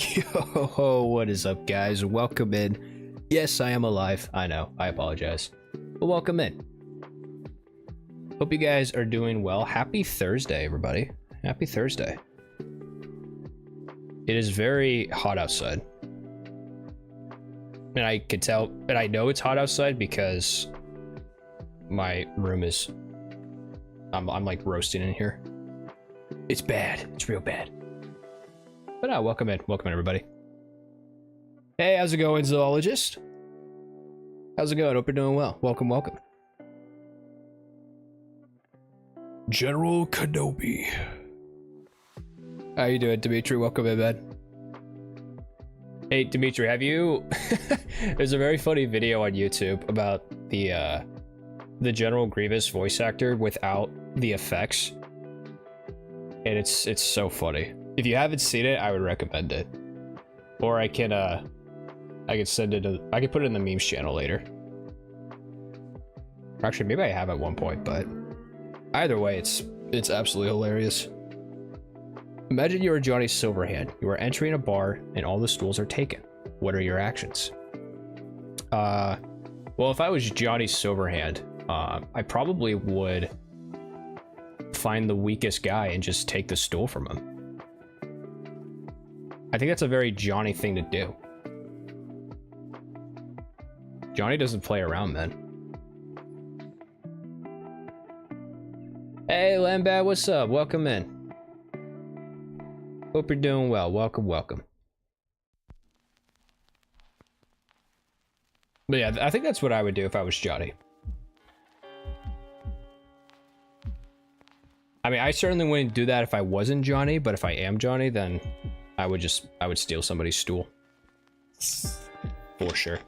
Yo, what is up, guys? Welcome in. Yes, I am alive. I know, I apologize. But welcome in. Hope you guys are doing well. Happy Thursday, everybody. Happy Thursday. It is very hot outside. And I can tell, and I know it's hot outside because my room is, I'm like roasting in here. It's bad. It's real bad. But welcome in. Welcome in, everybody. Hey, how's it going, zoologist? How's it going? Hope you're doing well. Welcome, welcome. General Kenobi. How you doing, Dimitri? Welcome in, man. Hey, Dimitri, have you... There's a very funny video on YouTube about the General Grievous voice actor without the effects. And it's so funny. If you haven't seen it, I would recommend it. Or I can send it to... I can put it in the memes channel later. Actually, maybe I have at one point, but... Either way, it's absolutely hilarious. Imagine you are Johnny Silverhand. You are entering a bar and all the stools are taken. What are your actions? Well, if I was Johnny Silverhand, I probably would find the weakest guy and just take the stool from him. I think that's a very Johnny thing to do. Johnny doesn't play around, man. Hey, Lambad, what's up? Welcome in. Hope you're doing well. Welcome, welcome. But yeah, I think that's what I would do if I was Johnny. I mean, I certainly wouldn't do that if I wasn't Johnny, but if I am Johnny, then I would steal somebody's stool. For sure.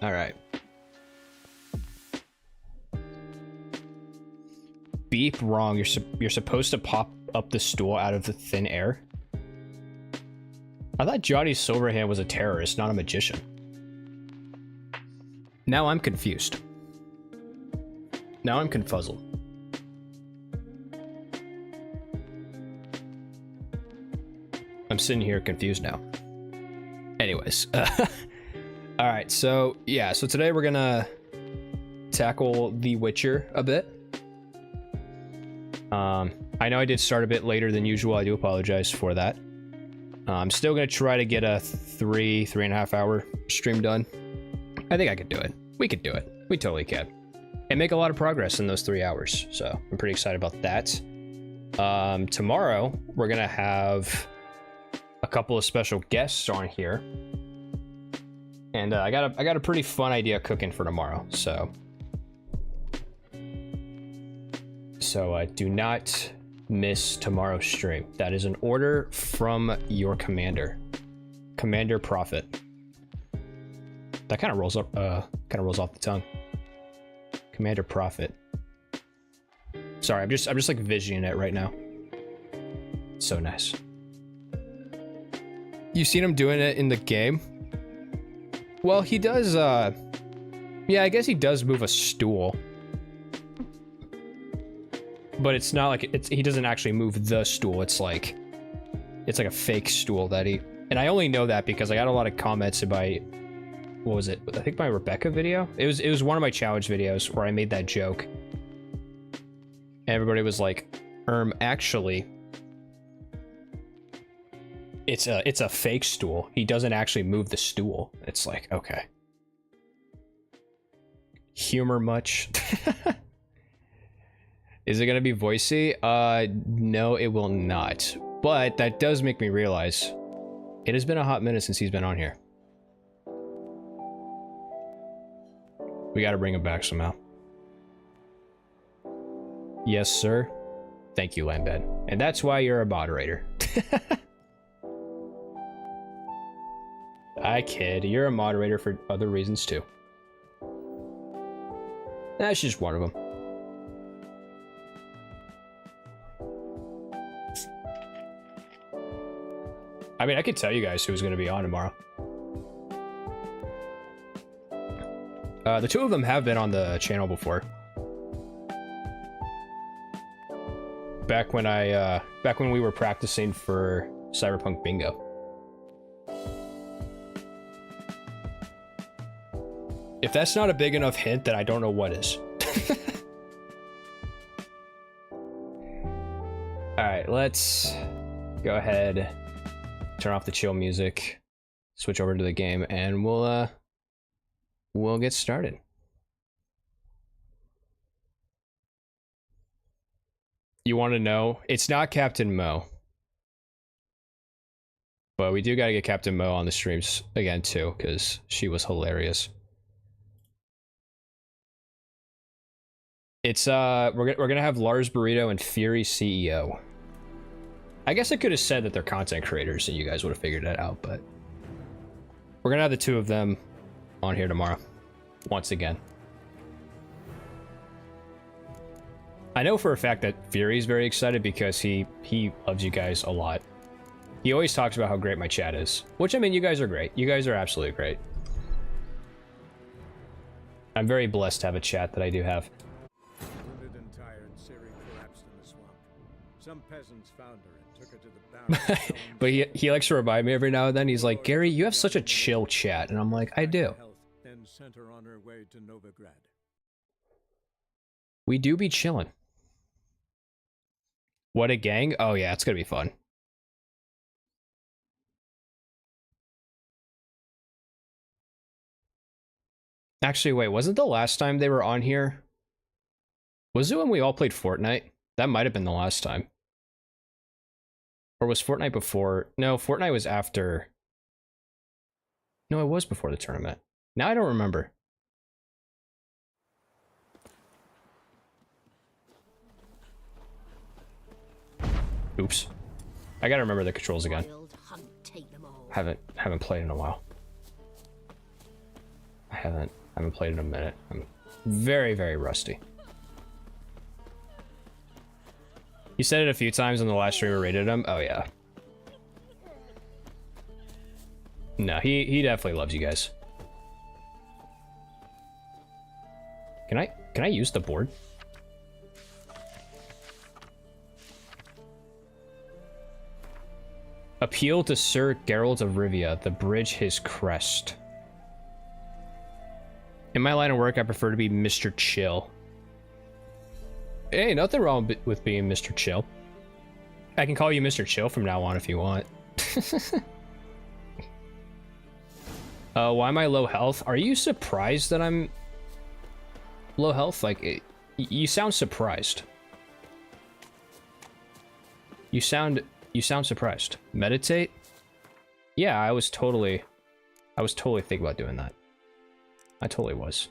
All right. Beep, wrong. You're supposed to pop up the stool out of the thin air. I thought Johnny Silverhand was a terrorist, not a magician. Now I'm confused. Now I'm confuzzled. I'm sitting here confused now. Anyways. All right, so yeah, so today we're gonna tackle The Witcher a bit. I know I did start a bit later than usual. I do apologize for that. I'm still gonna try to get a 3.5 hour stream done. I think I could do it. We could do it. We totally can. And make a lot of progress in those 3 hours. So I'm pretty excited about that. Tomorrow we're gonna have a couple of special guests on here. And I got a pretty fun idea cooking for tomorrow, so do not miss tomorrow's stream. That is an order from your commander, Commander Prophet. That kind of rolls off the tongue. Commander Prophet. Sorry, I'm just like visioning it right now. So nice. You seen him doing it in the game? Well, he does, yeah, I guess he does move a stool. But it's not like, he doesn't actually move the stool, it's like a fake stool that he, and I only know that because I got a lot of comments in my, what was it? I think my Rebecca video? It was one of my challenge videos where I made that joke. And everybody was like, actually, it's a fake stool. He doesn't actually move the stool. It's like, okay. Humor much? Is it gonna be voicey? No, it will not. But that does make me realize it has been a hot minute since he's been on here. We gotta bring him back somehow. Yes, sir. Thank you, Lambed. And that's why you're a moderator. I kid. You're a moderator for other reasons too. That's just one of them. I mean, I could tell you guys who's going to be on tomorrow. The two of them have been on the channel before. back when back when we were practicing for Cyberpunk Bingo. If that's not a big enough hint, then I don't know what is. Alright, let's go ahead, turn off the chill music, switch over to the game, and we'll get started. You want to know? It's not Captain Mo. But we do gotta get Captain Mo on the streams again too, because she was hilarious. It's we're gonna have Lars Burrito and Fury CEO. I guess I could have said that they're content creators and you guys would have figured that out, but we're gonna have the two of them on here tomorrow, once again. I know for a fact that Fury's very excited because he loves you guys a lot. He always talks about how great my chat is, which, I mean, you guys are great. You guys are absolutely great. I'm very blessed to have a chat that I do have. Wounded and tired, Siri collapsed in the swamp. Some peasants found her and took her to the barracks. But he likes to remind me every now and then. He's like, Gary, you have such a chill chat, and I'm like, I do. Then sent her on her way to Novigrad. We do be chilling. What a gang! Oh yeah, it's gonna be fun. Actually, wait, wasn't the last time they were on here? Was it when we all played Fortnite? That might have been the last time. Or was Fortnite before? No, Fortnite was after. No, it was before the tournament. Now I don't remember. Oops. I gotta remember the controls again. Haven't played in a while. I haven't played in a minute. I'm very, very rusty. You said it a few times in the last stream we rated him. Oh yeah. No, he definitely loves you guys. Can I use the board? Appeal to Sir Geralt of Rivia, the bridge his crest. In my line of work, I prefer to be Mr. Chill. Hey, nothing wrong with being Mr. Chill. I can call you Mr. Chill from now on if you want. Why am I low health? Are you surprised that I'm low health? Like, you sound surprised. You sound surprised. Meditate? Yeah, I was totally thinking about doing that. I totally was.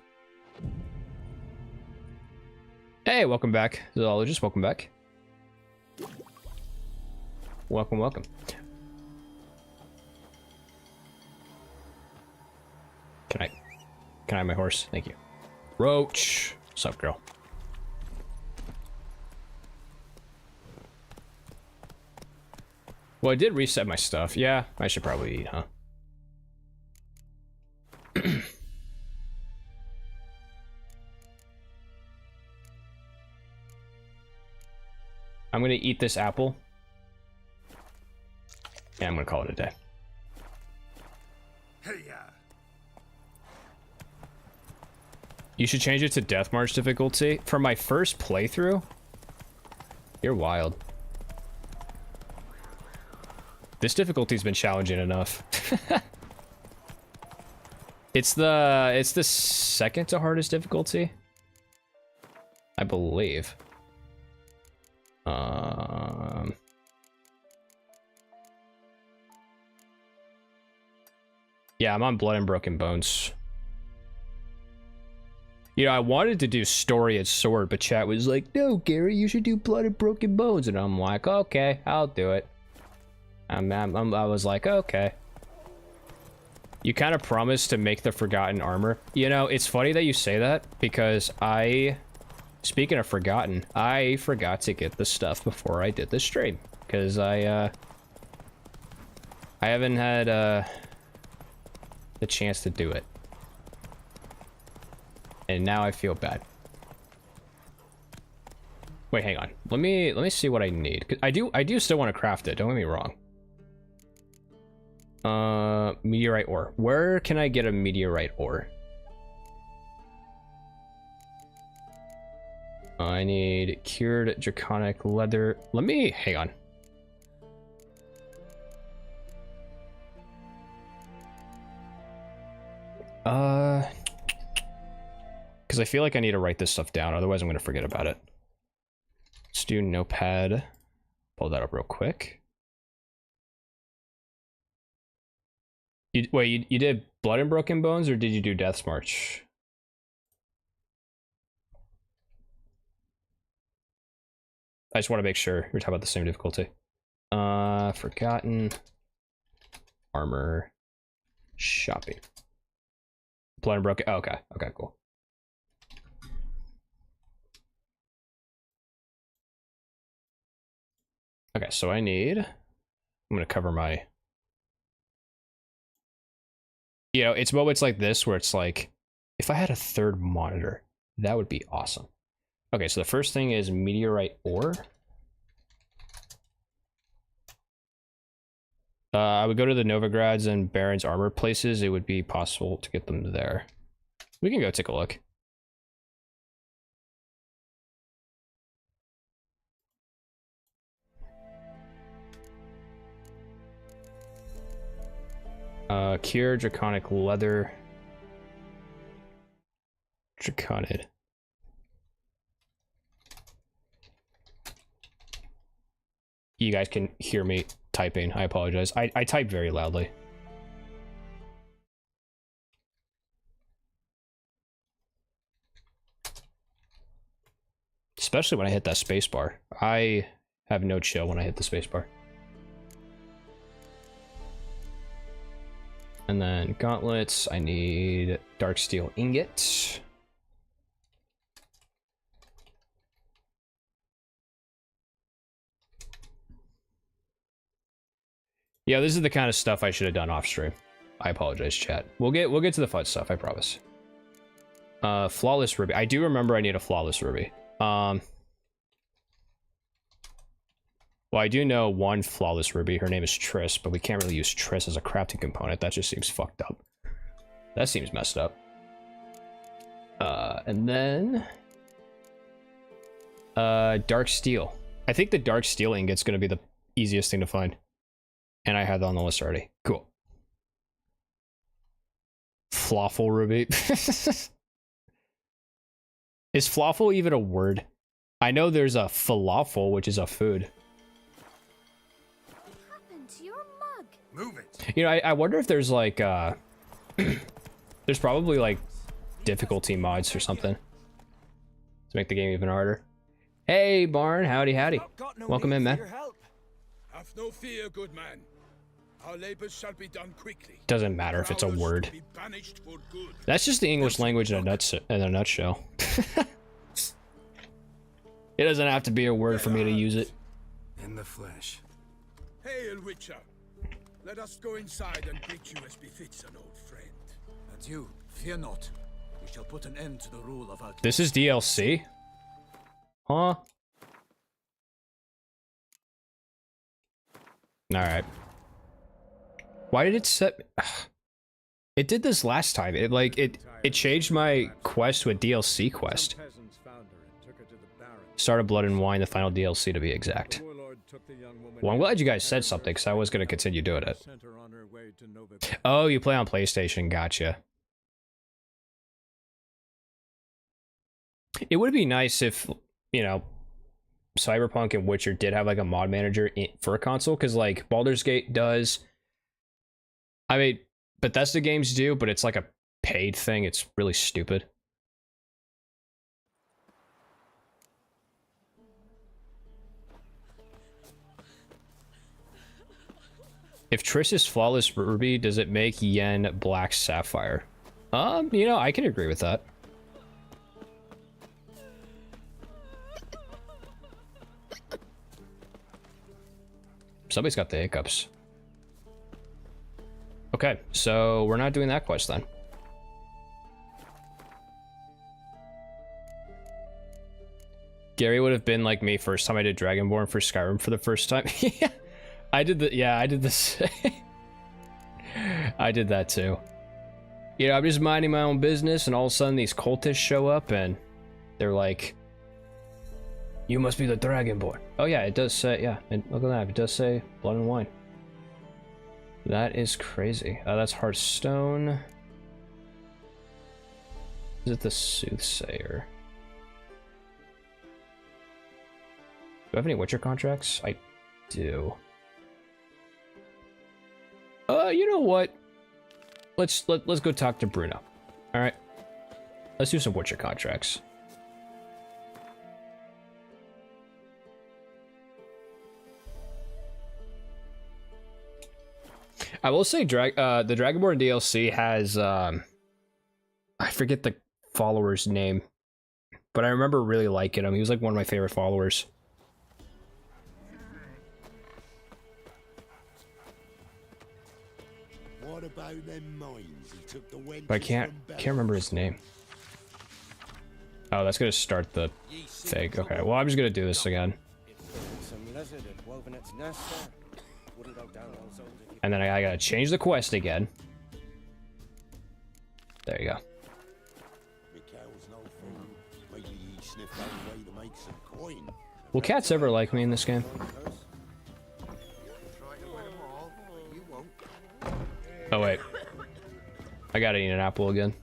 Hey, welcome back, zoologist. Welcome back. Welcome, welcome. Can I have my horse? Thank you. Roach. What's up, girl? Well, I did reset my stuff. Yeah, I should probably eat, huh? I'm gonna eat this apple. Yeah, I'm gonna call it a day. You should change it to Death March difficulty. For my first playthrough? You're wild. This difficulty's been challenging enough. It's the second to hardest difficulty, I believe. Yeah, I'm on Blood and Broken Bones. You know, I wanted to do Story and Sword, but chat was like, no, Gary, you should do Blood and Broken Bones. And I'm like, okay, I'll do it. I was like, okay. You kind of promised to make the Forgotten armor. You know, it's funny that you say that, because speaking of Forgotten, I forgot to get the stuff before I did the stream. Because I haven't had, the chance to do it. And now I feel bad. Wait, hang on. Let me see what I need. 'Cause I do still want to craft it. Don't get me wrong. Meteorite ore. Where can I get a meteorite ore? I need cured draconic leather. Let me hang on. Because I feel like I need to write this stuff down, otherwise I'm going to forget about it. Let's do notepad. Pull that up real quick. Wait, you did Blood and Broken Bones, or did you do Death's March? I just want to make sure we're talking about the same difficulty. Forgotten. Armor. Shopping. Blood and Broken. Oh, okay. Okay, cool. Okay, so I'm gonna cover my, it's moments like this where it's like, if I had a third monitor, that would be awesome. Okay, so the first thing is meteorite ore. I would go to the Novigrad's and Baron's armor places. It would be possible to get them there. We can go take a look. Cure draconic leather. Draconid. You guys can hear me typing. I apologize. I type very loudly. Especially when I hit that spacebar. I have no chill when I hit the spacebar. And then gauntlets, I need dark steel ingot. Yeah, this is the kind of stuff I should have done off stream. I apologize, chat. We'll get to the fun stuff, I promise. Flawless ruby. I do remember I need a flawless ruby. Well, I do know one flawless ruby. Her name is Triss, but we can't really use Triss as a crafting component. That just seems fucked up. That seems messed up. And then dark steel. I think the dark steel ingot's gonna be the easiest thing to find. And I have that on the list already. Cool. Flawful ruby. Is flawful even a word? I know there's a falafel, which is a food. What happened to your mug? Move it. I wonder if there's like there's probably like difficulty mods or something to make the game even harder. Hey Barn, howdy. Welcome in, man. Have no fear, good man. Our labors shall be done quickly. Doesn't matter if it's a word. That's just the English language in a nutshell. It doesn't have to be a word for me to use it. In the flesh. Hail, Witcher. Let us go inside and greet you as befits an old friend. And you, fear not. We shall put an end to the rule of our... This is DLC? Huh? Alright. Why did it set... It did this last time. It changed my quest to a DLC quest. Start of Blood and Wine, the final DLC to be exact. Well, I'm glad you guys said something, because I was going to continue doing it. Oh, you play on PlayStation, gotcha. It would be nice if, Cyberpunk and Witcher did have like a mod manager for a console, because like Baldur's Gate does. I mean, Bethesda games do, but it's like a paid thing. It's really stupid. If Triss is flawless ruby, does it make Yen black sapphire? I can agree with that. Somebody's got the hiccups. Okay, so we're not doing that quest then. Gary would have been like me first time I did Dragonborn for Skyrim for the first time. Yeah, I did I did this. I did that too. You know, I'm just minding my own business, and all of a sudden these cultists show up, and they're like, "You must be the Dragonborn." Oh yeah, it does say, yeah, and look at that, it does say blood and wine. That is crazy. That's Hearthstone. Is it the Soothsayer? Do I have any Witcher contracts? I do. You know what? Let's go talk to Bruno. All right. Let's do some Witcher contracts. I will say, the Dragonborn DLC has I forget the follower's name, but I remember really liking him. He was like one of my favorite followers. What about them mines? He took the But I can't remember his name. Oh, that's gonna start the fake. Okay, well I'm just gonna do this again. And then I gotta change the quest again. There you go. Will cats ever like me in this game? Oh wait, I gotta eat an apple again.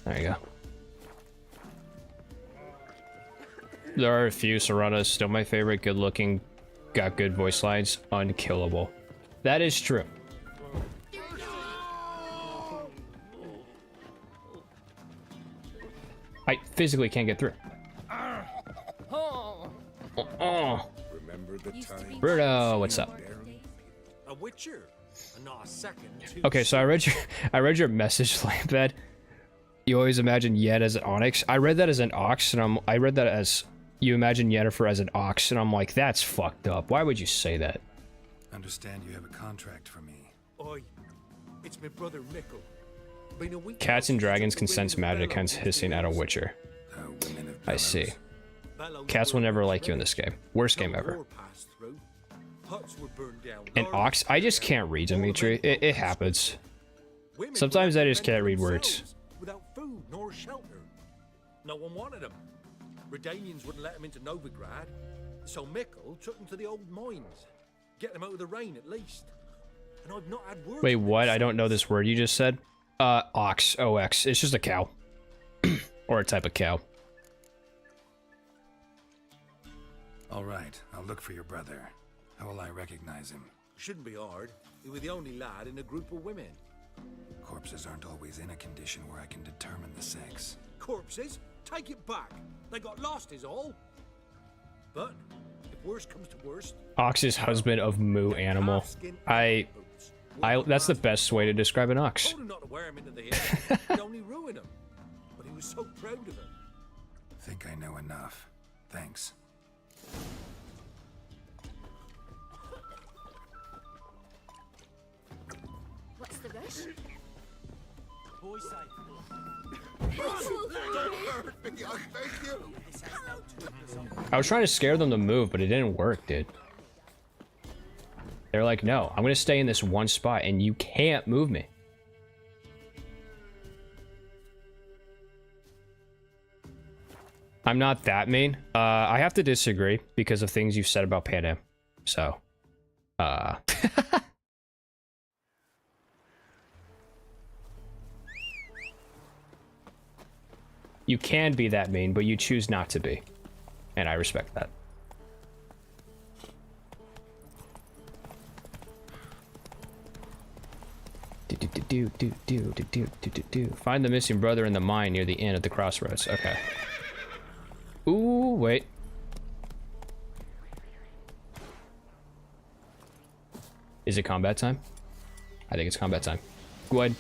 There you go. There are a few. Serrano's still my favorite. Good looking, got good voice lines, unkillable. That is true. I physically can't get through. Remember the time? Bruno, what's up? A witcher. Not a second. Okay, so I read your message, Lampad. You always imagine Yen as an onyx. I read that as an ox, and I read that as you imagine Yennefer as an ox, and I'm like, that's fucked up. Why would you say that? Understand you have a contract for me. Oi, it's my brother Mickle. Been a week Cats and dragons can sense magic, hence hissing at a witcher. Women of I see. Cats will never like you in this game. Worst game ever. An ox? I just can't read, Dimitri. It happens. Sometimes I just can't read words. Without food nor shelter. No one wanted them. Redanians wouldn't let them into Novigrad, so Mickle took them to the old mines. Get them out of the rain at least. And I've not had word. Wait, what? I don't know this word you just said. Ox. O-X. It's just a cow. Or a type of cow. All right, I'll look for your brother. How will I recognize him? Shouldn't be hard. He was the only lad in a group of women. Corpses aren't always in a condition where I can determine the sex. Corpses? Take it back. They got lost is all. But if worst comes to worst, Ox is husband of moo animal. That's the best way to describe an ox. told him not to wear him into the hill. He'd only ruin him. But he was so proud of him. Think I know enough. Thanks. What's the rush? Boy safe. I was trying to scare them to move, but it didn't work, dude. They're like, no, I'm gonna stay in this one spot and you can't move me. I'm not that mean. I have to disagree because of things you've said about Pan-Am. So, you can be that mean, but you choose not to be. And I respect that. Find the missing brother in the mine near the inn at the crossroads. Okay. Ooh, wait. Is it combat time? I think it's combat time. Go ahead.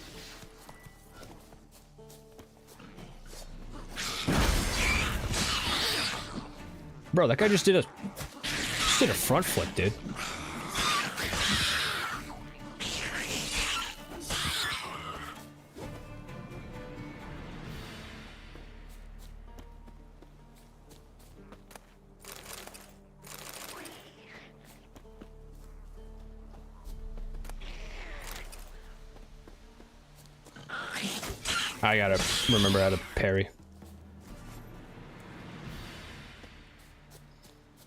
Bro, that guy just did a front flip, dude. I gotta remember how to parry.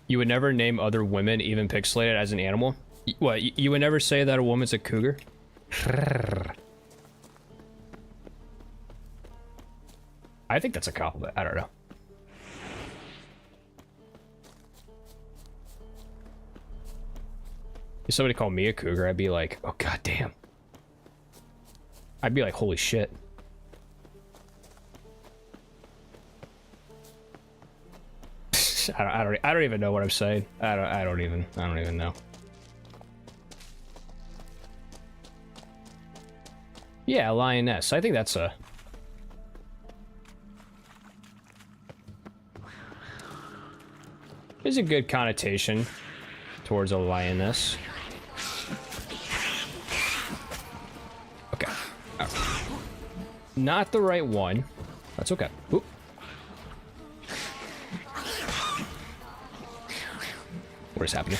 You would never name other women, even pixelated, as an animal? What, you would never say that a woman's a cougar? I think that's a compliment. I don't know. If somebody called me a cougar, I'd be like, oh god damn. I'd be like, holy shit. I don't even know what I'm saying. I don't even know. Yeah, lioness. I think that's a... There's a good connotation towards a lioness. Okay. Not the right one. That's okay. Oop. What is happening?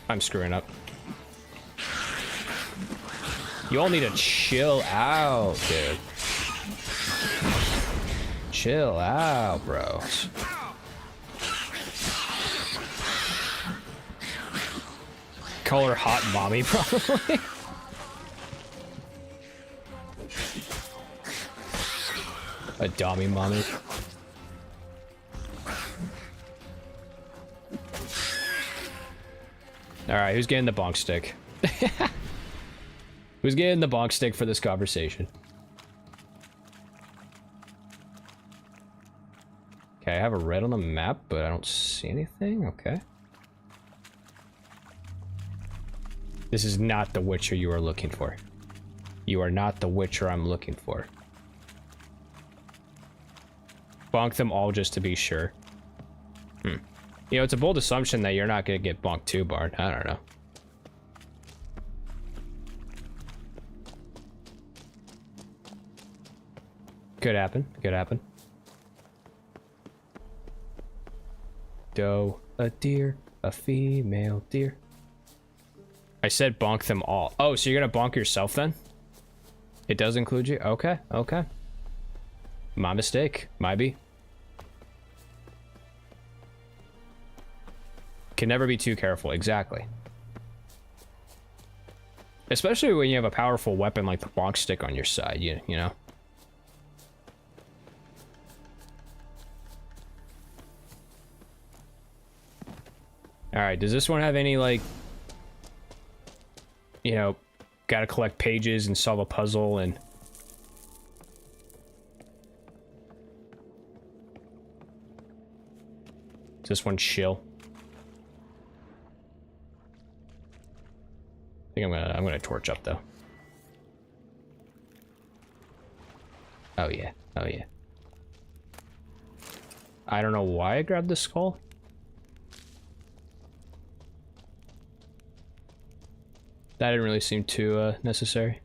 I'm screwing up. You all need to chill out, dude. Chill out, bros. Call her hot mommy, probably. A dummy mommy. Alright, who's getting the bonk stick? Who's getting the bonk stick for this conversation? Okay, I have a red on the map, but I don't see anything. Okay. This is not the Witcher you are looking for. You are not the Witcher I'm looking for. Bonk them all just to be sure. You know, it's a bold assumption that you're not gonna get bonked too, Bard. I don't know. Could happen. Could happen. Doe, a deer, a female deer. I said bonk them all. Oh, so you're gonna bonk yourself then? It does include you? Okay, okay. My mistake. Might be. Can never be too careful. Exactly. Especially when you have a powerful weapon like the bonk stick on your side, you know? Alright, does this one have any, like... You know, gotta collect pages and solve a puzzle and... Is this one chill? I think I'm gonna torch up though. Oh yeah, oh yeah. I don't know why I grabbed the skull. That didn't really seem too necessary.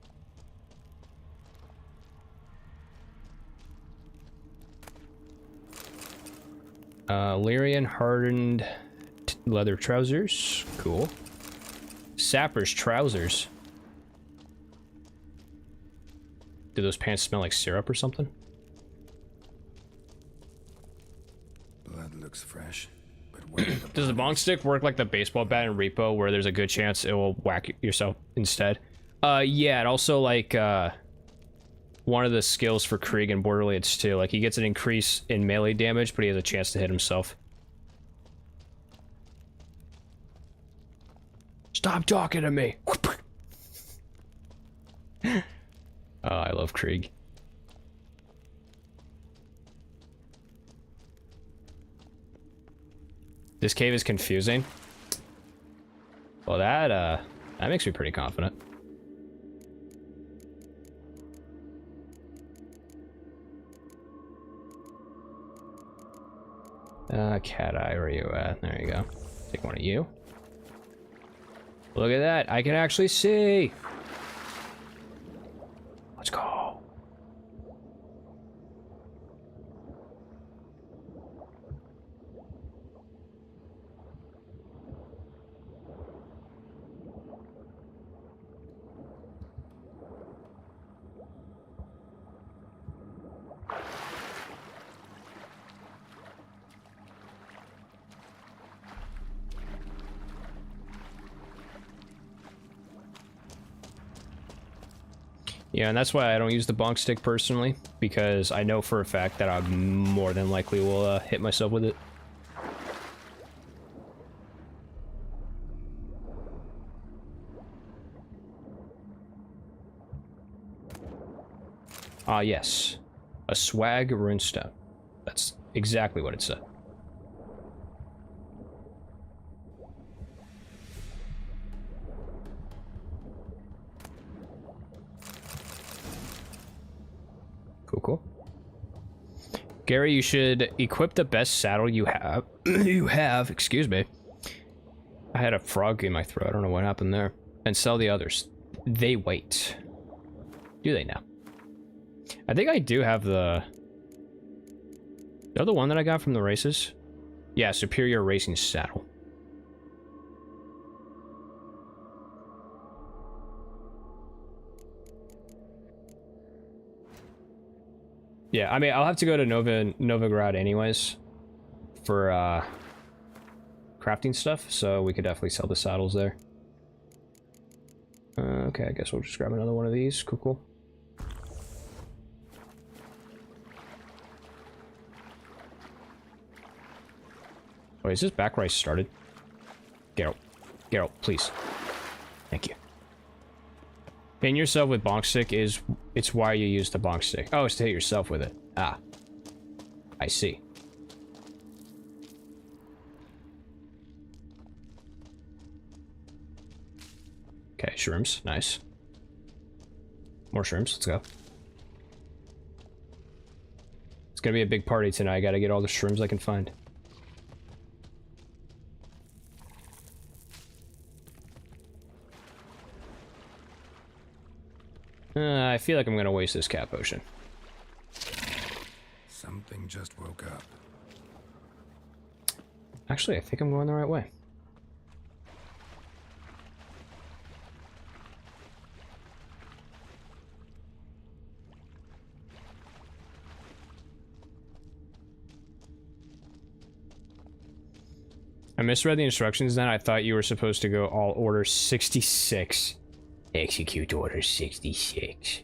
Lyrian hardened leather trousers. Cool. Sapper's trousers. Do those pants smell like syrup or something? Blood looks fresh, but where are the Does the bonk stick work like the baseball bat in Repo, where there's a good chance it will whack yourself instead? Yeah, it also like one of the skills for Krieg in Borderlands 2. Like he gets an increase in melee damage, but he has a chance to hit himself. Stop talking to me. Oh, I love Krieg. This cave is confusing. Well, that makes me pretty confident. Cat Eye, where are you at? There you go. Take one of you. Look at that, I can actually see. Let's go. Yeah, and that's why I don't use the bonk stick personally, because I know for a fact that I more than likely will hit myself with it. Ah, yes. A swag runestone. That's exactly what it said. Cool, cool. Gary, you should equip the best saddle you have. Excuse me. I had a frog in my throat. I don't know what happened there. And sell the others. They wait. Do they now? I think I do have the other one that I got from the races. Yeah, superior racing saddle. Yeah, I mean, I'll have to go to Novigrad anyways for crafting stuff, so we could definitely sell the saddles there. Okay, I guess we'll just grab another one of these. Cool, cool. Oh, is this back where I started? Geralt. Geralt, please. Thank you. Hitting yourself with bonk stick it's why you use the bonk stick. Oh, it's to hit yourself with it. Ah. I see. Okay, shrooms. Nice. More shrooms. Let's go. It's gonna be a big party tonight. I gotta get all the shrooms I can find. I feel like I'm gonna waste this cat potion. Something just woke up. Actually, I think I'm going the right way. I misread the instructions then. I thought you were supposed to go all order 66. Execute order 66.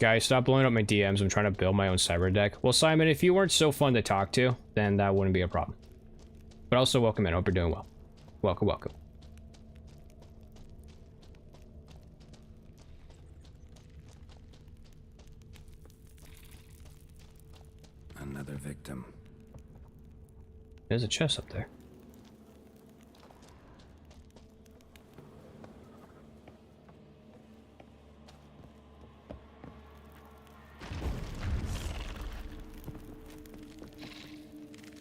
Guys, stop blowing up my DMs. I'm trying to build my own cyber deck. Well, Simon, if you weren't so fun to talk to, then that wouldn't be a problem. But also, welcome in. Hope you're doing well. Welcome, welcome. Another victim. There's a chest up there.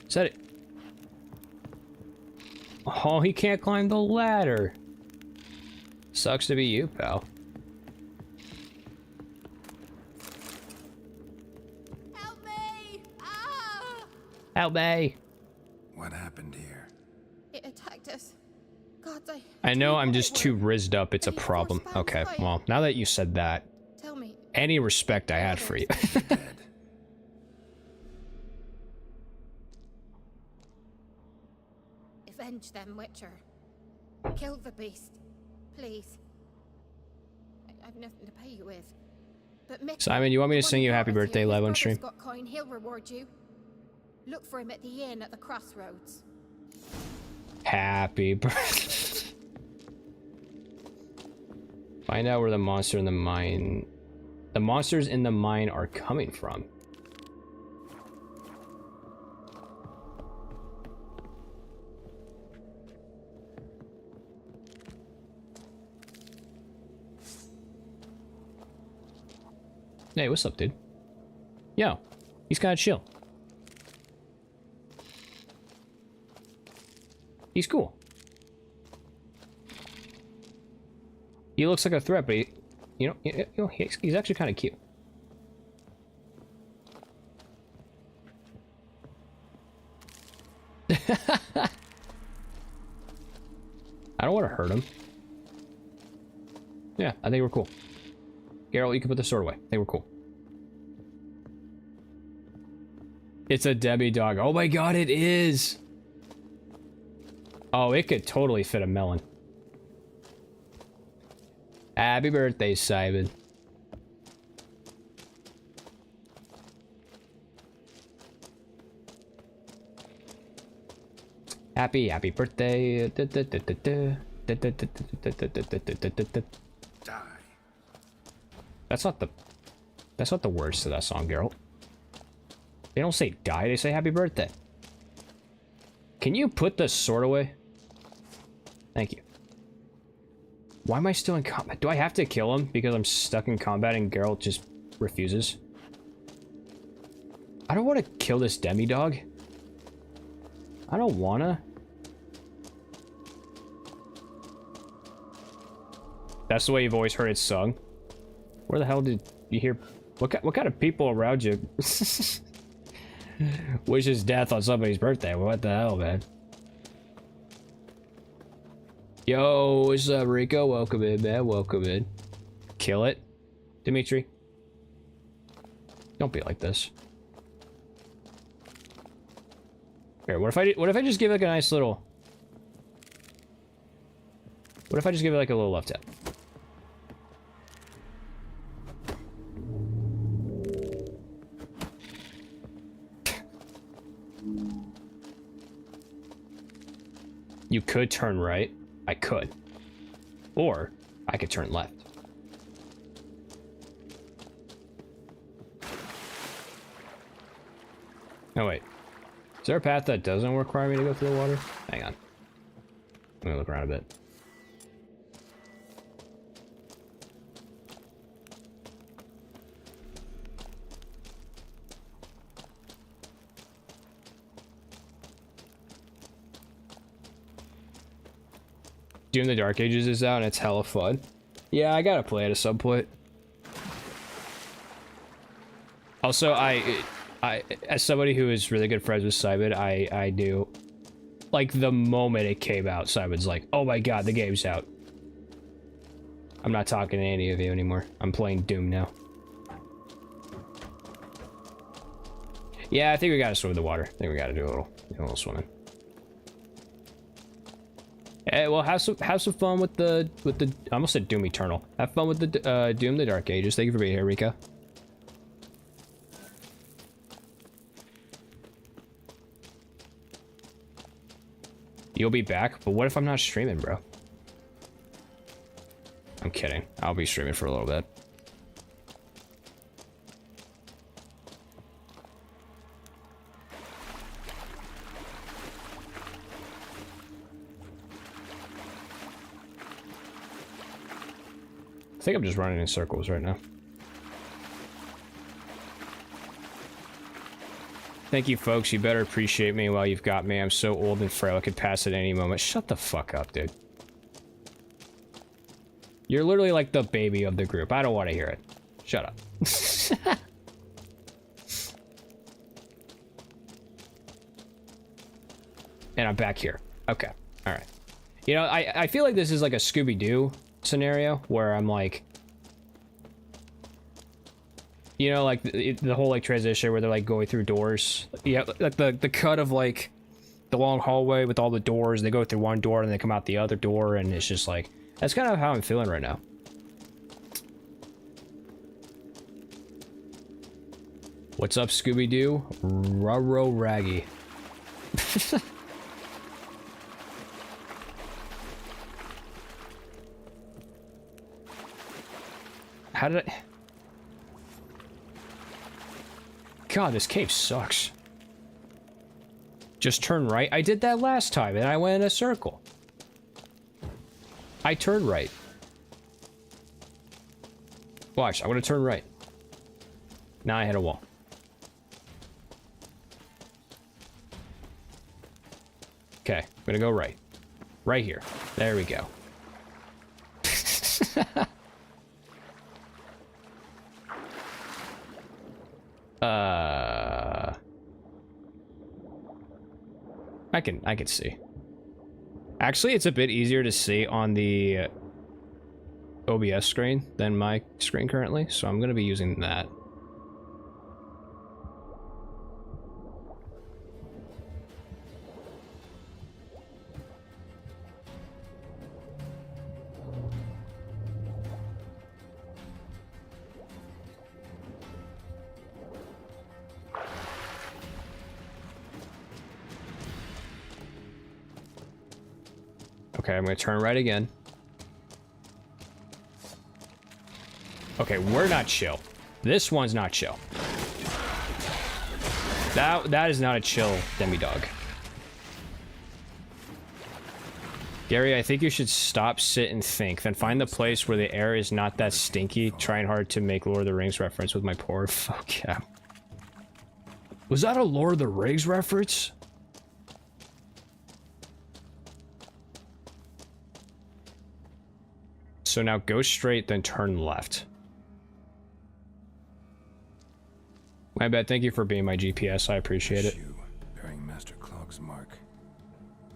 Is that it? Oh, he can't climb the ladder. Sucks to be you, pal. Help me! Ah! Help me! What happened here? It attacked us. God, I know I'm just too rizzed up. It's a problem. Okay, well, now that you said that, Tell me. any respect I had for you. Dead. Avenge them, Witcher. Kill the beast. Please. I've nothing to pay you with. But Mick, Simon, you want me to the sing one you who happy brought us birthday here, live his on stream? brother's got coin, he'll reward you. Look for him at the inn at the crossroads. Happy birthday. Find out where the monster in the mine... The monsters in the mine are coming from. Hey, what's up, dude? Yo, he's kind of chill. He's cool. He looks like a threat, but he's actually kind of cute. I don't want to hurt him. Yeah, I think we're cool. Geralt, you can put the sword away. I think we're cool. It's a Debbie dog. Oh my god, it is! Oh, it could totally fit a melon. Happy birthday, Simon. Happy birthday. Die. That's not the words to that song, Geralt. They don't say die, they say happy birthday. Can you put the sword away? Thank you. Why am I still in combat? Do I have to kill him because I'm stuck in combat and Geralt just refuses? I don't want to kill this demi-dog. I don't wanna. That's the way you've always heard it sung. Where the hell did you hear? What kind of people around you wishes death on somebody's birthday? What the hell, man? Yo, what's up, Rico? Welcome in, man. Welcome in. Kill it, Dimitri. Don't be like this. Here, what if I just give like a nice little? What if I just give it like a little left tap? You could turn right. I could. Or I could turn left. Oh, wait. Is there a path that doesn't require me to go through the water? Hang on. Let me look around a bit. Doom the Dark Ages is out and it's hella fun. Yeah, I gotta play it at some point. Also, I as somebody who is really good friends with Simon, I do. Like, the moment it came out, Simon's like, oh my god, the game's out. I'm not talking to any of you anymore. I'm playing Doom now. Yeah, I think we gotta swim in the water. I think we gotta do a little swimming. Hey, well, have some fun with the I almost said Doom Eternal. Have fun with the Doom the Dark Ages. Thank you for being here, Rika. You'll be back, but what if I'm not streaming, bro? I'm kidding. I'll be streaming for a little bit. I think I'm just running in circles right now. Thank you, folks. You better appreciate me while you've got me. I'm so old and frail, I could pass at any moment. Shut the fuck up, dude. You're literally like the baby of the group. I don't want to hear it. Shut up. And I'm back here. Okay. All right. You know, I feel like this is like a Scooby-Doo scenario where I'm like, you know, like the whole like transition where they're like going through doors. Yeah, like the cut of like the long hallway with all the doors. They go through one door and they come out the other door, and it's just like, that's kind of how I'm feeling right now. What's up, Scooby-Doo? Rurro Raggy. How did I... God, this cave sucks. Just turn right. I did that last time, and I went in a circle. I turned right. Watch, I'm gonna turn right. Now I hit a wall. Okay, I'm gonna go right. Right here. There we go. I can see. Actually, it's a bit easier to see on the OBS screen than my screen currently, so I'm gonna be using that. Okay, I'm gonna turn right again. Okay, we're not chill. This one's not chill. That is not a chill demi-dog. Gary, I think you should stop, sit, and think. Then find the place where the air is not that stinky. Trying hard to make Lord of the Rings reference with my poor fuck yeah. Was that a Lord of the Rings reference? So now go straight, then turn left. My bad, thank you for being my GPS, I appreciate it. Bearing Master Clog's mark.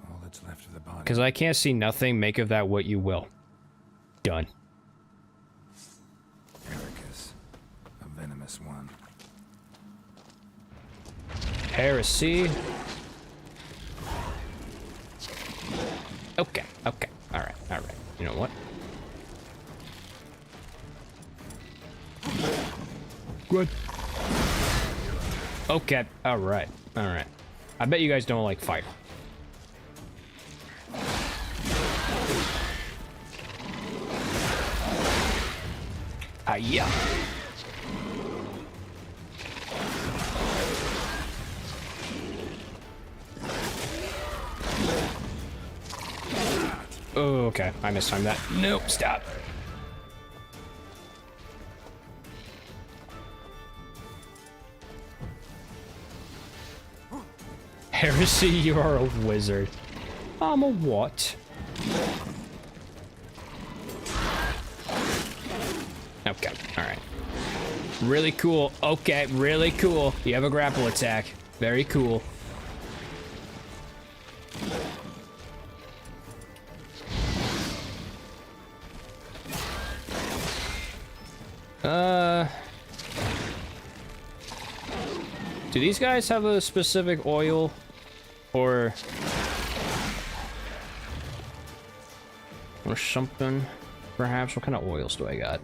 All that's left of the body. Because I can't see nothing, make of that what you will. Done. Ericus, a venomous one. Heresy. Okay, okay. Alright, alright. You know what? Good. Okay, alright, alright. I bet you guys don't like fire. Yeah. Oh, okay. I mistimed that. Nope, stop. Heresy, you are a wizard. I'm a what? Okay, alright. Really cool. Okay, really cool. You have a grapple attack. Very cool. Do these guys have a specific oil? Or something? Perhaps? What kind of oils do I got?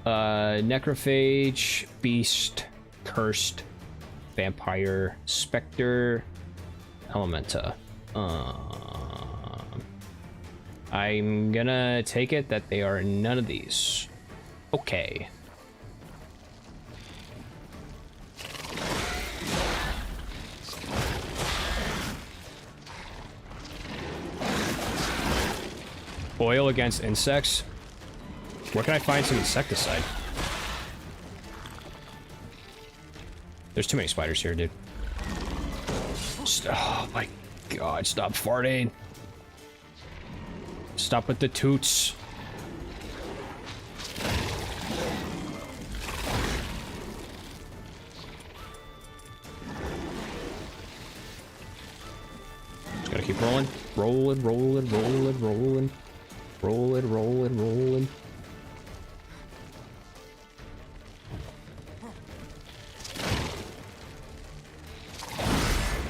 Necrophage, Beast, Cursed, Vampire, Spectre, Elementa. I'm gonna take it that they are none of these. Okay. Oil against insects? Where can I find some insecticide? There's too many spiders here, dude. Oh my god, stop farting. Stop with the toots. Just gotta keep rolling. Rolling, rolling, rolling, rolling. Rolling, rolling, rolling.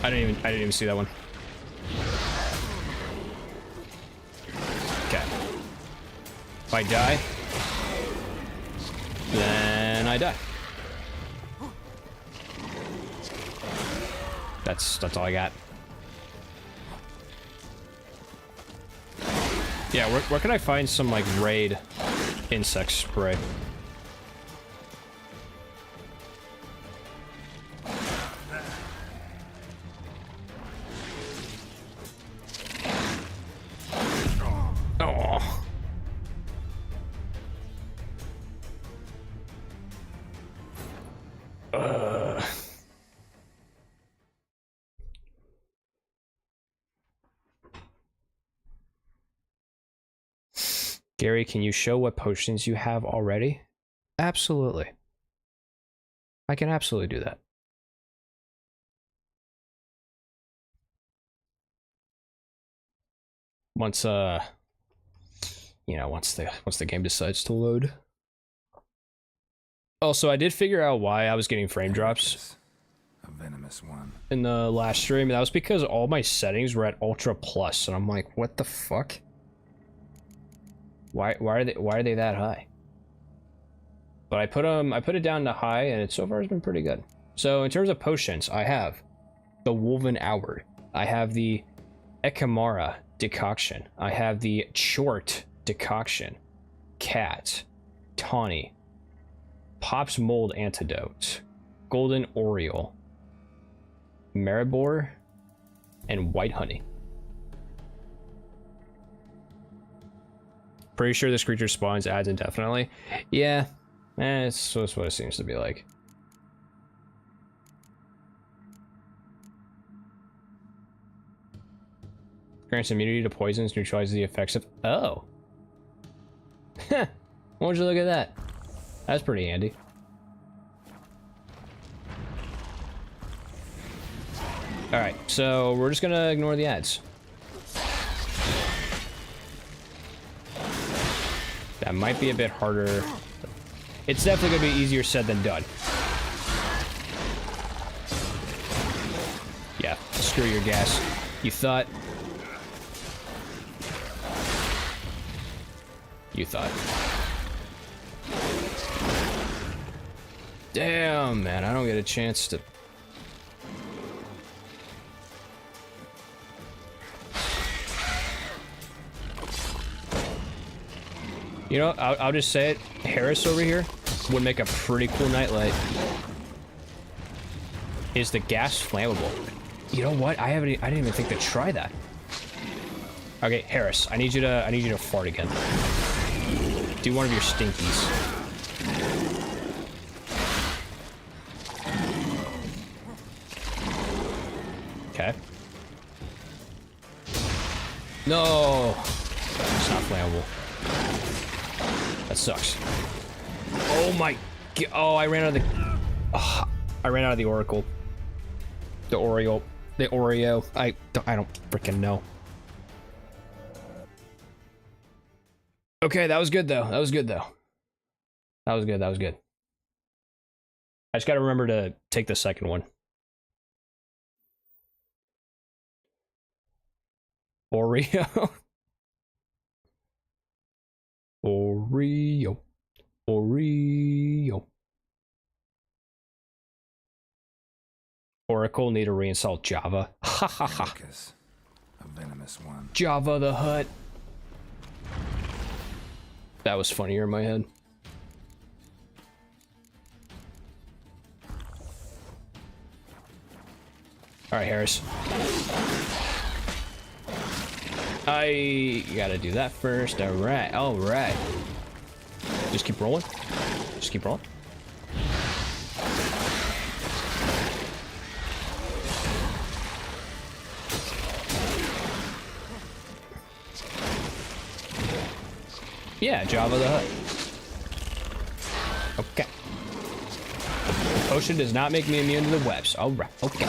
I didn't even see that one. Okay. If I die, then I die. That's all I got. Yeah, where can I find some, like, raid insect spray? Oh. Gary, can you show what potions you have already? Absolutely. I can absolutely do that. Once you know, once the game decides to load. Also, I did figure out why I was getting frame drops. A venomous one. In the last stream, and that was because all my settings were at Ultra Plus, and I'm like, what the fuck? Why are they that high? But I put it down to high, and it so far has been pretty good. So in terms of potions, I have the Woven Hour, I have the Ekamara, decoction. I have the Chort decoction. Cat. Tawny. Pop's mold antidote. Golden Oriole. Maribor. And white honey. Pretty sure this creature spawns adds indefinitely. Yeah. That's what it seems to be like. Grants immunity to poisons, neutralizes the effects of... Oh. Heh. Won't you look at that? That's pretty handy. Alright, so we're just gonna ignore the ads. That might be a bit harder. It's definitely gonna be easier said than done. Yeah, screw your gas. You thought... Damn, man, I don't get a chance to... You know, I'll just say it. Harris over here would make a pretty cool nightlight. Is the gas flammable? You know what? I didn't even think to try that. Okay, Harris, I need you to fart again. Do one of your stinkies. Okay. No! It's not flammable. That sucks. Oh my... Oh, I ran out of the... Oh, I ran out of the Oracle. The Oreo. The Oreo. I don't freaking know. Okay, that was good though. That was good. I just gotta remember to take the second one. Oreo. Oreo. Oracle need to reinstall Java. Ha ha ha. A venomous one. Java the Hutt. That was funnier in my head. Alright, Harris. I gotta do that first. Alright, alright. Just keep rolling. Just keep rolling. Yeah, Java the Hutt. Okay. The potion does not make me immune to the webs. Alright, okay.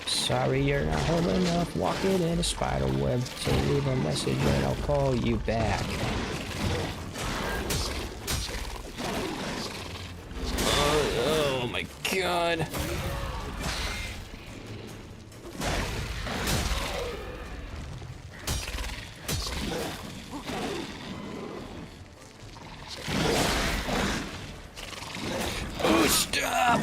Sorry you're not home enough, walking in a spider web. So leave a message and I'll call you back. Oh my god. Oh, stop!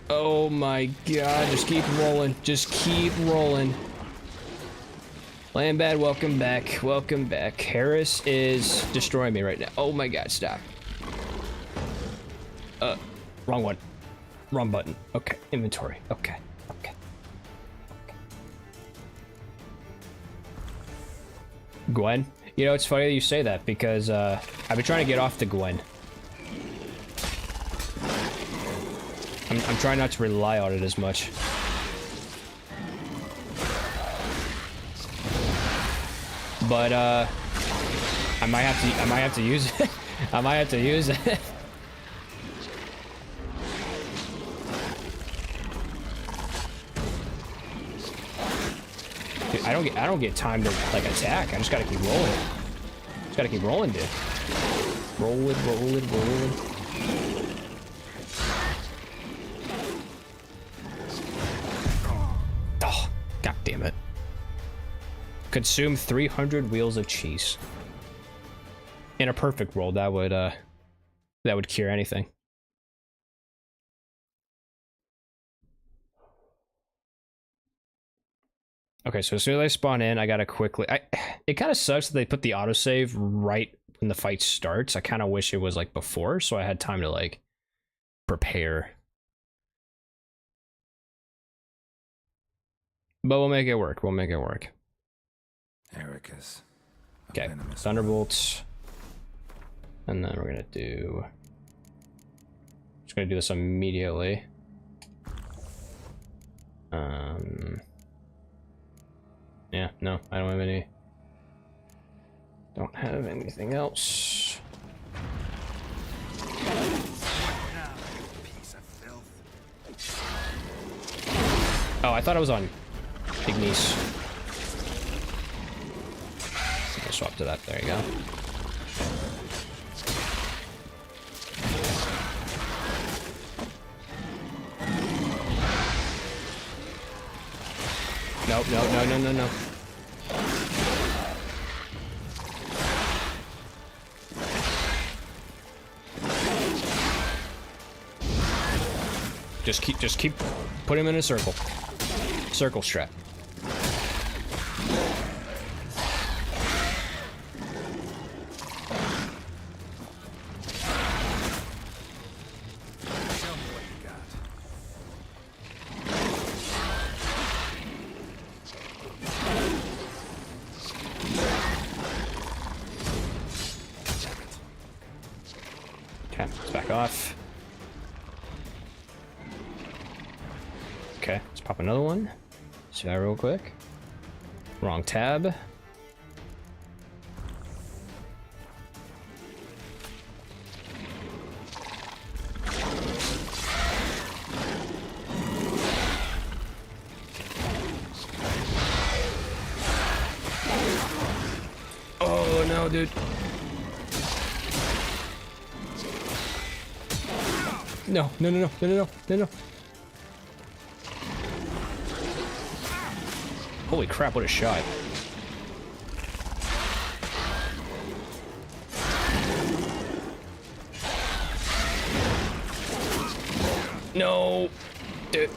Oh my god, just keep rolling. Just keep rolling. Landbad, welcome back. Welcome back. Harris is destroying me right now. Oh my god, stop. Wrong one. Wrong button. Okay, inventory. Okay. Gwen? You know, it's funny that you say that because I've been trying to get off the Gwen. I'm trying not to rely on it as much. But I might have to use it. I might have to use it. Dude, I don't get time to like attack. I just gotta keep rolling. Just gotta keep rolling, dude. Roll it. Oh, god damn it. Consume 300 wheels of cheese. In a perfect world, that would cure anything. Okay, so as soon as I spawn in, I gotta quickly... it kind of sucks that they put the autosave right when the fight starts. I kind of wish it was like before, so I had time to like prepare. But we'll make it work. We'll make it work. Ericus. Okay, Thunderbolts. And then we're gonna do... just gonna do this immediately. Yeah, no, I don't have any... don't have anything else. Piece of filth. Oh, I thought I was on Ignis. I'll swap to that. There you go. Nope, no. Just keep put him in a circle. Circle strat. Tell me what you got. Okay, let's back off. Okay, let's pop another one. See that real quick. Wrong tab. Oh no, dude. No. Holy crap, what a shot. No. Dude.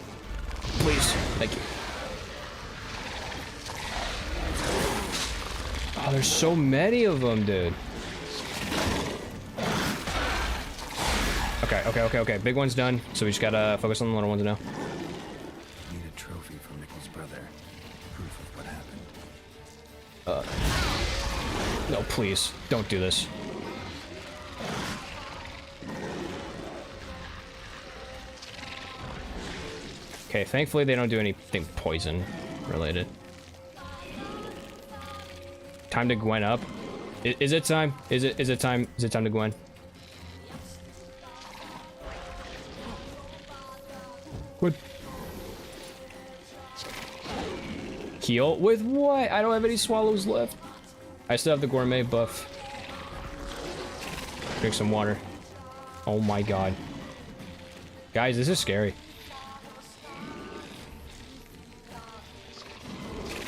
Please. Thank you. Oh, there's so many of them, dude. Okay. Big one's done, so we just gotta focus on the little ones now. Need a trophy for Mikkel's brother. Proof of what happened. No, please. Don't do this. Okay, thankfully they don't do anything poison related. Time to Gwen up. Is it time? Is it time to Gwen? Good. Heal with what? I don't have any swallows left. I still have the gourmet buff. Drink some water. Oh my god. Guys, this is scary.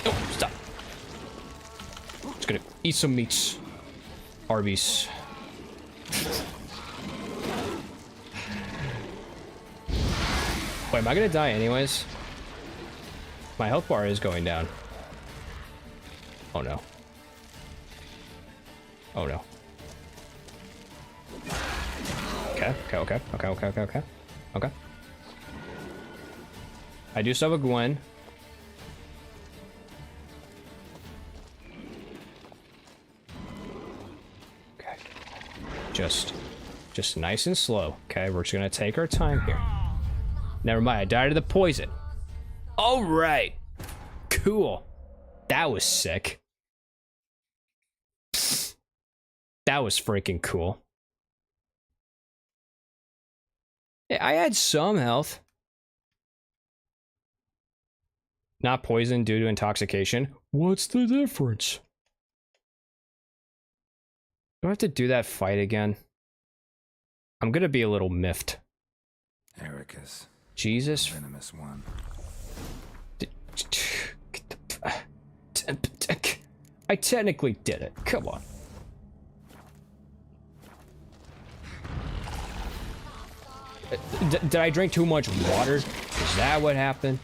Oh, stop. Just gonna eat some meats. Arby's. Wait, am I gonna die anyways? My health bar is going down. Oh no. Oh no. Okay. I do still have a Gwen. Okay. Just nice and slow. Okay, we're just gonna take our time here. Never mind, I died of the poison. All right. Cool. That was sick. That was freaking cool. Yeah, I had some health. Not poisoned due to intoxication. What's the difference? Do I have to do that fight again? I'm gonna be a little miffed. Ericus. Jesus. Venomous one. I technically did it. Come on. Did I drink too much water? Is that what happened?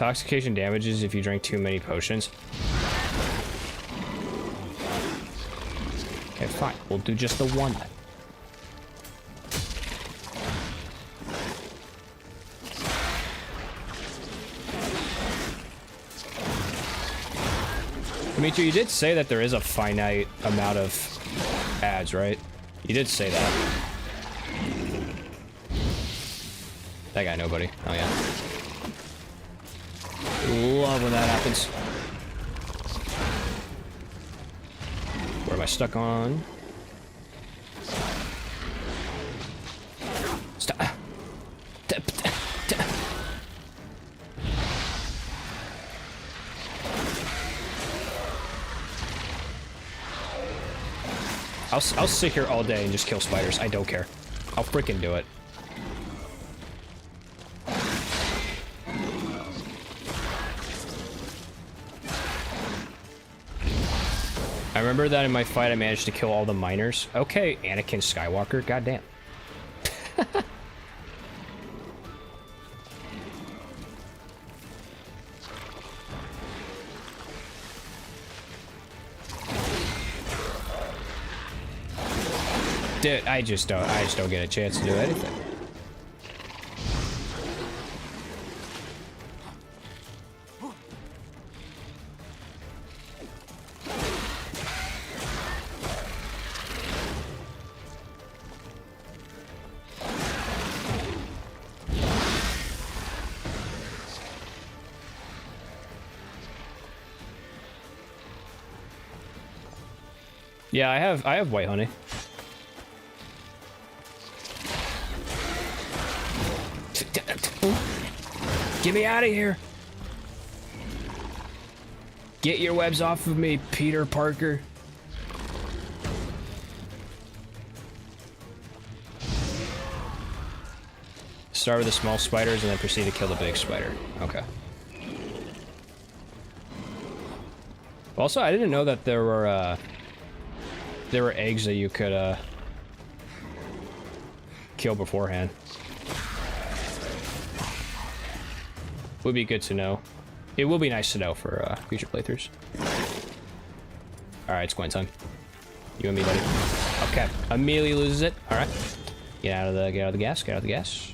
Intoxication damages if you drink too many potions. Okay, fine. We'll do just the one then. Dimitri, you did say that there is a finite amount of ads, right? You did say that. That guy, nobody. Oh, yeah. Love when that happens. What am I stuck on? Stop. I'll sit here all day and just kill spiders. I don't care. I'll freaking do it. I remember that in my fight I managed to kill all the miners. Okay, Anakin Skywalker, goddamn. Dude, I just don't get a chance to do anything. Yeah, I have white honey. Get me out of here. Get your webs off of me, Peter Parker. Start with the small spiders and then proceed to kill the big spider. Okay. Also, I didn't know that there were eggs that you could kill beforehand. Would be good to know. It will be nice to know for future playthroughs. Alright, it's Gwen time. You and me, buddy. Okay. Immediately loses it. Alright. Get out of the gas, get out of the gas.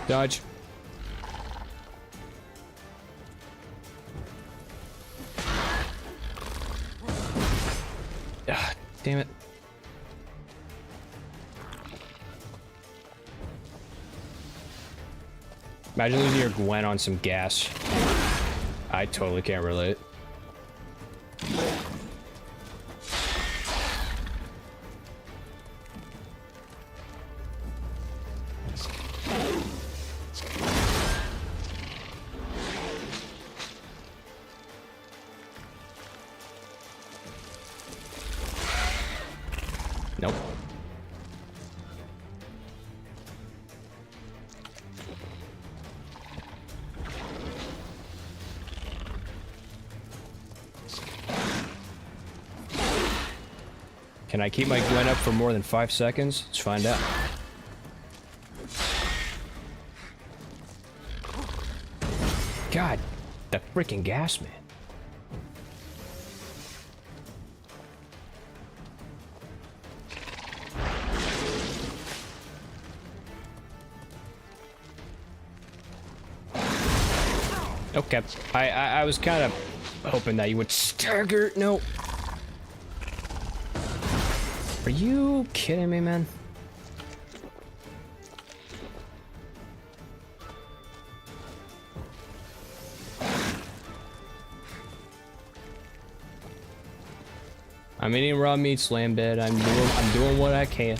Dodge. Ah, damn it. Imagine losing your Gwen on some gas. I totally can't relate. Nope. Can I keep my Gwen up for more than 5 seconds? Let's find out. God, the freaking gas, man. Okay, I was kind of hoping that you would stagger. No. Are you kidding me, man? I'm eating raw meat, slam bed. I'm doing what I can.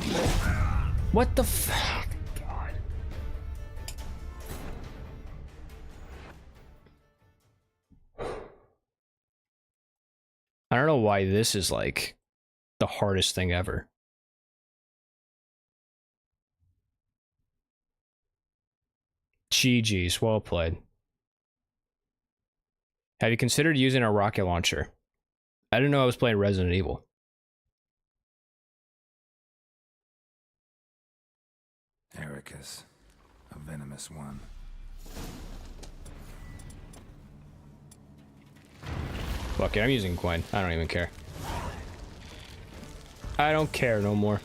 What the fuck? God. I don't know why this is like the hardest thing ever. GG's, well played. Have you considered using a rocket launcher? I didn't know I was playing Resident Evil. Ericus, a venomous one. Fuck it, I'm using Gwen. I don't even care. I don't care no more.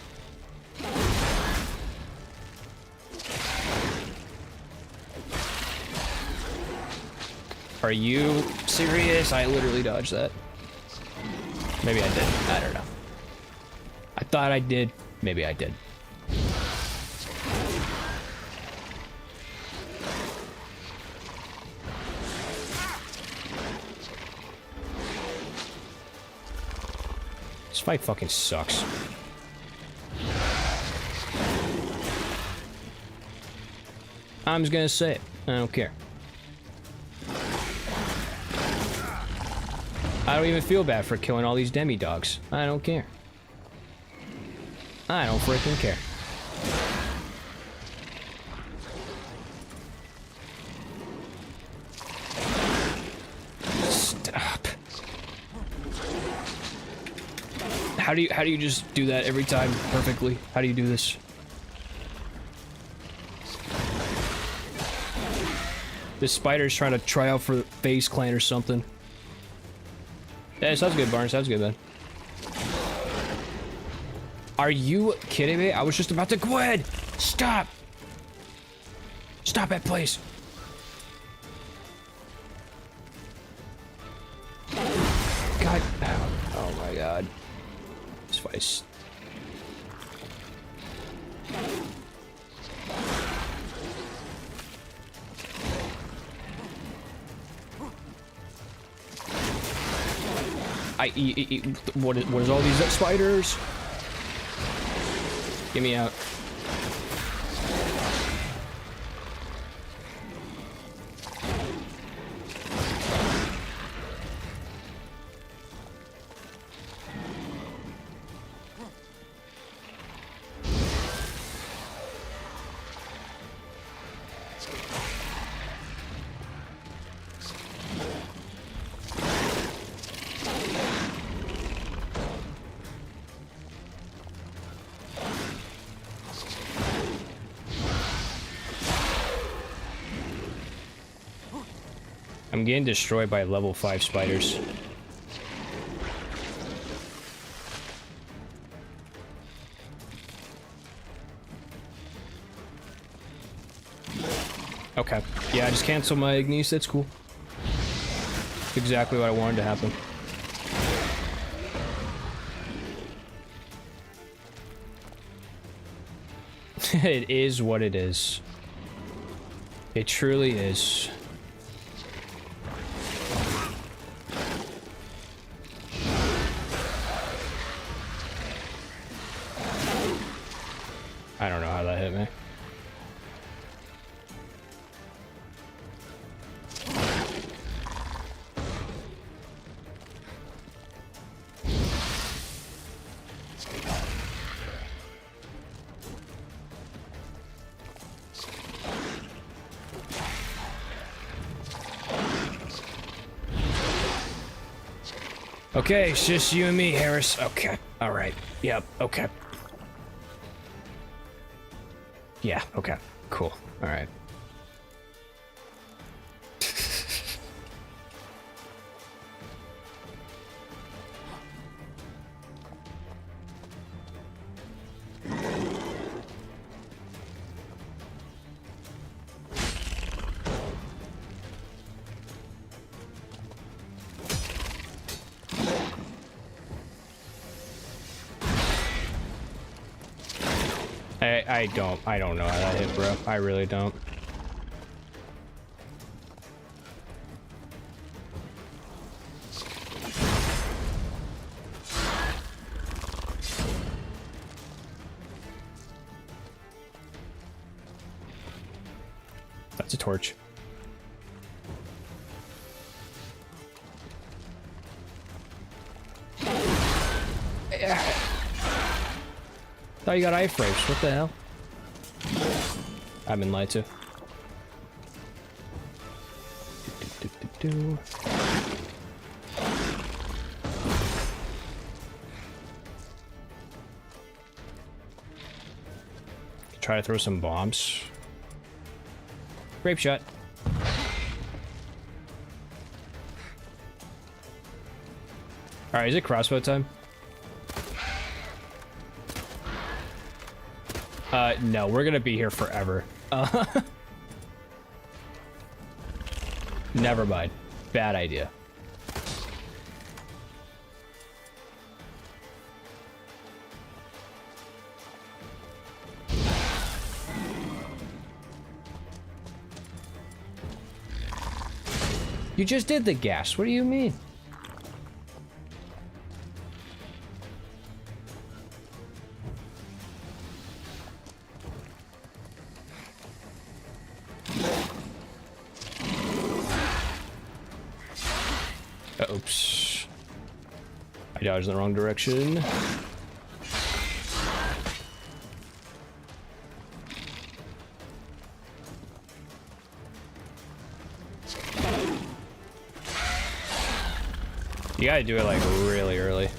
Are you serious? I literally dodged that. Maybe I didn't. I don't know. I thought I did. Maybe I did. This fight fucking sucks. I'm just gonna say it. I don't care. I don't even feel bad for killing all these demi-dogs. I don't care. I don't freaking care. Stop. How do you just do that every time perfectly? How do you do this? This spider's trying to try out for FaZe Clan or something. Yeah, sounds good, Barnes. Sounds good, man. Are you kidding me? I was just about to go ahead. Stop. Stop it, please. God. Oh my God. This fight is... What is all these spiders? Get me out. I'm getting destroyed by level 5 spiders. Okay. Yeah, I just canceled my Ignis. That's cool. Exactly what I wanted to happen. It is what it is. It truly is. I don't know how that hit me. Okay, it's just you and me, Harris. Okay, alright. Yep, okay. Yeah, okay, cool. Alright. I don't know how that hit, bro. I really don't. That's a torch. Thought you got iframes. What the hell? I've been lied to. Try to throw some bombs. Grape shot. Alright, is it crossbow time? No, we're gonna be here forever. Never mind. Bad idea. You just did the gas. What do you mean? Oops. I dodged in the wrong direction. You gotta do it like really early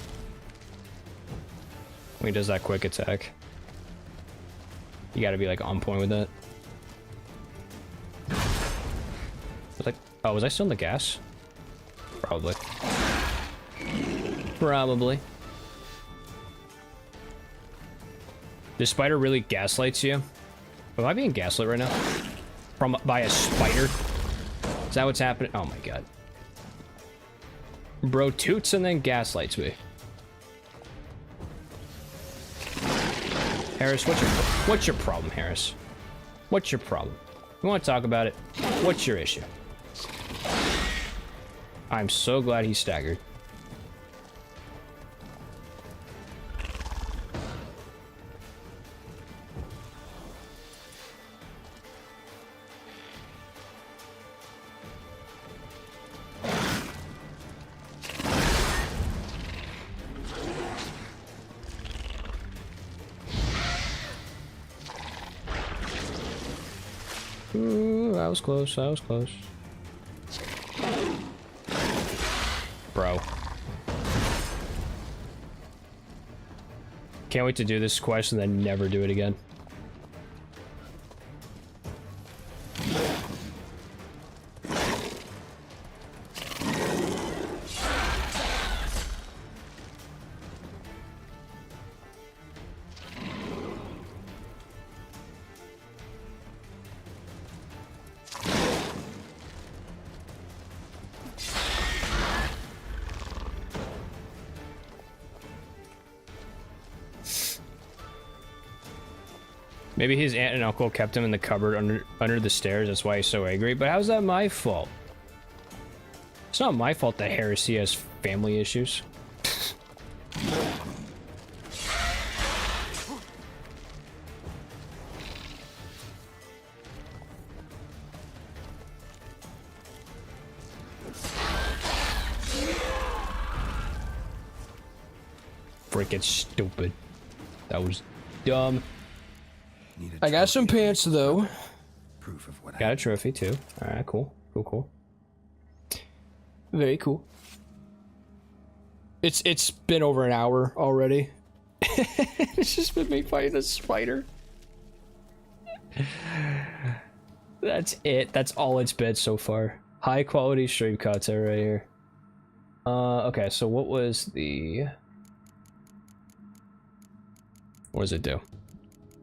when he does that quick attack. You gotta be like on point with that. Like, oh, was I still in the gas? Probably. Probably. The spider really gaslights you? Am I being gaslit right now? By a spider? Is that what's happening? Oh my god. Bro toots and then gaslights me. Harris, what's your problem, Harris? What's your problem? You want to talk about it? What's your issue? I'm so glad he staggered. Ooh, I was close, I was close. Bro. Can't wait to do this quest and then never do it again. Maybe his aunt and uncle kept him in the cupboard under the stairs. That's why he's so angry. But how's that my fault? It's not my fault that Heresy has family issues. Freaking stupid. That was dumb. I got some pants though. Proof of what Got a trophy too. Alright, cool. Cool. Very cool. It's been over an hour already. It's just been me fighting a spider. That's it. That's all it's been so far. High quality stream content right here. Okay, so what was the... What does it do?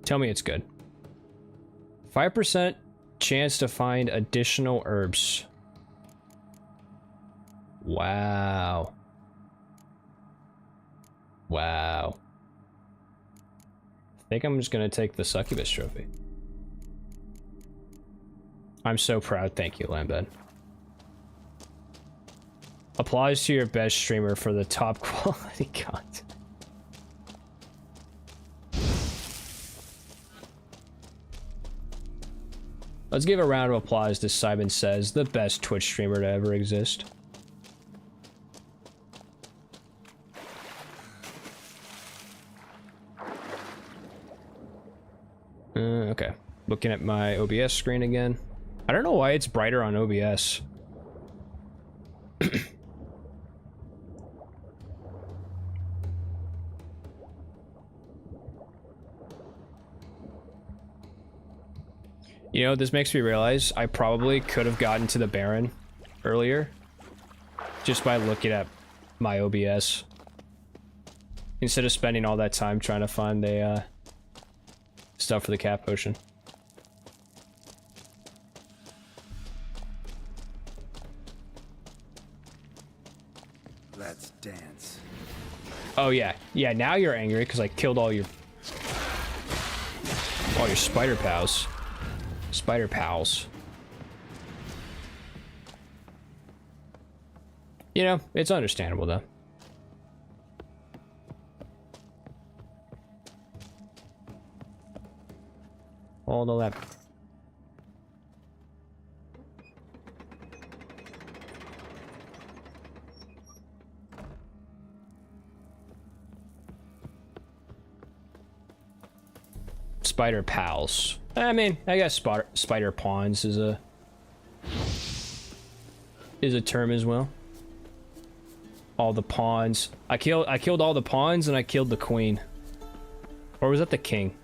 Tell me it's good. 5% chance to find additional herbs. Wow. Wow. I think I'm just gonna take the succubus trophy. I'm so proud. Thank you, Lambed. Applause to your best streamer for the top quality content. Let's give a round of applause to Simon Says, the best Twitch streamer to ever exist. Okay. Looking at my OBS screen again. I don't know why it's brighter on OBS. You know, this makes me realize I probably could have gotten to the Baron earlier just by looking at my OBS instead of spending all that time trying to find the stuff for the cat potion. Let's dance. Oh yeah, yeah. Now you're angry because I killed all your spider pals. Spider pals. You know, it's understandable though. All the left. Spider pals. I mean, I guess spider pawns is a term as well. All the pawns. I killed all the pawns and I killed the queen. Or was that the king?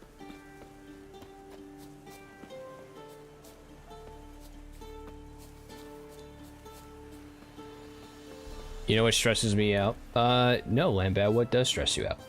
You know what stresses me out? No, Lambat, what does stress you out?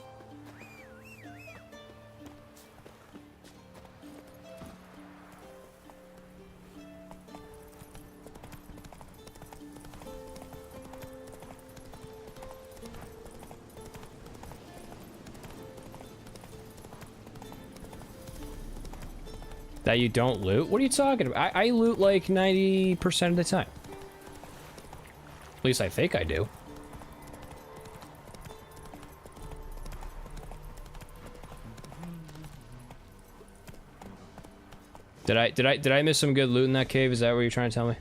That you don't loot? What are you talking about? I loot like 90% of the time. At least I think I do. Did I miss some good loot in that cave? Is that what you're trying to tell me?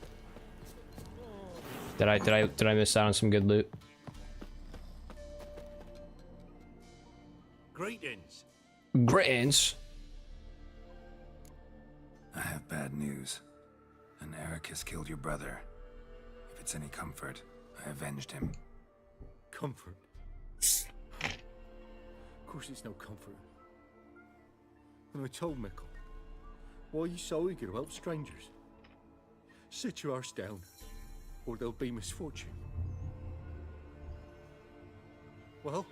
Did I miss out on some good loot? Greetings. Greetings. I have bad news. An Eric has killed your brother. If it's any comfort, I avenged him. Comfort? Of course it's no comfort. And I told Mickle, why are you so eager to help strangers? Sit your arse down, or there'll be misfortune. Well,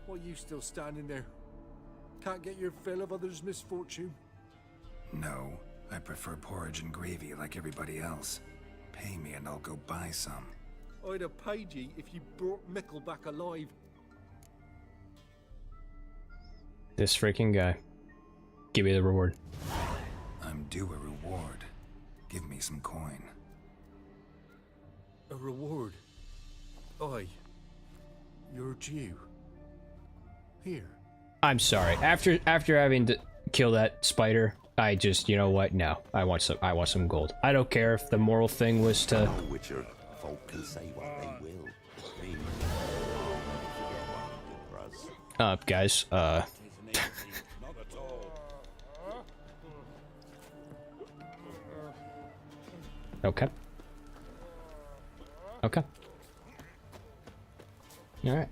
why are you still standing there? Can't get your fill of others' misfortune? No, I prefer porridge and gravy like everybody else. Pay me and I'll go buy some. I'd have paid ye if you brought Mickle back alive. This freaking guy. Give me the reward. I'm due a reward. Give me some coin. A reward? Aye. You're due. Here. I'm sorry. After having to kill that spider, I just, you know what? No, I want some gold. I don't care if the moral thing was to. Witcher, folk can say what they will. Me, Guys, Okay. Okay. All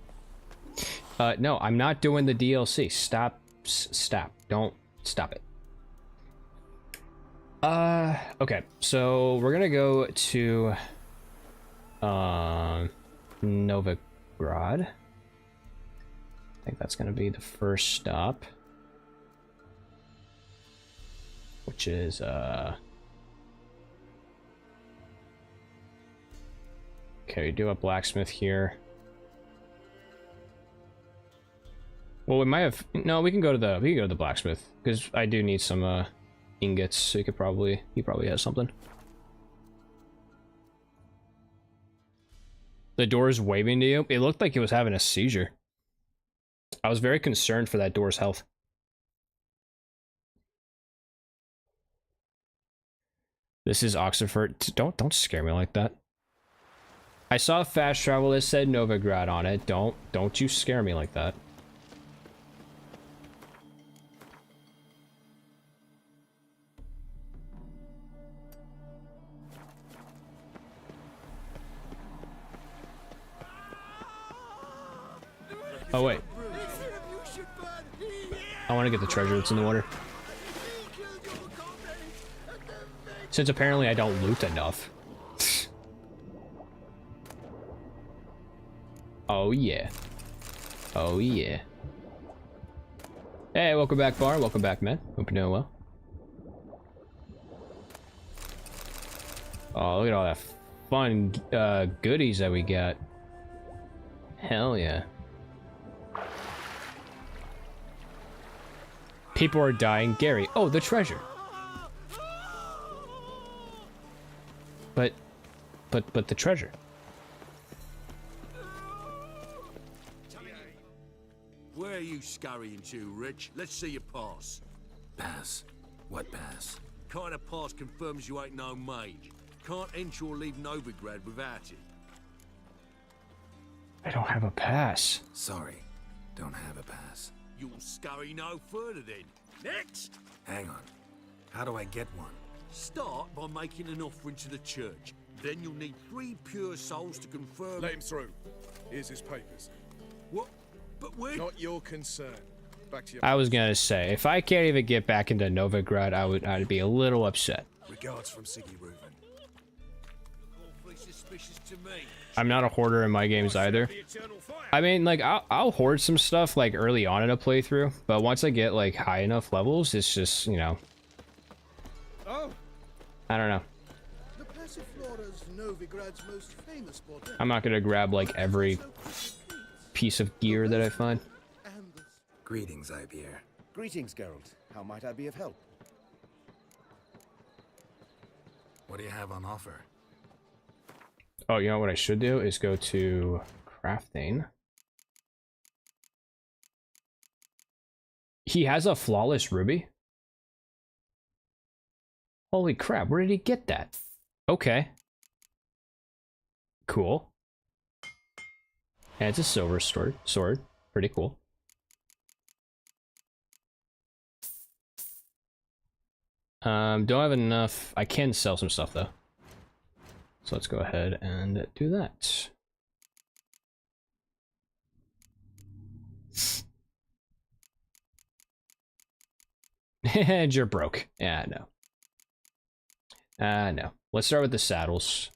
right. No, I'm not doing the DLC. Stop. Stop. Don't stop it. Okay. So we're gonna go to Novigrad. I think that's gonna be the first stop, which is okay, we do a blacksmith here. Well, we might have no. We can go to the blacksmith because I do need some ingots. So he probably has something. The door is waving to you. It looked like it was having a seizure. I was very concerned for that door's health. This is Oxford. Don't scare me like that. I saw fast travel that said Novigrad on it. Don't you scare me like that. Oh wait. I want to get the treasure that's in the water. Since apparently I don't loot enough. Oh yeah. Oh yeah. Hey, welcome back, Bar. Welcome back, man. Hope you're doing well. Oh, look at all that fun goodies that we got. Hell yeah. People are dying. Gary. Oh, the treasure. But the treasure. Where are you scurrying to, Rich? Let's see your pass. Pass. What pass? Kind of pass confirms you ain't no mage. Can't enter or leave Novigrad without it. I don't have a pass. Sorry. Don't have a pass. You'll scurry no further then. Next! Hang on. How do I get one? Start by making an offering to the church. Then you'll need 3 pure souls to confirm... Let him through. Here's his papers. What? But we're... Not your concern. Back to your... I was gonna say, if I can't even get back into Novigrad, I'd be a little upset. Regards from Siggy Reuven. Awfully suspicious to me. I'm not a hoarder in my games either. I mean, like, I'll hoard some stuff, like, early on in a playthrough, but once I get, like, high enough levels, it's just, you know... Oh, I don't know. the Passiflora's Novigrad's most famous spot. I'm not gonna grab, like, every piece of gear that I find. Greetings, Ibier. Greetings, Geralt. How might I be of help? What do you have on offer? Oh, you know what I should do is go to crafting. He has a flawless ruby? Holy crap, where did he get that? Okay. Cool. And it's a silver sword. Pretty cool. Don't have enough. I can sell some stuff though. So let's go ahead and do that. And you're broke. Yeah, no. No. Let's start with the saddles.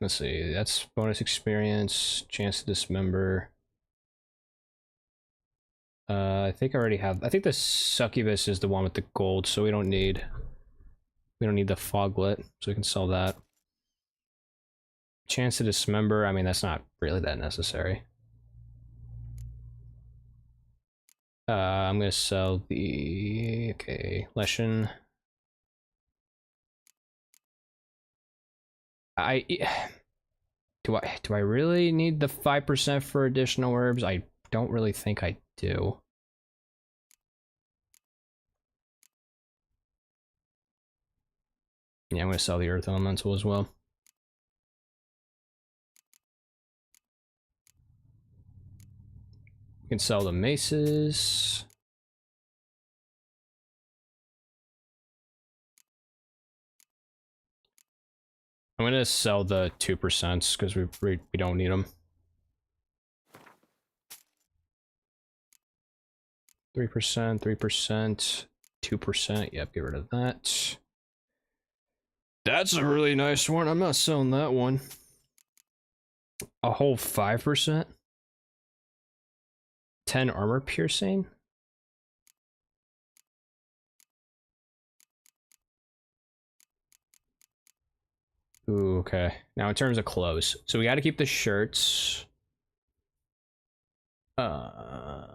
Let's see. That's bonus experience, chance to dismember. I think I already have. I think the succubus is the one with the gold, so we don't need the foglet, so we can sell that. Chance to dismember. I mean, that's not really that necessary. I'm gonna sell the Leshen. Do I really need the 5% for additional herbs? I don't really think I do. Yeah, I'm gonna sell the earth elemental as well. You can sell the maces. I'm gonna sell the 2% because we don't need them. 3%, 3%, 2%. Yep, get rid of that. That's a really nice one. I'm not selling that one. A whole 5%. 10 armor piercing. Ooh, okay. Now in terms of clothes, so we got to keep the shirts. I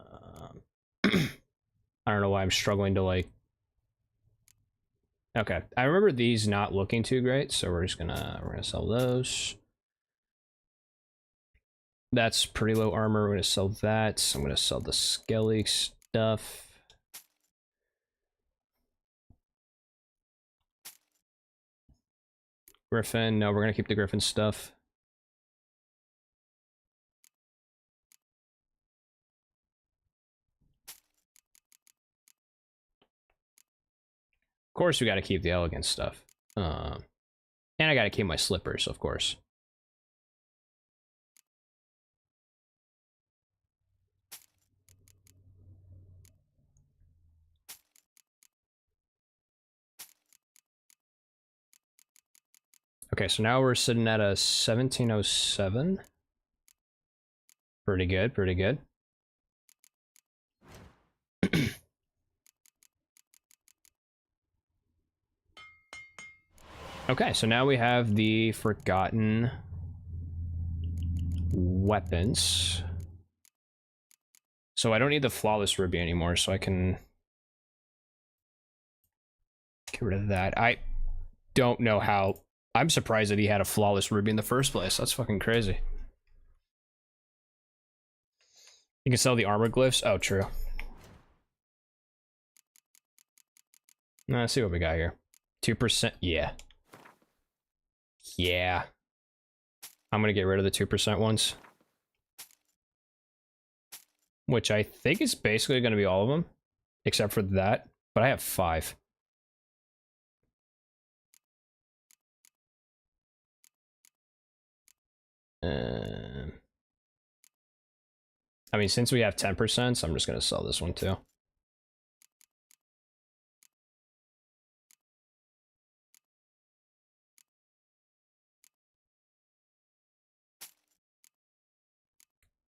don't know why I'm struggling to like. Okay, I remember these not looking too great, so we're gonna sell those. That's pretty low armor. We're gonna sell that. I'm gonna sell the skelly stuff. Griffin, no, we're gonna keep the Griffin stuff. Of course, we gotta keep the elegant stuff. And I gotta keep my slippers, of course. Okay, so now we're sitting at a 1707. Pretty good, pretty good. Okay, so now we have the forgotten weapons. So I don't need the flawless ruby anymore, so I can get rid of that. I don't know how. I'm surprised that he had a flawless ruby in the first place. That's fucking crazy. You can sell the armor glyphs. Oh, true. Let's see what we got here. 2%. Yeah. Yeah. I'm gonna get rid of the 2% ones. Which I think is basically gonna be all of them. Except for that. But I have 5. I mean, since we have 10%, so I'm just gonna sell this one too.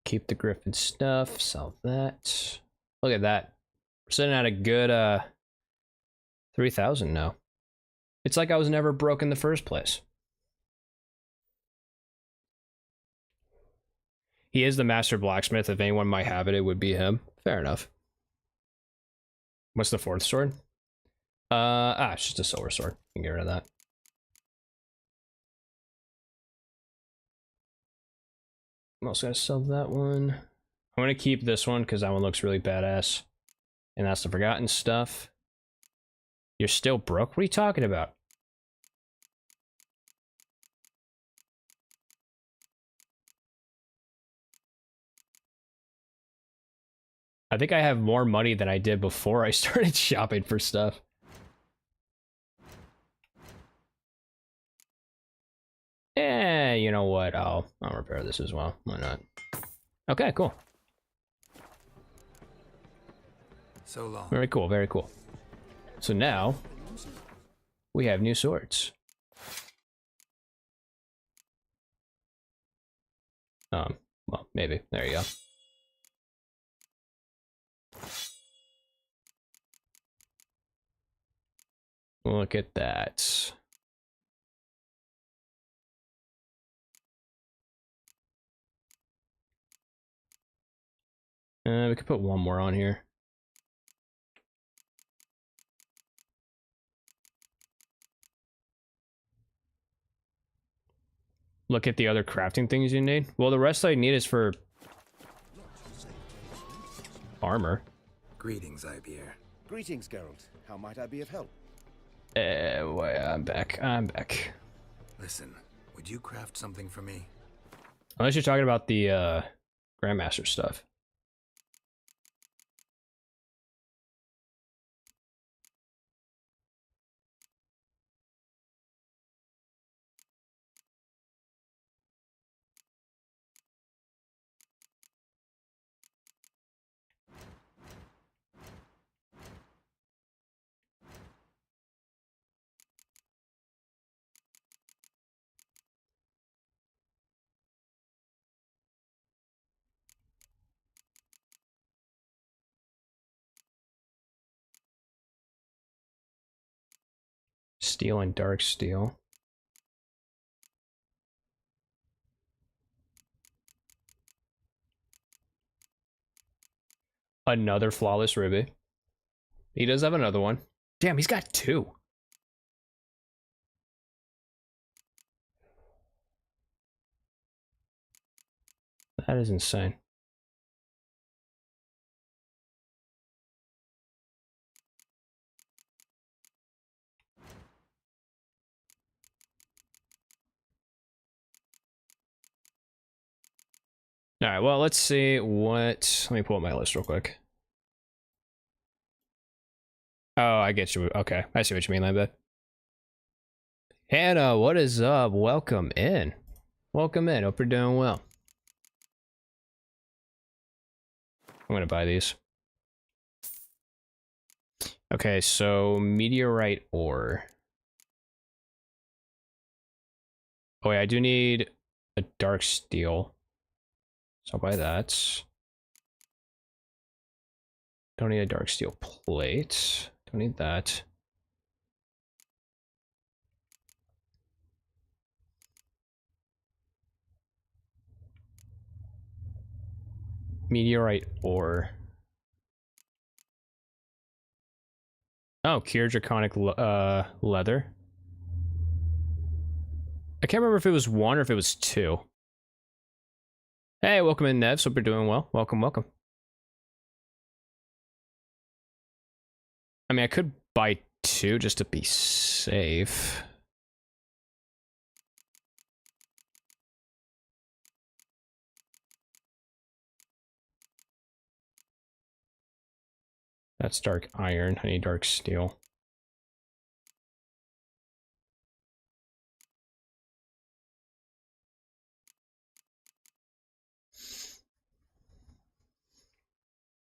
Keep the Griffin stuff, sell that. Look at that. We're sitting at a good 3,000 now. It's like I was never broke in the first place. He is the master blacksmith. If anyone might have it, it would be him. Fair enough. What's the 4th sword? It's just a silver sword. You can get rid of that. I'm also gonna sell that one. I'm gonna keep this one because that one looks really badass. And that's the forgotten stuff. You're still broke? What are you talking about? I think I have more money than I did before I started shopping for stuff. You know what? I'll repair this as well. Why not? Okay, cool. So long. Very cool, very cool. So now we have new swords. Well, maybe. There you go. Look at that. We could put one more on here. Look at the other crafting things you need. Well, the rest I need is for armor. Greetings, Ibier. Greetings, Geralt. How might I be of help? Wait, I'm back. I'm back. Listen, would you craft something for me? Unless you're talking about the Grandmaster stuff. Steel and dark steel. Another flawless ruby. He does have another one. Damn, he's got 2. That is insane. All right, well, let's see what... Let me pull up my list real quick. Oh, I get you. Okay, I see what you mean, Lambda. Hannah, what is up? Welcome in. Welcome in. Hope you're doing well. I'm gonna buy these. Okay, so meteorite ore. Oh wait, I do need a dark steel. So I'll buy that. Don't need a dark steel plate. Don't need that. Meteorite ore. Oh, Cure Draconic leather. I can't remember if it was 1 or if it was 2. Hey, welcome in, Nevs. Hope you're doing well. Welcome, welcome. I mean, I could buy 2 just to be safe. That's dark iron. I need dark steel.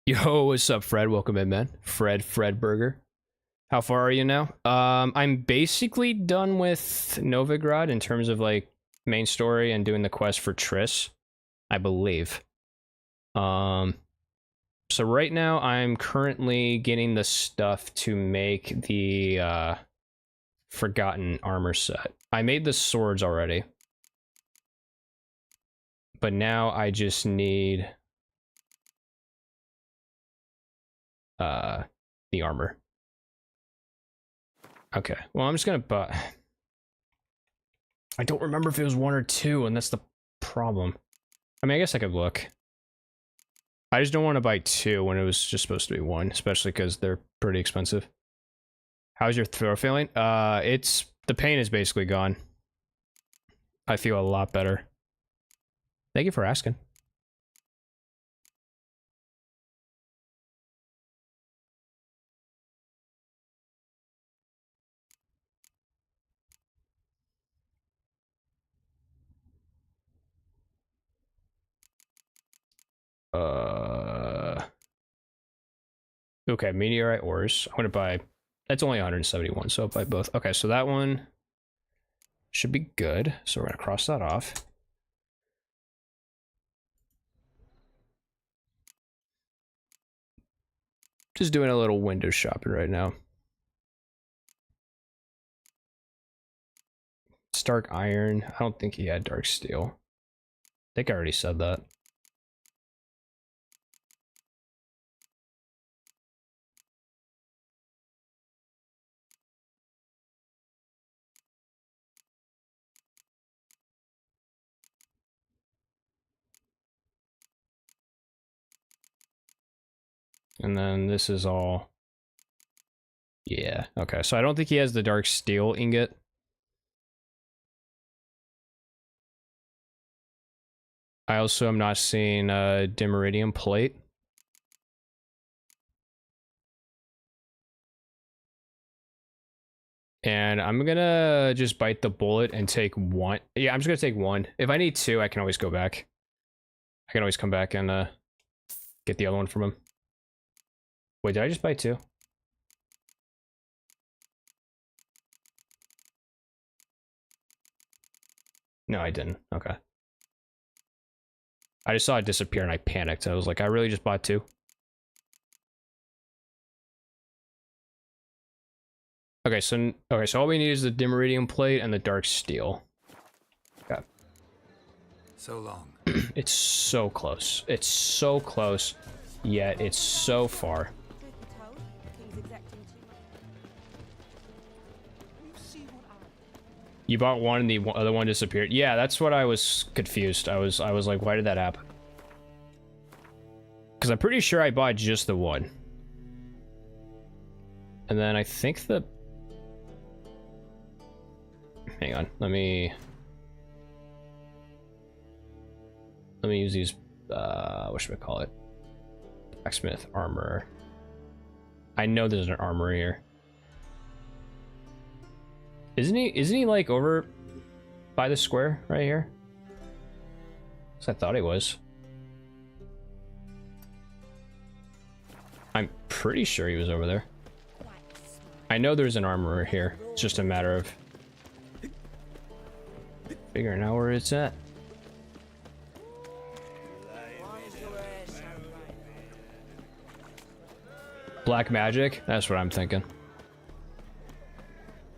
Yo, what's up, Fred? Welcome in, man. Fred Burger. How far are you now? I'm basically done with Novigrad in terms of like main story and doing the quest for Triss, I believe. So right now I'm currently getting the stuff to make the Forgotten armor set. I made the swords already, but now I just need the armor. Okay, well, I'm just gonna buy. I don't remember if it was 1 or 2, and that's the problem. I mean, I guess I could look. I just don't want to buy 2 when it was just supposed to be 1, especially because they're pretty expensive. How's your throat feeling? It's the pain is basically gone. I feel a lot better. Thank you for asking. Okay, meteorite ores. I'm gonna buy. That's only 171, so I'll buy both. Okay, so that one should be good. So we're gonna cross that off. Just doing a little window shopping right now. It's dark iron. I don't think he had dark steel. I think I already said that. And then this is all... Yeah, okay. So I don't think he has the dark steel ingot. I also am not seeing a dimeridium plate. And I'm gonna just bite the bullet and take 1. Yeah, I'm just gonna take 1. If I need 2, I can always go back. I can always come back and get the other one from him. Wait, did I just buy 2? No, I didn't. Okay. I just saw it disappear and I panicked. I was like, I really just bought 2? Okay, so all we need is the dimeridium plate and the dark steel. Okay. So long. It's so close. It's so close, yet it's so far. You bought 1 and the other one disappeared. Yeah, that's what I was confused. I was like, why did that happen? Because I'm pretty sure I bought just the 1. And then I think the... Hang on, let me use these, what should we call it? Blacksmith armor. I know there's an armor here. Isn't he like over by the square right here? 'Cause I thought he was. I'm pretty sure he was over there. I know there's an armorer here. It's just a matter of figuring out where it's at. Black magic? That's what I'm thinking.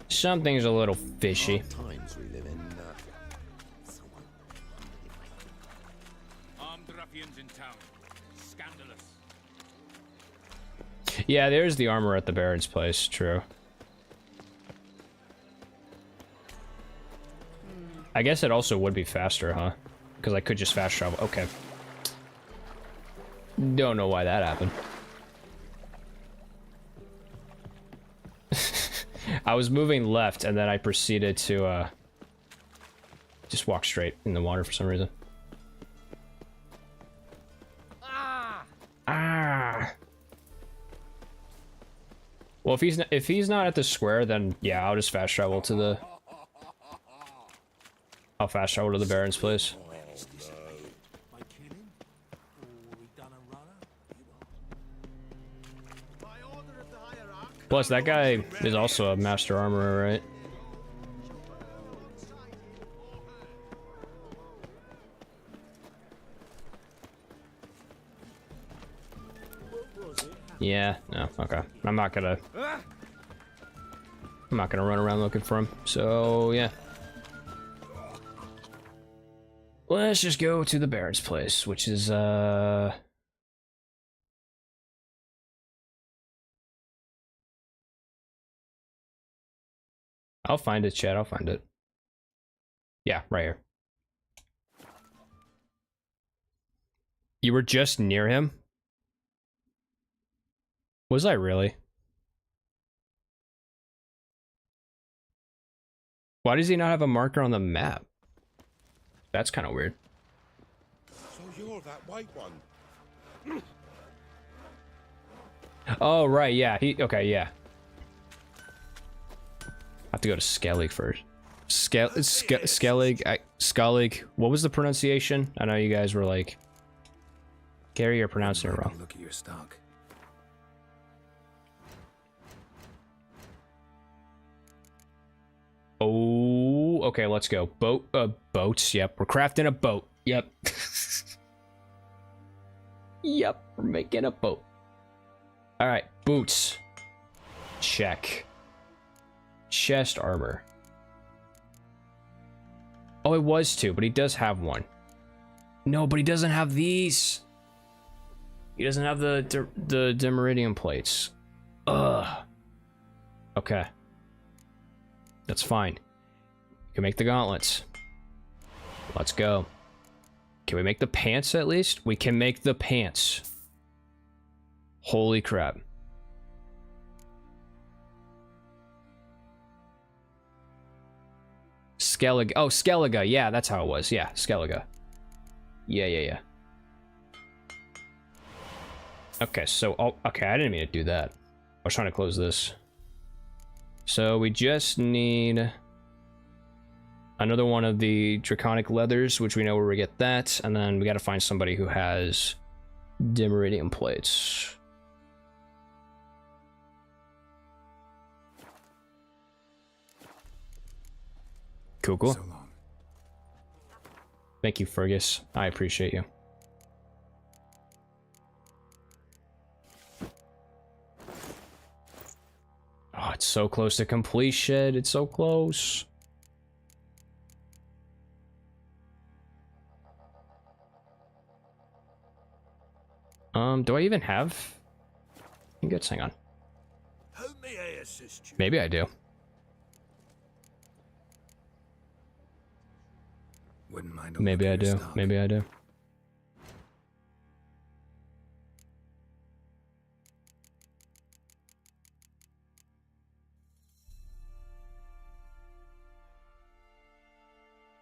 Something's a little fishy. Times we live in. Armed ruffians in town. Scandalous. Yeah, there's the armor at the Baron's place. True. I guess it also would be faster, huh? Because I could just fast travel. Okay. Don't know why that happened. I was moving left, and then I proceeded to, just walk straight in the water for some reason. Ah! Well, if he's not at the square, then yeah, I'll just fast travel to the... I'll fast travel to the Baron's place. Plus, that guy is also a master armorer, right? Yeah, no, okay. I'm not gonna run around looking for him. So, yeah. Let's just go to the Baron's place, which is, I'll find it, chat. I'll find it. Yeah, right here. You were just near him? Was I really? Why does he not have a marker on the map? That's kind of weird. So you're that white one. Oh, right, yeah. Okay, yeah. I have to go to Skellig first. Skellig. What was the pronunciation? I know you guys were like... Gary, you're pronouncing it wrong. Look at your stock. Oh, okay, let's go. Boats, yep. We're crafting a boat. Yep. Yep, we're making a boat. Alright, boots. Check. Chest armor. Oh, it was two, but he does have one. No, but he doesn't have these. He doesn't have the Demeridium plates. Ugh. Okay. That's fine. We can make the gauntlets. Let's go. Can we make the pants at least? We can make the pants. Holy crap. Skellig. Oh, Skelliga. Yeah, that's how it was. Yeah, Skelliga. Yeah. Okay, so... Oh, okay, I didn't mean to do that. I was trying to close this. So we just need... another one of the draconic leathers, which we know where we get that. And then we gotta find somebody who has Demeridium plates. Cool. So long. Thank you, Fergus. I appreciate you. Oh, it's so close to completion. It's so close. Do I even have ingots? Hang on. How may I assist you? Maybe I do. Wouldn't mind a Maybe look I at your do. stock. Maybe I do.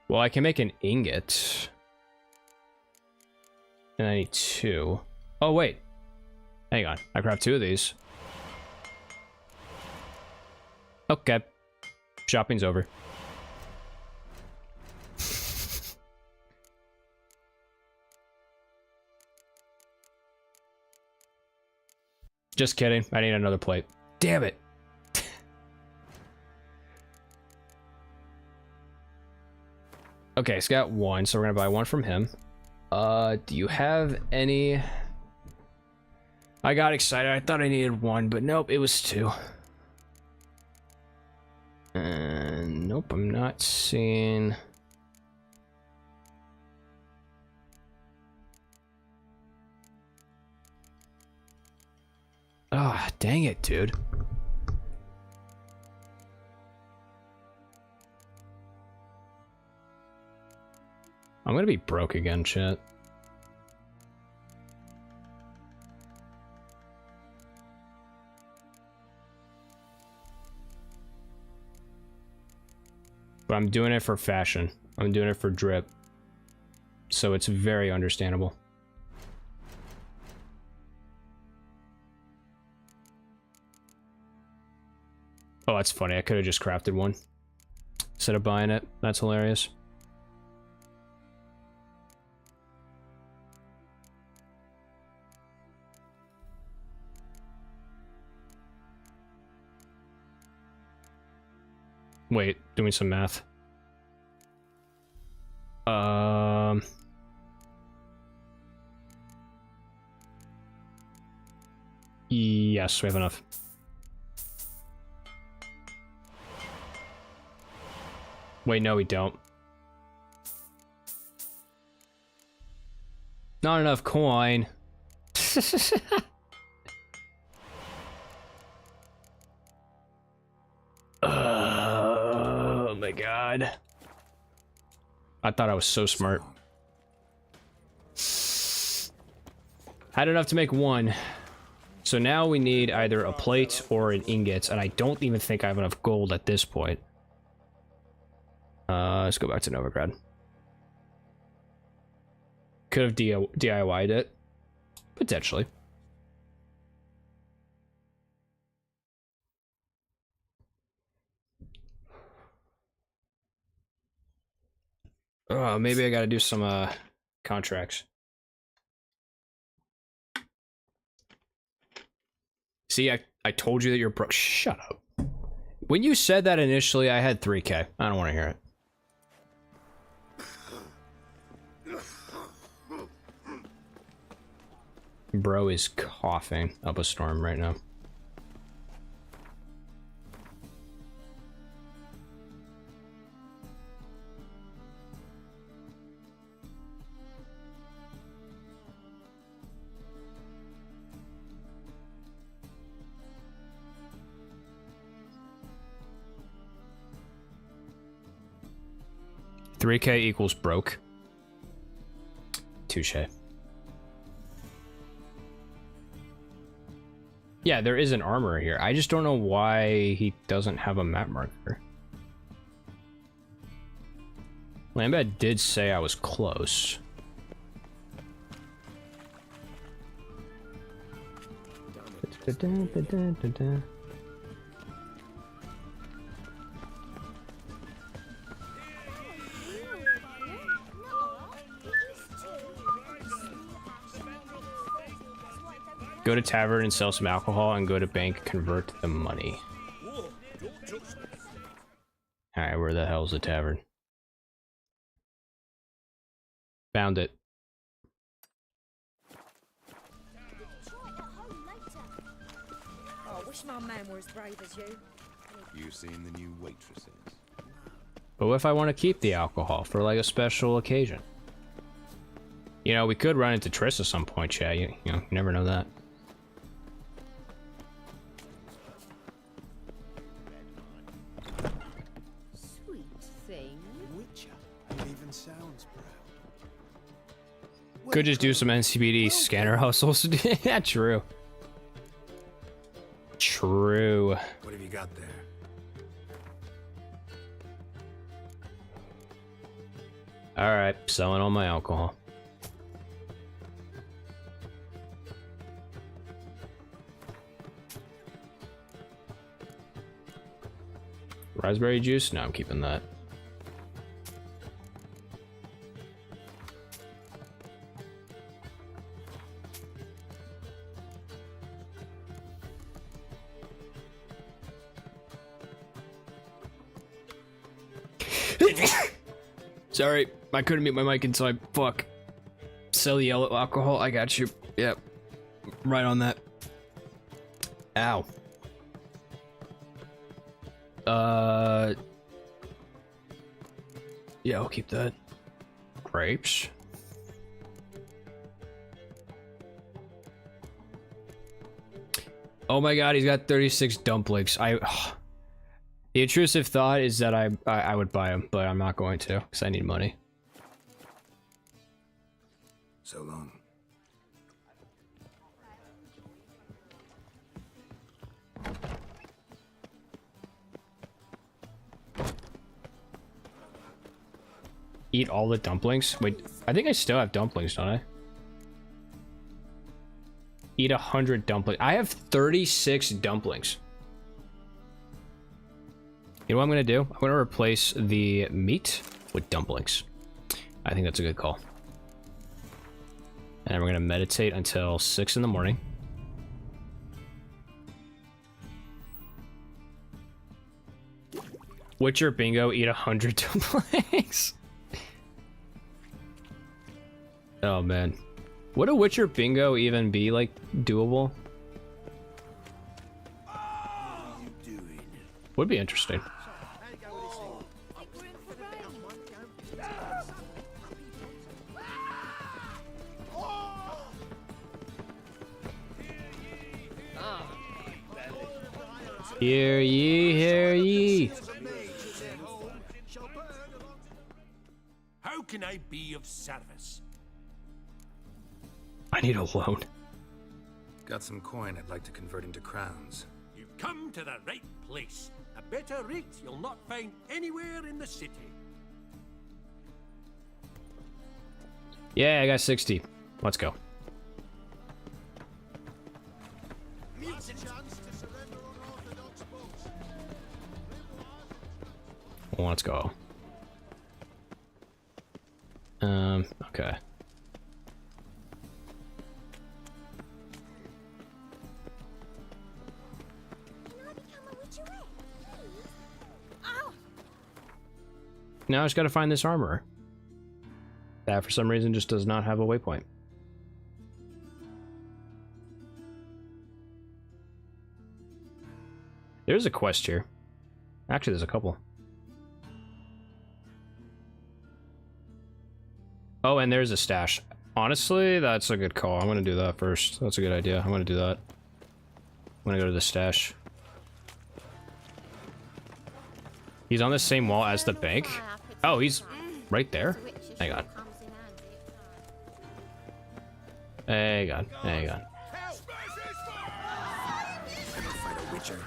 Well, I can make an ingot. And I need two. Oh, wait. Hang on. I grabbed two of these. Okay. Shopping's over. Just kidding. I need another plate. Damn it. Okay, he's got one, so we're gonna buy one from him. Do you have any? I got excited. I thought I needed one, but nope, it was two. And nope, I'm not seeing. Ah, dang it, dude. I'm gonna be broke again, chat. But I'm doing it for fashion. I'm doing it for drip. So it's very understandable. Oh, that's funny. I could have just crafted one instead of buying it. That's hilarious. Wait, doing some math. Yes, we have enough. Wait, no, we don't. Not enough coin. Oh my god. I thought I was so smart. Had enough to make one. So now we need either a plate or an ingot, and I don't even think I have enough gold at this point. Let's go back to Novigrad. Could have DIY'd it. Potentially. Oh, maybe I gotta do some contracts. See, I told you that you're broke. Shut up. When you said that initially, I had 3K. I don't want to hear it. Bro is coughing up a storm right now. $3K equals broke. Touche. Yeah, there is an armorer here. I just don't know why he doesn't have a map marker. Lambad did say I was close. Go to tavern and sell some alcohol, and go to bank, convert the money. Alright, where the hell's the tavern? Found it. Oh, I wish my man were as brave as you. You seen the new waitresses? But what if I want to keep the alcohol for like a special occasion? You know, we could run into Triss at some point, chat. You know, you never know that. Sweet thing. Witcher. It even sounds proud. Could just do some NCPD scanner hustles. Yeah, true. True. What have you got there? Alright, selling all my alcohol. Raspberry juice? No, I'm keeping that. Sorry, I couldn't mute my mic in time. Fuck. Sell yellow alcohol. I got you. Yep. Right on that. Ow. Yeah, I'll keep that. Grapes. Oh my god, he's got 36 dumplings. The intrusive thought is that I would buy them, but I'm not going to because I need money. So long. Eat all the dumplings? Wait, I think I still have dumplings, don't I? Eat 100 dumplings. I have 36 dumplings. You know what I'm gonna do? I'm gonna replace the meat with dumplings. I think that's a good call. And we're gonna meditate until 6 in the morning. Witcher bingo, eat 100 dumplings. Oh man. Would a Witcher bingo even be like doable? Would be interesting. Hear ye, hear ye. How can I be of service? I need a loan. Got some coin I'd like to convert into crowns. You've come to the right place. A better rate you'll not find anywhere in the city. Yeah, I got 60. Let's go. Let's go. Okay. Now I just gotta find this armorer. That for some reason just does not have a waypoint. There's a quest here. Actually, there's a couple. Oh, and there's a stash. Honestly, that's a good call. I'm gonna do that first. That's a good idea. I'm gonna do that. I'm gonna go to the stash. He's on the same wall as the bank. Oh, he's right there. Hang on. Hang on. Hang on. Never fight a witcher.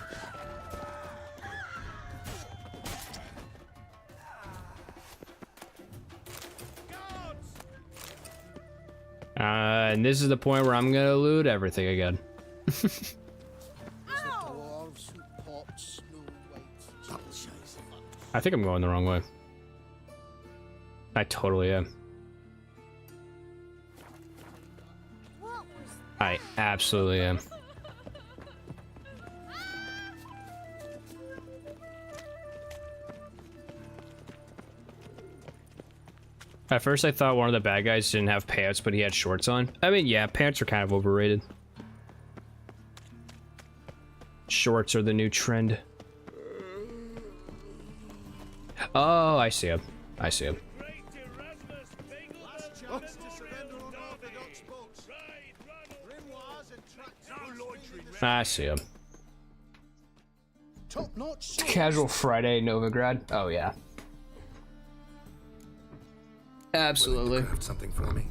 And this is the point where I'm gonna loot everything again. I think I'm going the wrong way. I totally am. I absolutely am. At first I thought one of the bad guys didn't have pants, but he had shorts on. I mean, yeah, pants are kind of overrated. Shorts are the new trend. Oh, I see him. I see him. I see him. Casual Friday, Novigrad. Oh, yeah. Absolutely. Craft something for me.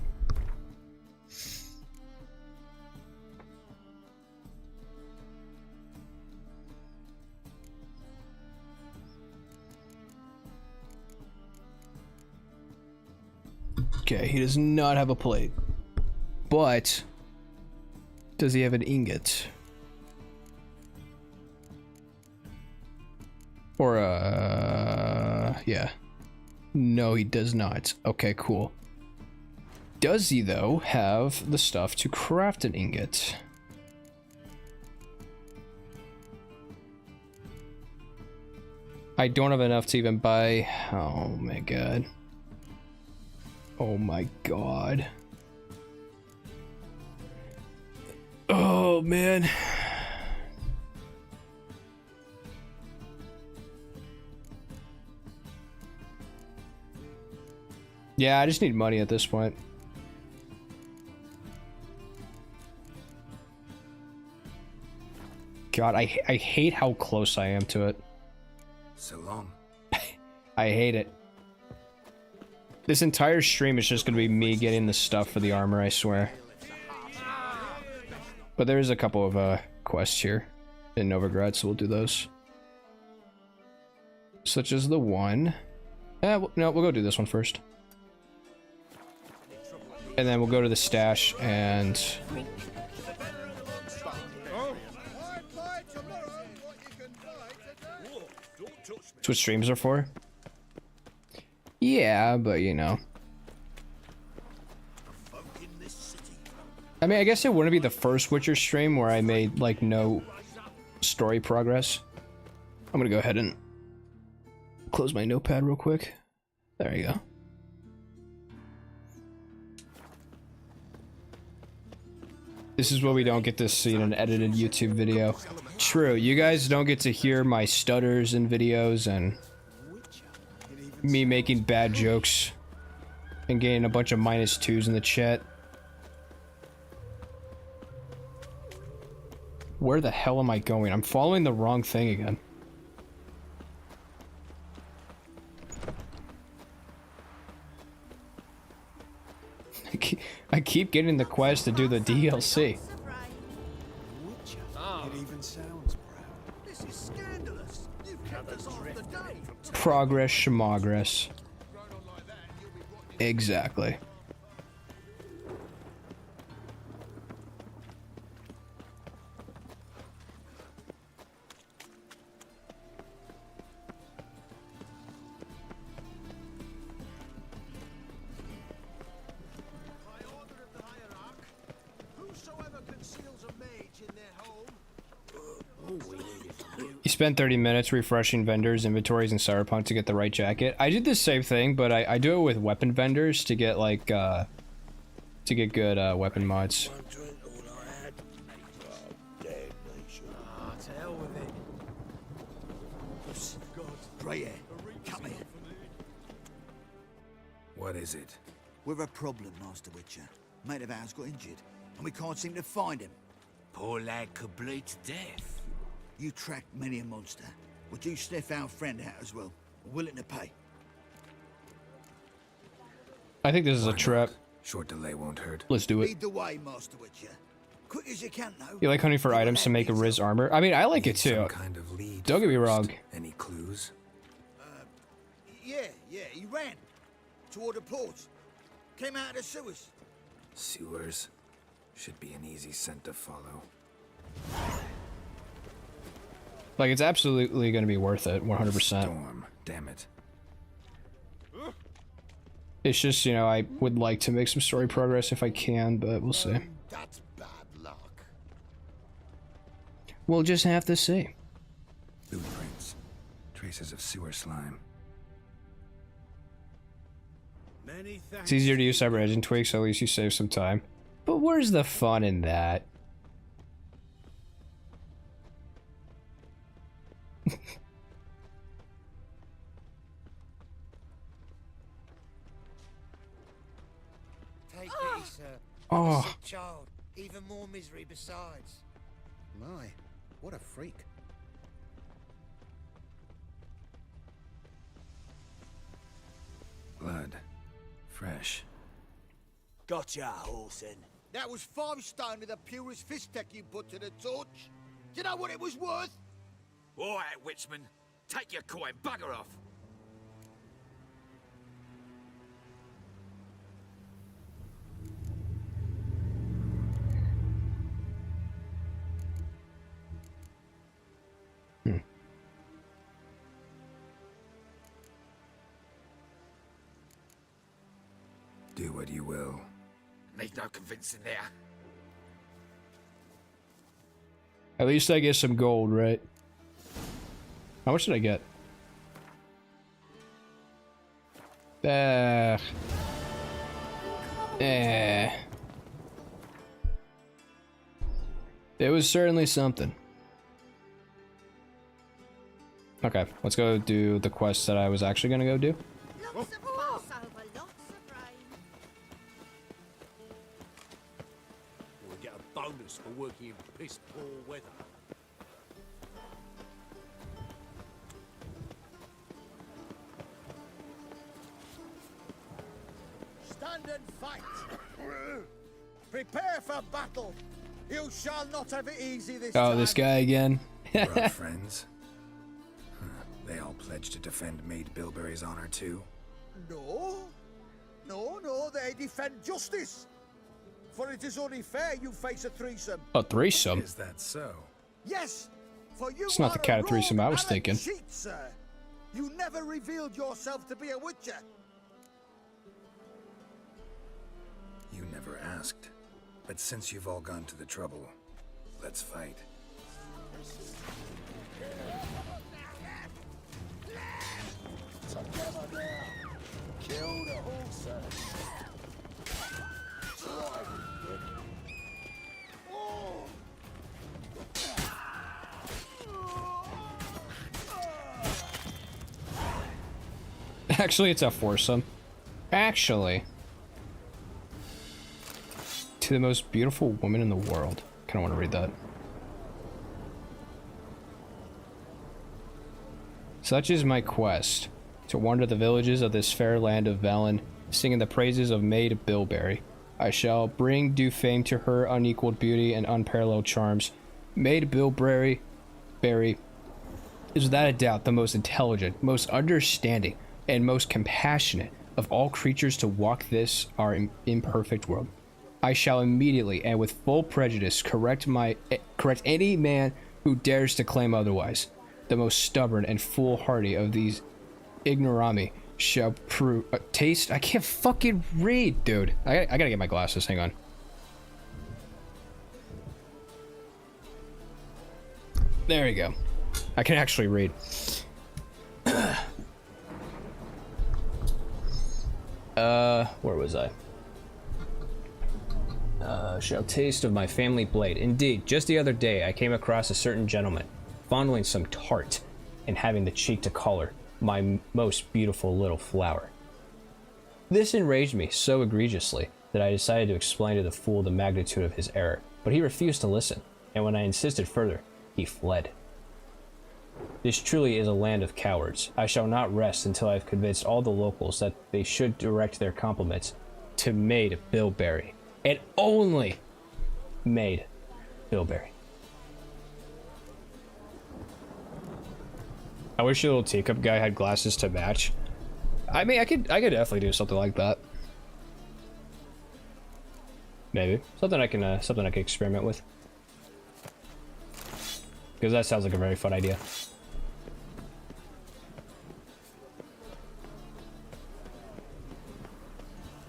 Okay, he does not have a plate. But does he have an ingot? Or yeah. No, he does not. Okay, cool. Does he, though, have the stuff to craft an ingot? I don't have enough to even buy... Oh my god. Oh my god. Oh man. Yeah, I just need money at this point. God, I hate how close I am to it. So long. I hate it. This entire stream is just gonna be me getting the stuff for the armor, I swear. But there is a couple of quests here in Novigrad, so we'll do those. Such as the one. No, we'll go do this one first. And then we'll go to the stash and that's what streams are for. Yeah, but you know. I mean, I guess it wouldn't be the first Witcher stream where I made like no story progress. I'm gonna go ahead and close my notepad real quick. There you go. This is what we don't get to see in an edited YouTube video. True, you guys don't get to hear my stutters in videos and me making bad jokes and getting a bunch of -2s in the chat. Where the hell am I going? I'm following the wrong thing again. I keep getting the quest to do the DLC. It even sounds proud. This is scandalous. You've kept us off the day. Progress, schmogress. Exactly. You spend 30 minutes refreshing vendors' inventories in Cyberpunk to get the right jacket. I did the same thing, but I do it with weapon vendors to get like to get good weapon mods. What is it? We're a problem, Master Witcher. Mate of ours got injured, and we can't seem to find him. Poor lad could bleed to death. You tracked many a monster. Would you sniff our friend out as well? Willing to pay? I think this is a trap. Short delay won't hurt. Let's do it. Lead the way, Master Witcher. Quick as you can, though. You like hunting for items to make a Riz armor? I mean, I like it too. Some kind of lead Don't get me first. wrong. Any clues? Yeah, he ran. Toward the port. Came out of the sewers. Sewers. Should be an easy scent to follow. Like, it's absolutely going to be worth it, 100%. Storm. Damn it. It's just, you know, I would like to make some story progress if I can, but we'll see. That's bad luck. We'll just have to see. Blueprints. Traces of sewer slime. It's easier to use Cyber Engine tweaks, so at least you save some time. But where's the fun in that? Take pity, sir. Oh. A sick child. Even more misery besides. My, what a freak. Blood. Fresh. Gotcha, Orson. That was 5 stone of the purest fist tech you put to the torch. Do you know what it was worth? All right, Witchman. Take your coin. Bugger off. Do what you will. Need no convincing there. At least I get some gold, right? How much did I get? It was certainly something. Okay, let's go do the quest that I was actually gonna go do. Lots of fuss over lots of rain. We'll get a bonus for working in piss poor weather. Stand and fight. Prepare for battle. You shall not have it easy this time. Oh, this guy again. Brought friends. They all pledged to defend Maid Bilberry's honor too. No. No, they defend justice. For it is only fair you face a threesome. A threesome? Is that so? Yes, for you It's not the are a kind of threesome rogue I was and a thinking. cheat, sir. You never revealed yourself to be a witcher. You never asked. But since you've all gone to the trouble, let's fight. Kill the horse. Actually, it's a foursome. Actually. To the most beautiful woman in the world. Kinda wanna read that. Such is my quest, to wander the villages of this fair land of Valen, singing the praises of Maid Bilberry. I shall bring due fame to her unequaled beauty and unparalleled charms. Maid Bilberry is without a doubt the most intelligent, most understanding, and most compassionate of all creatures to walk this our imperfect world. I shall immediately and with full prejudice correct any man who dares to claim otherwise. The most stubborn and foolhardy of these ignorami shall prove taste. I can't fucking read, dude. I gotta get my glasses. Hang on. There you go. I can actually read. Where was I? Shall taste of my family blade. Indeed, just the other day I came across a certain gentleman fondling some tart and having the cheek to call her my most beautiful little flower. This enraged me so egregiously that I decided to explain to the fool the magnitude of his error, but he refused to listen, and when I insisted further, he fled. This truly is a land of cowards. I shall not rest until I have convinced all the locals that they should direct their compliments to Maid Bilberry, and only Maid Bilberry. I wish your little teacup guy had glasses to match. I mean, I could definitely do something like that. Maybe something I can experiment with, because that sounds like a very fun idea.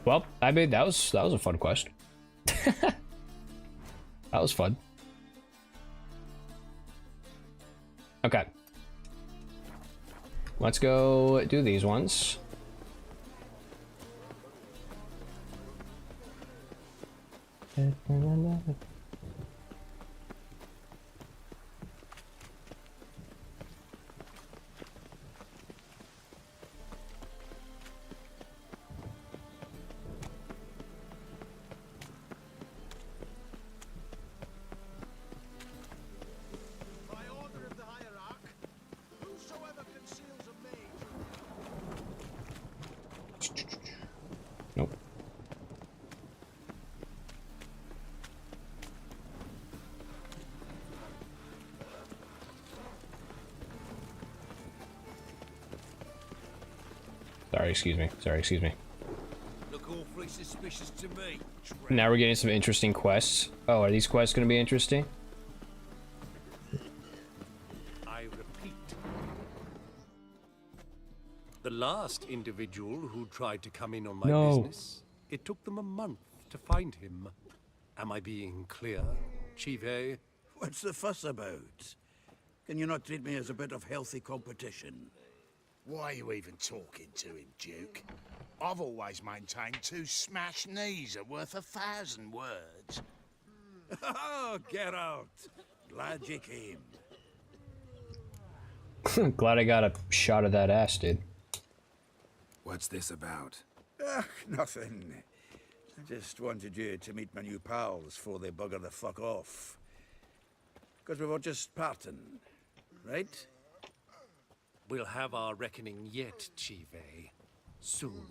Well, I mean, that was a fun quest. That was fun. Okay. Let's go do these ones. Nope. Sorry, excuse me. Look awfully suspicious to me. Now we're getting some interesting quests. Oh, are these quests going to be interesting? I repeat. The last individual who tried to come in on my business, it took them a month to find him. Am I being clear, Chive? What's the fuss about? Can you not treat me as a bit of healthy competition? Why are you even talking to him, Duke? I've always maintained 2 smashed knees are worth 1,000 words. Oh, get out. Glad you came. Glad I got a shot of that ass, dude. What's this about? Nothing. I just wanted you to meet my new pals before they bugger the fuck off. Because we were just parting, right? We'll have our reckoning yet, Chive. Soon.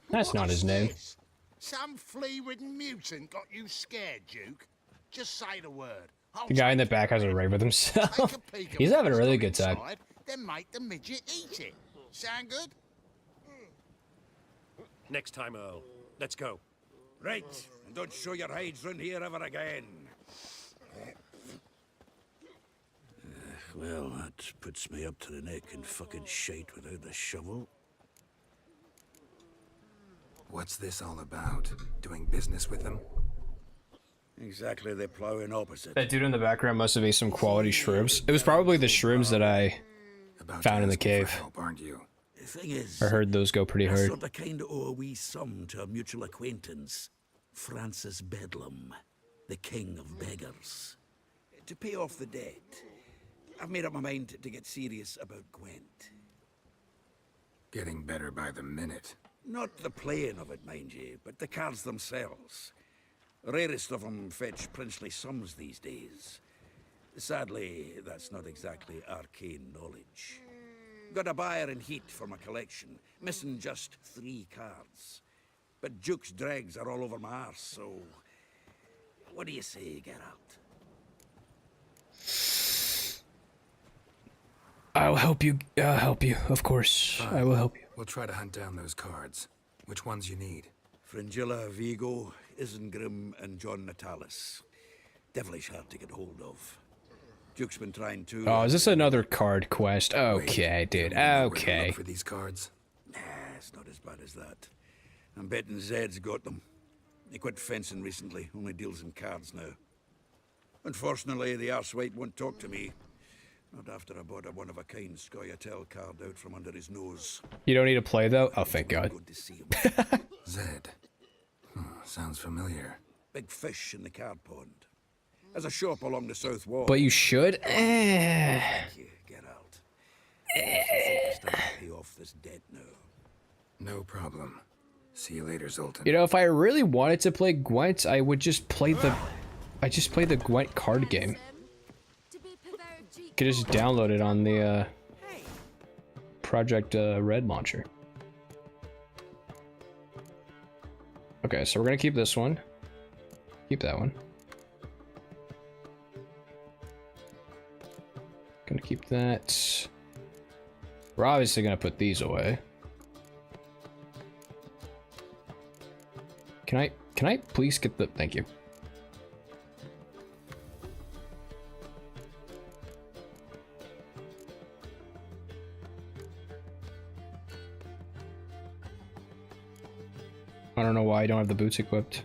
That's not his name. Some flea-ridden mutant got you scared, Duke? Just say the word. The guy in the back has a rave with himself. He's having a really good time. Then make the midget eat it. Sound good? Next time, Earl. Let's go. Right, and don't show your hides round here ever again. Well, that puts me up to the neck in fucking shite without the shovel. What's this all about? Doing business with them? Exactly the plowing opposite. That dude in the background must have been some quality shrooms. It was probably the shrooms that I found in the cave. Help, aren't you? The thing is, I heard those go pretty I hard. sort of kind of owe a wee sum to a mutual acquaintance, Francis Bedlam, the king of beggars. To pay off the debt, I've made up my mind to get serious about Gwent. Getting better by the minute. Not the playing of it, mind you, but the cards themselves. Rarest of them fetch princely sums these days. Sadly, that's not exactly arcane knowledge. Got a buyer in heat for my collection, missing just 3 cards. But Duke's dregs are all over my arse, so... What do you say, Geralt? I'll help you, of course. Fine. I will help you. We'll try to hunt down those cards. Which ones you need? Fringilla, Vigo, Isengrim, and John Natalis. Devilish hard to get hold of. Duke's been trying to... Oh, is this another card quest? Okay, Wait, dude, you know where to okay. look for these cards? Nah, it's not as bad as that. I'm betting Zed's got them. He quit fencing recently, only deals in cards now. Unfortunately, the arsewite won't talk to me. Not after I bought a one-of-a-kind Scoia'tael card out from under his nose. You don't need to play, though? Oh, thank God. Good to see him. Zed. Sounds familiar. Big fish in the card pond. There's a shop along the south wall. But you should? Thank you, Geralt. I start to pay off this debt now. No problem. See you later, Zoltan. You know, if I really wanted to play Gwent, I would just play the... I just play the Gwent card game. Could just download it on the, Project Red launcher. Okay, so we're gonna keep this one. Keep that one. Gonna keep that. We're obviously gonna put these away. Can I please get the... Thank you. I don't know why I don't have the boots equipped.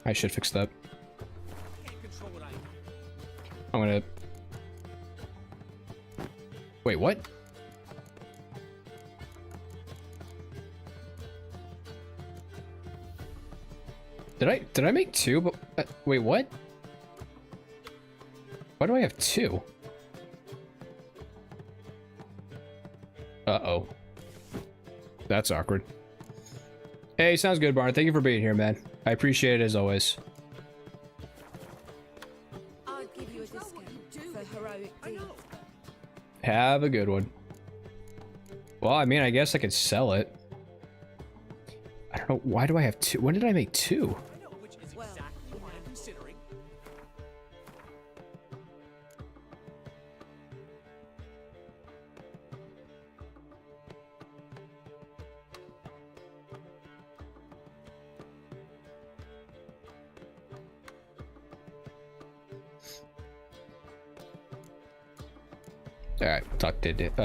I should fix that. I'm gonna... Wait, what? Did I make 2? But wait, what? Why do I have 2? Uh-oh. That's awkward. Hey, sounds good, Barn. Thank you for being here, man. I appreciate it as always. I'll give you a discount for heroic deeds. Have a good one. Well, I mean, I guess I could sell it. I don't know. Why do I have 2? When did I make 2? All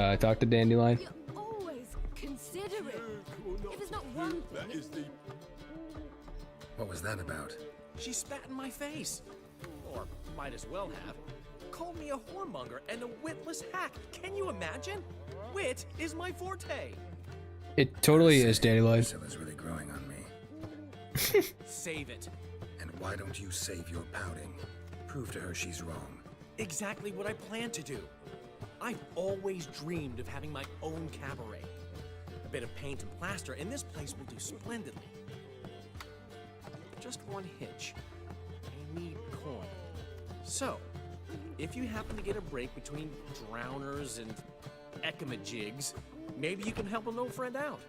right, talk to Dandelion. You're always considerate. If it's not one thing, What was that about? She spat in my face. Or might as well have. called me a whoremonger and a witless hack. Can you imagine? Wit is my forte. It totally is, Danny Live. Priscilla's really growing on me. Save it. And why don't you save your pouting? Prove to her she's wrong. Exactly what I plan to do. I've always dreamed of having my own cabaret. A bit of paint and plaster, and this place will do splendidly. Just one hitch. I need coin. So, if you happen to get a break between drowners and ecamajigs, maybe you can help an old friend out.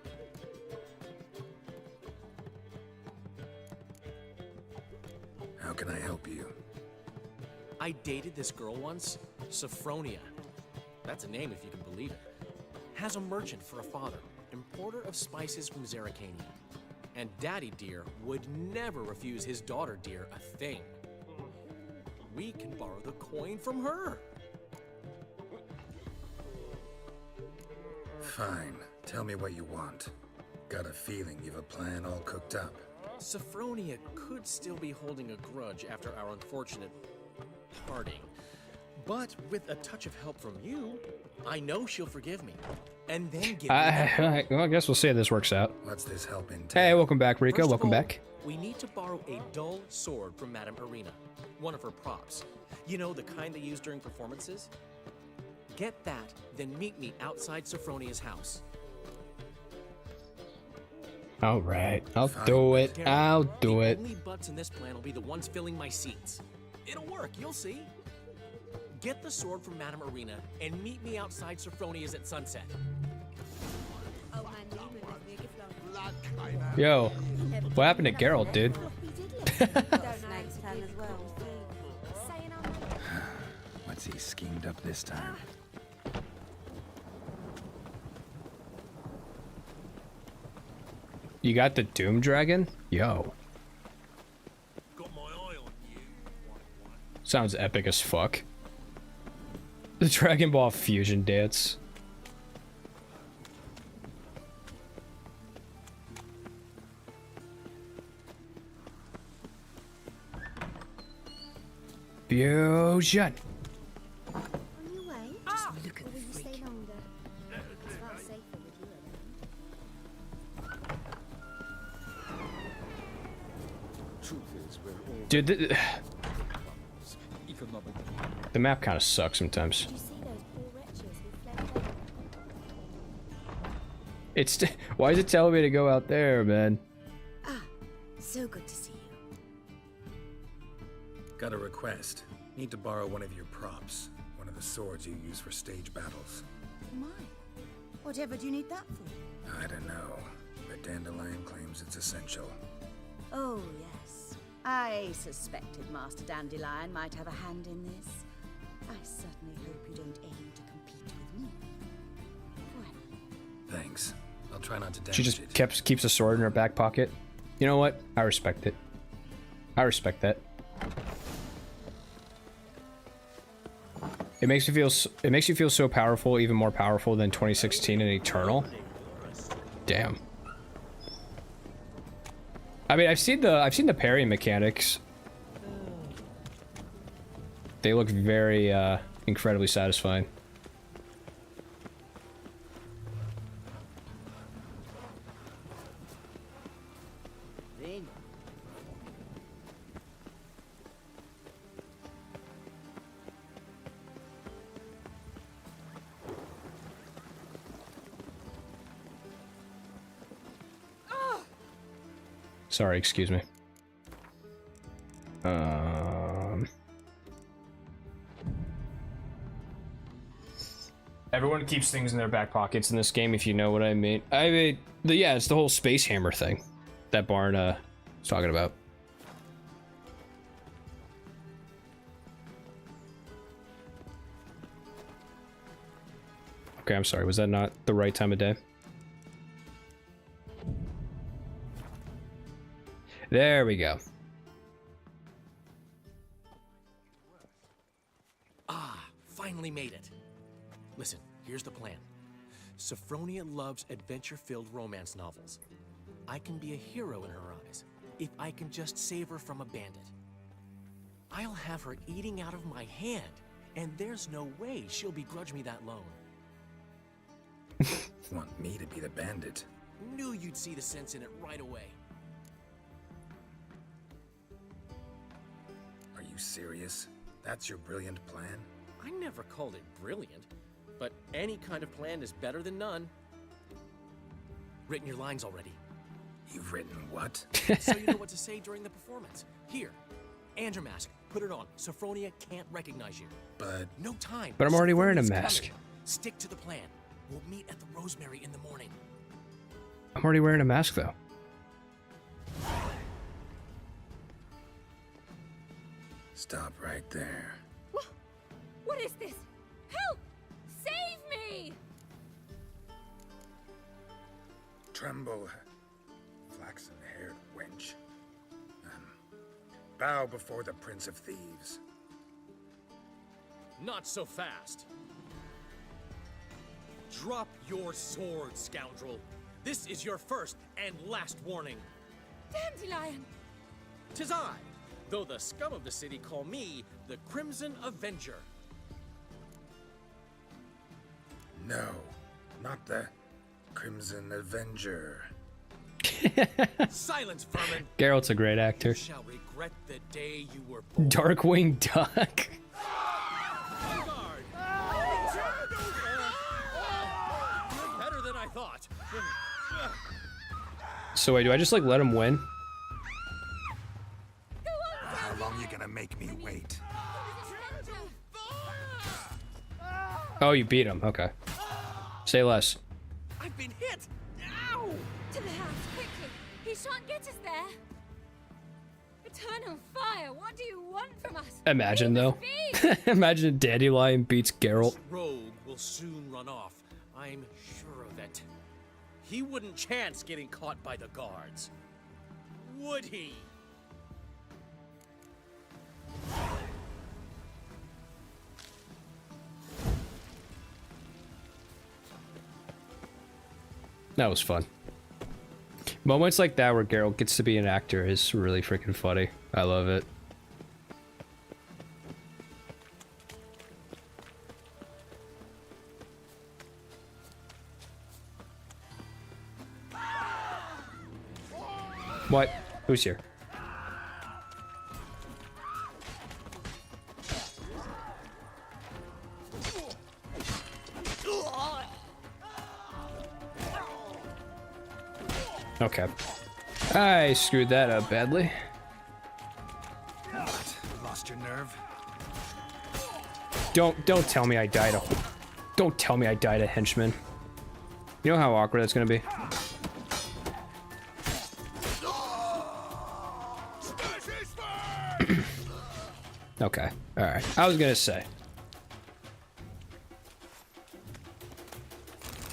How can I help you? I dated this girl once, Sophronia. That's a name if you can believe it. Has a merchant for a father, importer of spices from Zerrikania. And Daddy Dear would never refuse his daughter Dear a thing. We can borrow the coin from her. Fine. Tell me what you want. Got a feeling you've a plan all cooked up. Sophronia could still be holding a grudge after our unfortunate parting. But with a touch of help from you, I know she'll forgive me. And then give me that. Well, I guess we'll see how this works out. What's this help in? Hey, welcome back, Rico. First of Welcome all, back. We need to borrow a dull sword from Madame Arena, one of her props. You know, the kind they use during performances? Get that, then meet me outside Sophronia's house. All right, I'll do it. I'll do it. The only butts in this plan will be the ones filling my seats. It'll work, you'll see. Get the sword from Madame Arena and meet me outside Sophronia's at sunset. Yo, what happened to Geralt, dude? What's he schemed up this time? You got the Doom Dragon? Yo. Got my eye on you. Sounds epic as fuck. The Dragon Ball fusion dance. Fusion. On your way? Just look at the freak. Or will you stay longer? It's far safer with you around. Dude, the map kind of sucks sometimes. Did you see those poor wretches who fled home? It's why is it telling me to go out there, man? Ah, so good to see you. Got a request. Need to borrow one of your props. One of the swords you use for stage battles. My, whatever do you need that for? I don't know, but Dandelion claims it's essential. Oh, yes. I suspected Master Dandelion might have a hand in this. I certainly hope you don't aim to compete with me. Well. Thanks. I'll try not to damage She just it. keeps a sword in her back pocket. You know what? I respect it. I respect that. It makes you feel so powerful, even more powerful than 2016 and Eternal. Damn. I mean, I've seen the parry mechanics. They look very incredibly satisfying. Sorry, excuse me. Everyone keeps things in their back pockets in this game, if you know what I mean. I mean, yeah, it's the whole space hammer thing that Barn was talking about. Okay, I'm sorry. Was that not the right time of day? There we go. Ah, finally made it. Listen, here's the plan. Sophronia loves adventure-filled romance novels. I can be a hero in her eyes if I can just save her from a bandit. I'll have her eating out of my hand, And there's no way she'll begrudge me that loan. Want me to be the bandit? Knew you'd see the sense in it right away. Are you serious? That's your brilliant plan? I never called it brilliant, but any kind of plan is better than none. Written your lines already. You've written what? So you know what to say during the performance. Here, and your mask. Put it on. Sophronia can't recognize you. But... No time. But I'm already wearing a Sophronia's mask. coming. Stick to the plan. We'll meet at the Rosemary in the morning. I'm already wearing a mask, though. Stop right there. What is this? Help! Save me! Tremble, flaxen-haired wench. Bow before the Prince of Thieves. Not so fast. Drop your sword, scoundrel. This is your first and last warning. Dandelion! 'Tis I, though the scum of the city call me the Crimson Avenger. No, not the Crimson Avenger. Silence, vermin! Geralt's a great actor. You shall regret the day you were born. Darkwing Duck. You're better than I thought. So wait, do I just like let him win? How long you gonna make me wait? Oh, you beat him. Okay. Say less. I've been hit! Ow! To the house, quickly! He shan't get us there! Eternal fire, what do you want from us? Imagine, though. Imagine Dandelion beats Geralt. This rogue will soon run off. I'm sure of it. He wouldn't chance getting caught by the guards. Would he? That was fun. Moments like that where Geralt gets to be an actor is really freaking funny. I love it. What? Who's here? Okay. I screwed that up badly. What? Lost your nerve? Don't tell me I died a Don't tell me I died a henchman. You know how awkward that's gonna be? Okay. Alright. I was gonna say.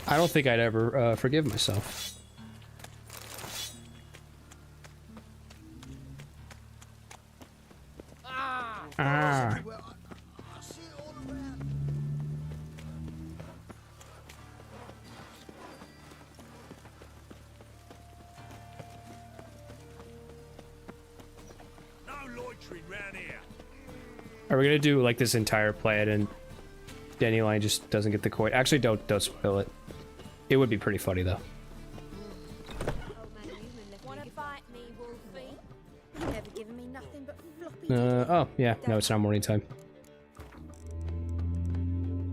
I don't think I'd ever forgive myself. Ah. No loitering round here. Are we gonna do like this entire plan and Dandelion just doesn't get the coin? Actually, don't spoil it. It would be pretty funny though. Wanna fight me, Wolfie? You've never given me nothing but floppy. Oh yeah, no, it's not morning time.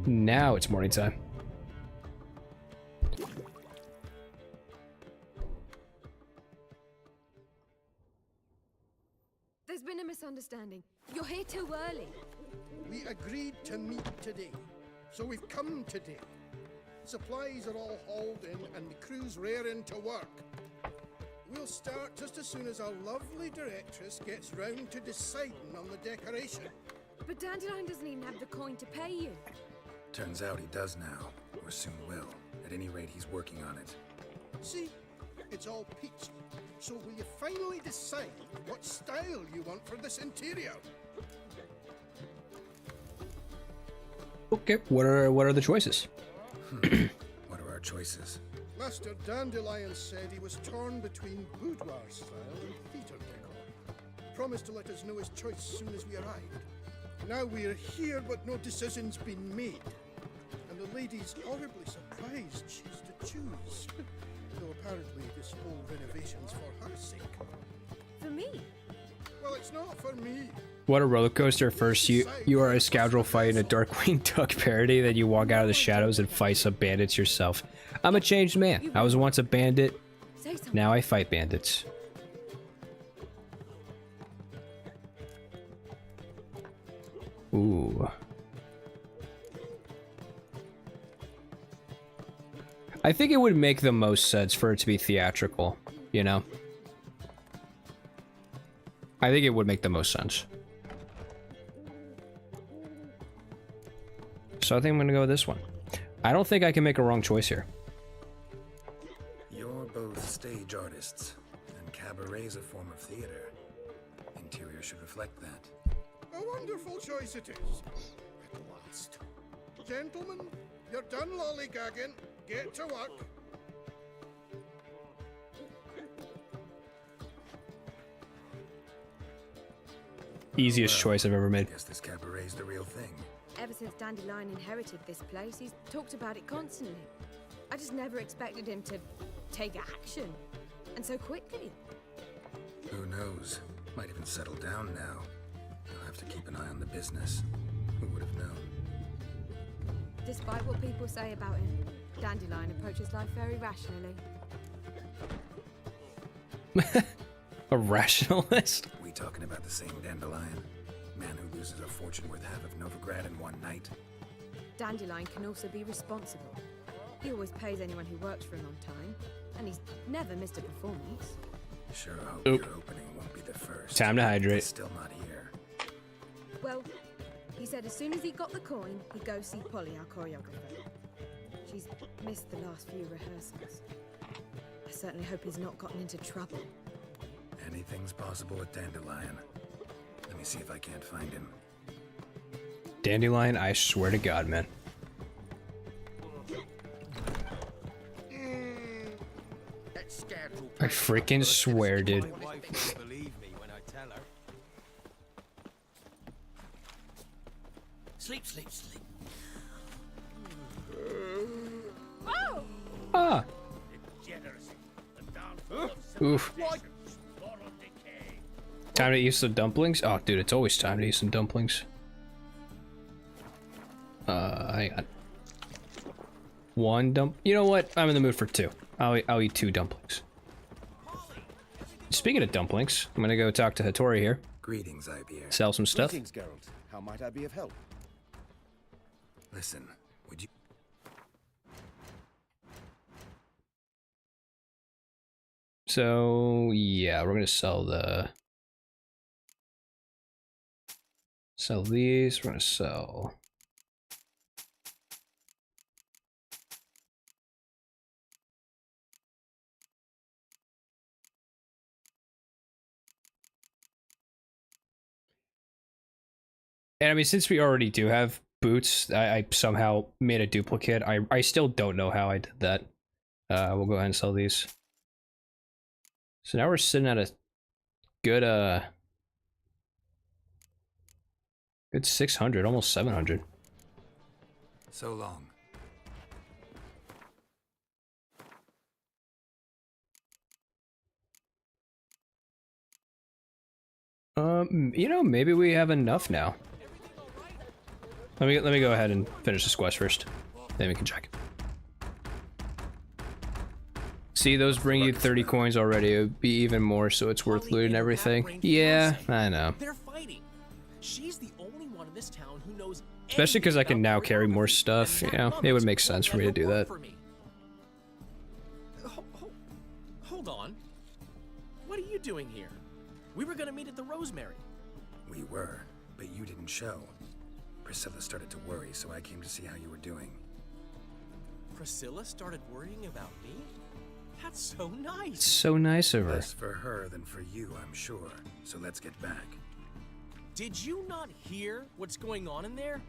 Now it's morning time. There's been a misunderstanding. You're here too early. We agreed to meet today, so we've come today. Supplies are all hauled in and the crew's raring to work. We'll start just as soon as our lovely directress gets round to deciding on the decoration. But Dandelion doesn't even have the coin to pay you. Turns out he does now, or soon will. At any rate, he's working on it. See, it's all peachy. So will you finally decide what style you want for this interior? Okay, what are the choices? What are our choices? Master Dandelion said he was torn between boudoir style and theatre decor. Promised to let us know his choice soon as we arrived. Now we're here, but no decision's been made. And the lady's horribly surprised she's to choose. Though apparently this whole renovation's for her sake. For me? Well, it's not for me. What a roller coaster. First you are a scoundrel fighting a Darkwing Duck parody, then you walk out of the shadows and fight some bandits yourself. I'm a changed man. I was once a bandit. Now I fight bandits. Ooh. I think it would make the most sense for it to be theatrical, you know? I think it would make the most sense. So I think I'm gonna go with this one. I don't think I can make a wrong choice here. You're both stage artists, and cabaret's a form of theater. Interior should reflect that. A wonderful choice it is. At last. Gentlemen, you're done lollygagging. Get to work. Easiest choice I've ever made. Guess this cabaret's the real thing. Ever since Dandelion inherited this place, he's talked about it constantly. I just never expected him to take action. And so quickly. Who knows? Might even settle down now. I'll have to keep an eye on the business. Who would have known? Despite what people say about him, Dandelion approaches life very rationally. A rationalist? We talking about the same Dandelion? Man who loses a fortune worth half of Novigrad in one night? Dandelion can also be responsible. He always pays anyone who works for him on time, and he's never missed a performance. Sure hope your opening won't be the first. Time to hydrate. He's still not here. Well, he said as soon as he got the coin, he'd go see Polly, our choreographer. She's missed the last few rehearsals. I certainly hope he's not gotten into trouble. Anything's possible with Dandelion. Let me see if I can't find him. Dandelion, I swear to God, man. I freaking swear, dude. Sleep, sleep, sleep. Oh! Ah! Oof. Time to eat some dumplings? Oh, dude, it's always time to eat some dumplings. Hang on. One you know what? I'm in the mood for two. I'll eat 2 dumplings. Speaking of dumplings, I'm gonna go talk to Hattori here. Greetings, IBR. Sell some stuff. Greetings, Geralt. How might I be of help? Listen, would you... So, yeah, we're gonna sell these. We're gonna sell... And I mean, since we already do have boots, I somehow made a duplicate. I still don't know how I did that. We'll go ahead and sell these. So now we're sitting at a good good 600, almost 700. So long. You know, maybe we have enough now. Let me go ahead and finish this quest first. Then we can check. See, those bring you 30 coins already. It would be even more, so it's worth looting everything. Yeah, I know. They're fighting. She's the only one in this town who knows. Especially because I can now carry more stuff. You know, it would make sense for me to do that. Hold on. What are you doing here? We were gonna meet at the Rosemary. We were, but you didn't show. Priscilla started to worry, so I came to see how you were doing. Priscilla started worrying about me? That's so nice. It's so nice of her. Less for her than for you, I'm sure. So let's get back. Did you not hear what's going on in there?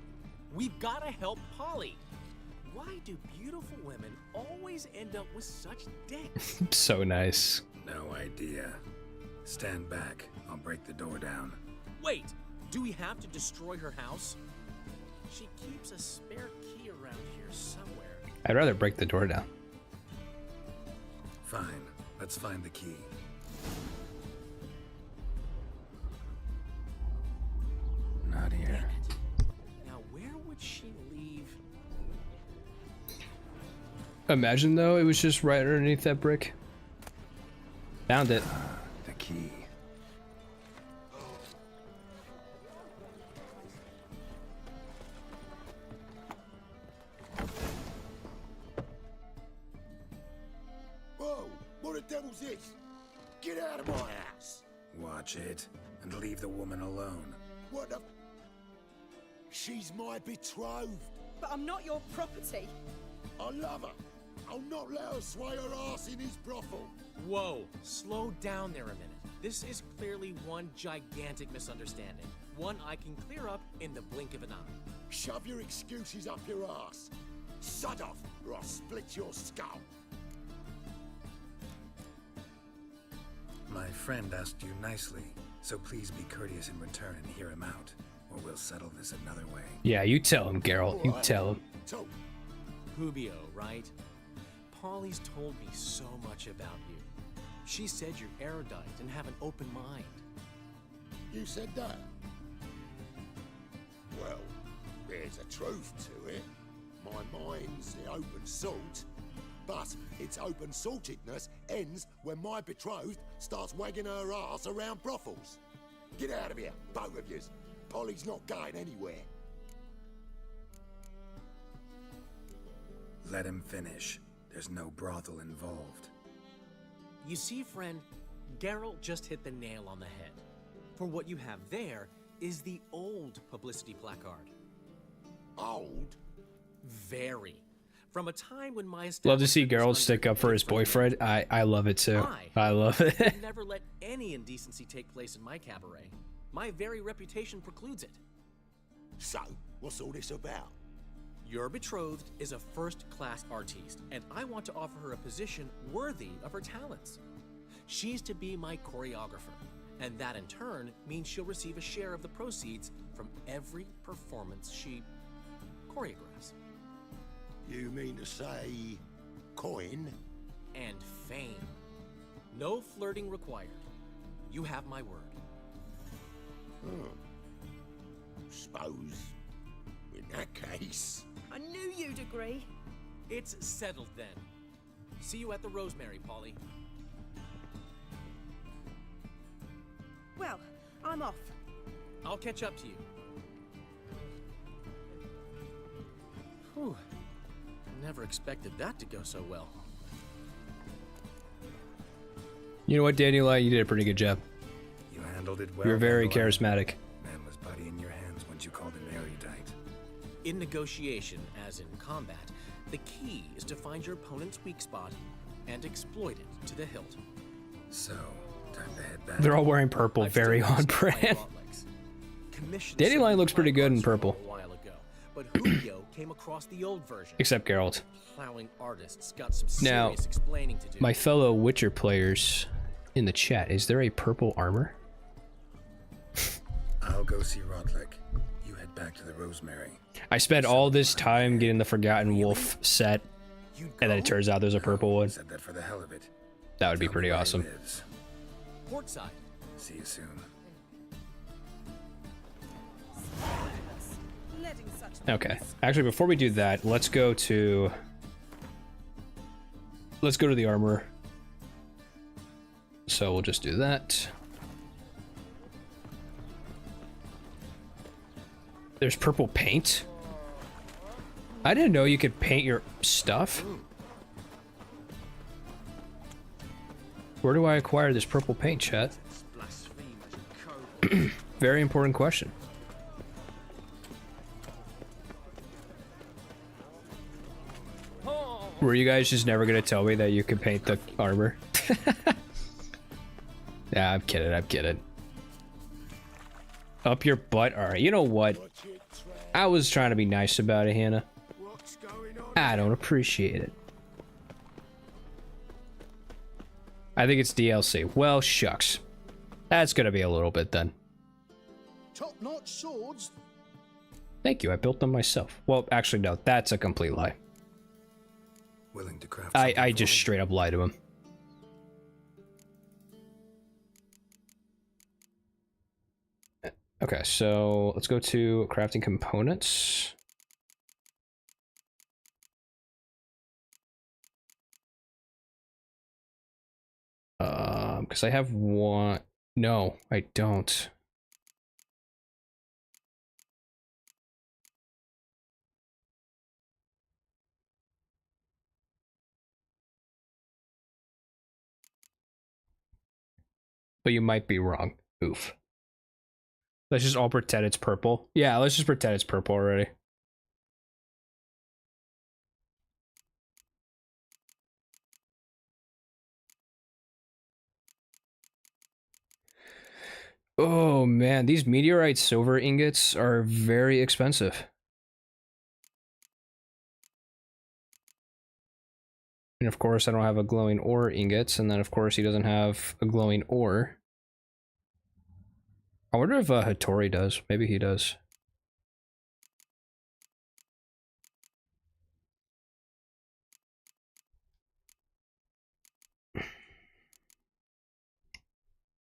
We've gotta help Polly. Why do beautiful women always end up with such dicks? So nice. No idea. Stand back. I'll break the door down. Wait, Do we have to destroy her house? She keeps a spare key around here somewhere. I'd rather break the door down. Fine, let's find the key. Not here. Now, where would she leave? Imagine though, it was just right underneath that brick. Found it. The key. Whoa! What the devil's this? Get out of my house! Watch it, and leave the woman alone. What the... She's my betrothed. But I'm not your property. I love her. I'll not let her sway her ass in his brothel. Whoa, slow down there a minute. This is clearly one gigantic misunderstanding. One I can clear up in the blink of an eye. Shove your excuses up your ass. Sod off, or I'll split your skull. My friend asked you nicely, so please be courteous in return and hear him out, or we'll settle this another way. Yeah, you tell him, Geralt. You tell him. Rubio, right? Polly's told me so much about you. She said you're erudite and have an open mind. You said that? Well, there's a truth to it. My mind's the open salt, but its open saltedness ends when my betrothed starts wagging her ass around brothels. Get out of here, both of yous. Polly's not going anywhere. Let him finish. There's no brothel involved. You see, friend, Geralt just hit the nail on the head. For what you have there is the old publicity placard. Old? Very. From a time when my Love to see Geralt stick up for his boyfriend. I love it too. I love it. Never let any indecency take place in my cabaret. My very reputation precludes it. So, what's all this about? Your betrothed is a first-class artiste, and I want to offer her a position worthy of her talents. She's to be my choreographer, and that in turn means she'll receive a share of the proceeds from every performance she choreographs. You mean to say... coin? And fame. No flirting required. You have my word. Suppose... in that case... I knew you'd agree. It's settled then. See you at the Rosemary, Polly. Well, I'm off. I'll catch up to you. Whew. Never expected that to go so well. You know what, Dandelion? You did a pretty good job. You handled it well. You're very Dandelion. charismatic. Man was buddy in your hands once you called him erudite. In negotiation, as in combat, the key is to find your opponent's weak spot and exploit it to the hilt. So, time to head back. They're all wearing purple, very on brand. Dandelion looks pretty good in purple. A while ago, but Julio came across the old version. Except Geralt. Plowing artists got some Now, serious explaining to do. my fellow Witcher players in the chat, is there a purple armor? I'll go see Rodlick. You head back to the Rosemary. I spent all this time getting the Forgotten Wolf set, and then it turns out there's a purple one. Said that for the hell of it. That would be pretty awesome. Portside. See you soon. Okay. Actually, before we do that, let's go to the armor. So we'll just do that. There's purple paint. I didn't know you could paint your stuff. Where do I acquire this purple paint, chat? Very important question. Were you guys just never gonna tell me that you could paint the armor? Yeah, I'm kidding, I'm kidding. Up your butt? Alright, you know what? I was trying to be nice about it, Hannah. I don't appreciate it. I think it's DLC. Well, shucks. That's gonna be a little bit then. top-notch swords. Thank you, I built them myself. Well, actually, no, that's a complete lie. Willing to craft I just straight up lied to him. Okay, so let's go to crafting components. Because I have one. No, I don't. But you might be wrong. Oof. Let's just all pretend it's purple. Yeah, let's just pretend it's purple already. Oh man, these meteorite silver ingots are very expensive. And of course, I don't have a glowing ore ingots, and then of course he doesn't have a glowing ore. I wonder if Hattori does. Maybe he does.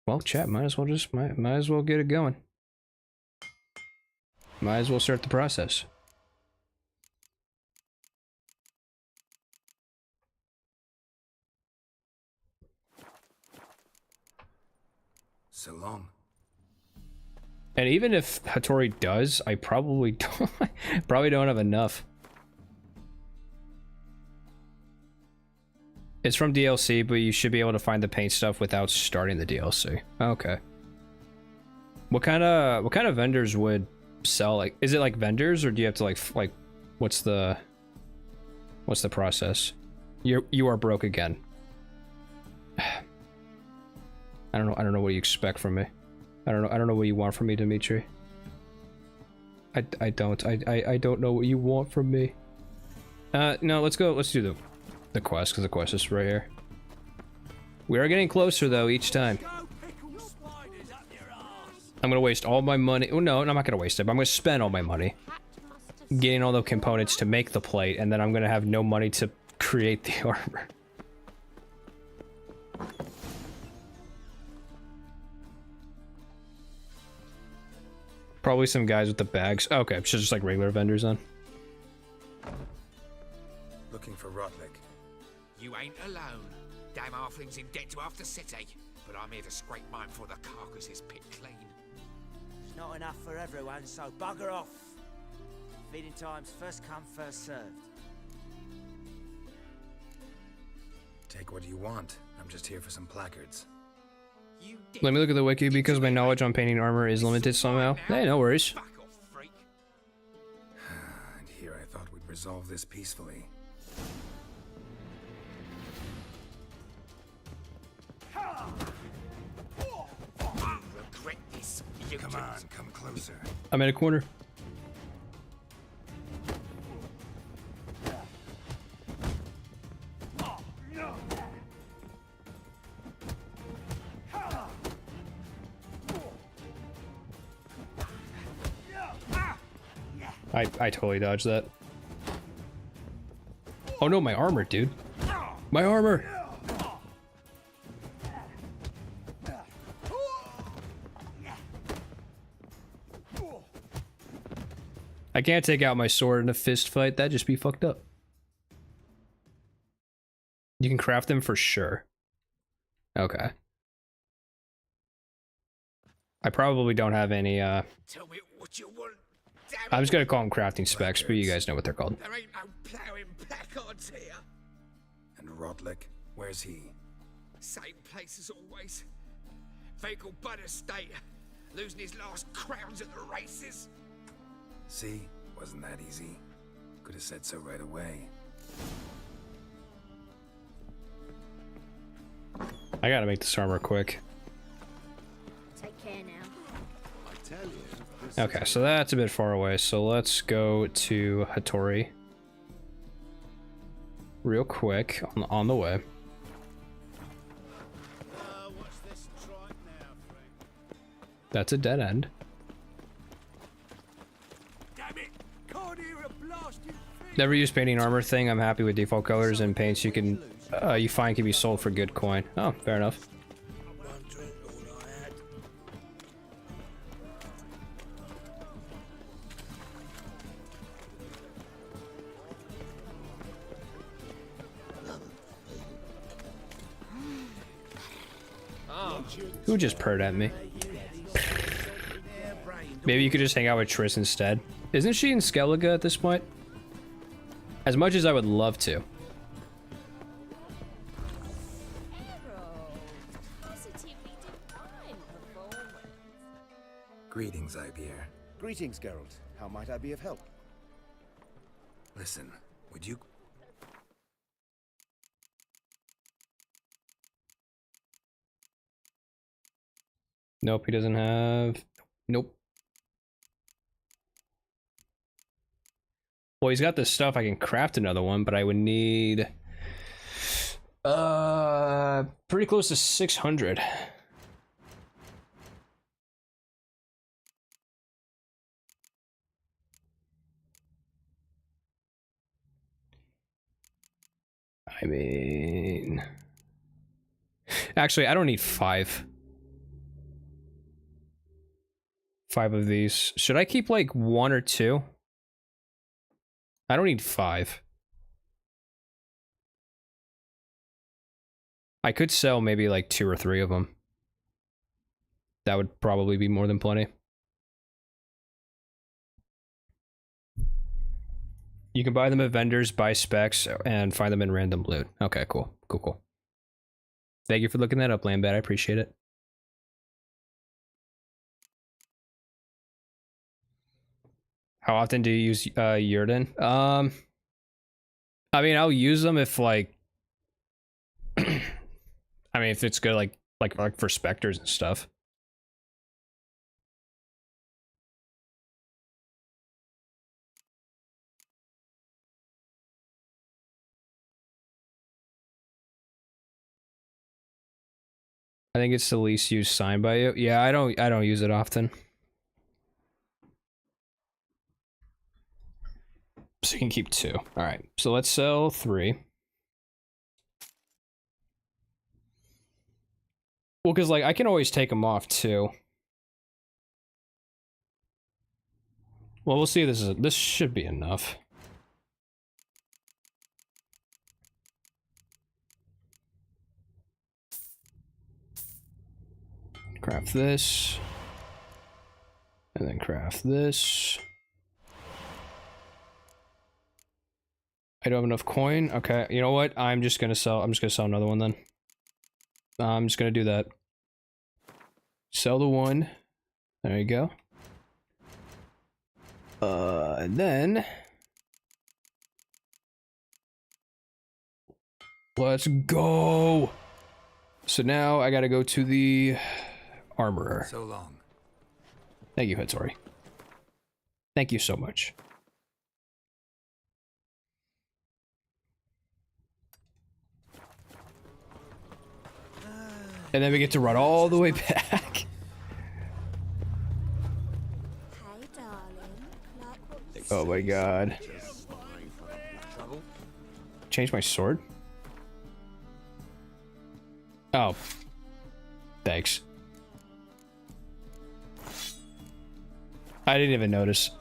Well, chat, might as well get it going. Might as well start the process. So long. And even if Hattori does, I probably don't have enough. It's from DLC, but you should be able to find the paint stuff without starting the DLC. Okay. What kind of vendors would sell? Like, is it like vendors, or do you have to like what's the process? You are broke again. I don't know what you expect from me. I don't know what you want from me, Dimitri. I don't know what you want from me. No, let's do the quest, because the quest is right here. We are getting closer though each time. I'm gonna waste all my money. Oh no, I'm not gonna waste it, but I'm gonna spend all my money getting all the components to make the plate, and then I'm gonna have no money to create the armor. Probably some guys with the bags. Okay, so just like regular vendors then. Looking for Rotlick. You ain't alone. Damn halfling's in debt to half the city. But I'm here to scrape mine before the carcass is picked clean. It's not enough for everyone, so bugger off. Feeding time's first come, first served. Take what you want. I'm just here for some placards. Let me look at the wiki because my knowledge on painting armor is limited somehow. Hey, no worries. And here I thought we'd resolve this peacefully. Regret this. Come on, come closer. I'm in a corner. I totally dodged that. Oh no, my armor, dude. My armor! I can't take out my sword in a fist fight, that'd just be fucked up. You can craft them for sure. Okay. I probably don't have any, Tell me what you want. I'm just gonna call them crafting specs, but you guys know what they're called. There ain't no ploughing placards here. And Rotlick, where's he? Same place as always. Vehicle butter state. Losing his last crowns at the races. See? Wasn't that easy? Could have said so right away. I gotta make this armor quick. Take care now. I tell you. Okay, so that's a bit far away, so let's go to Hattori real quick on the way. That's a dead end. Never use painting armor thing. I'm happy with default colors and paints you can you find can be sold for good coin. Oh, fair enough. Who just purred at me? Maybe you could just hang out with Triss instead. Isn't she in Skellige at this point? As much as I would love to. Greetings, Ibier. Greetings, Geralt. How might I be of help? Listen, would you... Nope, he doesn't have... Nope. Well, he's got this stuff. I can craft another one, but I would need... pretty close to 600. I mean... Actually, I don't need 5. 5 of these. Should I keep like 1 or 2? I don't need 5. I could sell maybe like 2 or 3 of them. That would probably be more than plenty. You can buy them at vendors, buy specs, and find them in random loot. Okay, cool. Cool, cool. Thank you for looking that up, Lambad. I appreciate it. How often do you use Yurden? I mean, I'll use them if like I mean, if it's good like for specters and stuff. I think it's the least used sign by you. Yeah, I don't use it often. So you can keep 2. All right. So let's sell 3. Well, because like I can always take them off too. Well, we'll see. This should be enough. Craft this, and then craft this. I don't have enough coin. Okay, you know what? I'm just gonna sell another one then. I'm just gonna do that. Sell the 1. There you go. And then let's go. So now I gotta go to the armorer. So long. Thank you, Hattori. Thank you so much. And then we get to run all the way back. Oh my god. Change my sword? Oh. Thanks. I didn't even notice.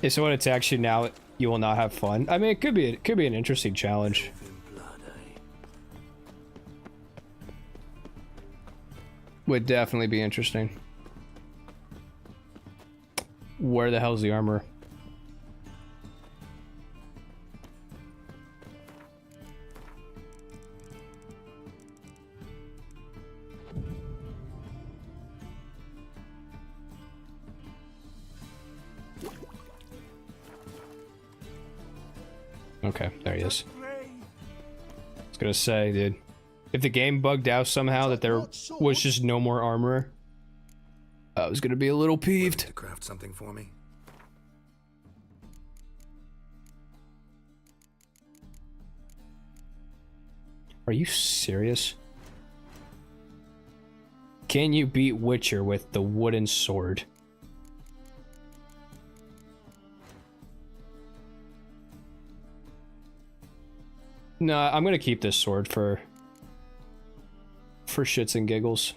If someone attacks you now, you will not have fun. I mean, it could be an interesting challenge. Would definitely be interesting. Where the hell's the armor? Okay, there he is. I was gonna say, dude, if the game bugged out somehow that there was just no more armor, I was gonna be a little peeved. To craft something for me. Are you serious? Can you beat Witcher with the wooden sword? No, I'm gonna keep this sword for shits and giggles.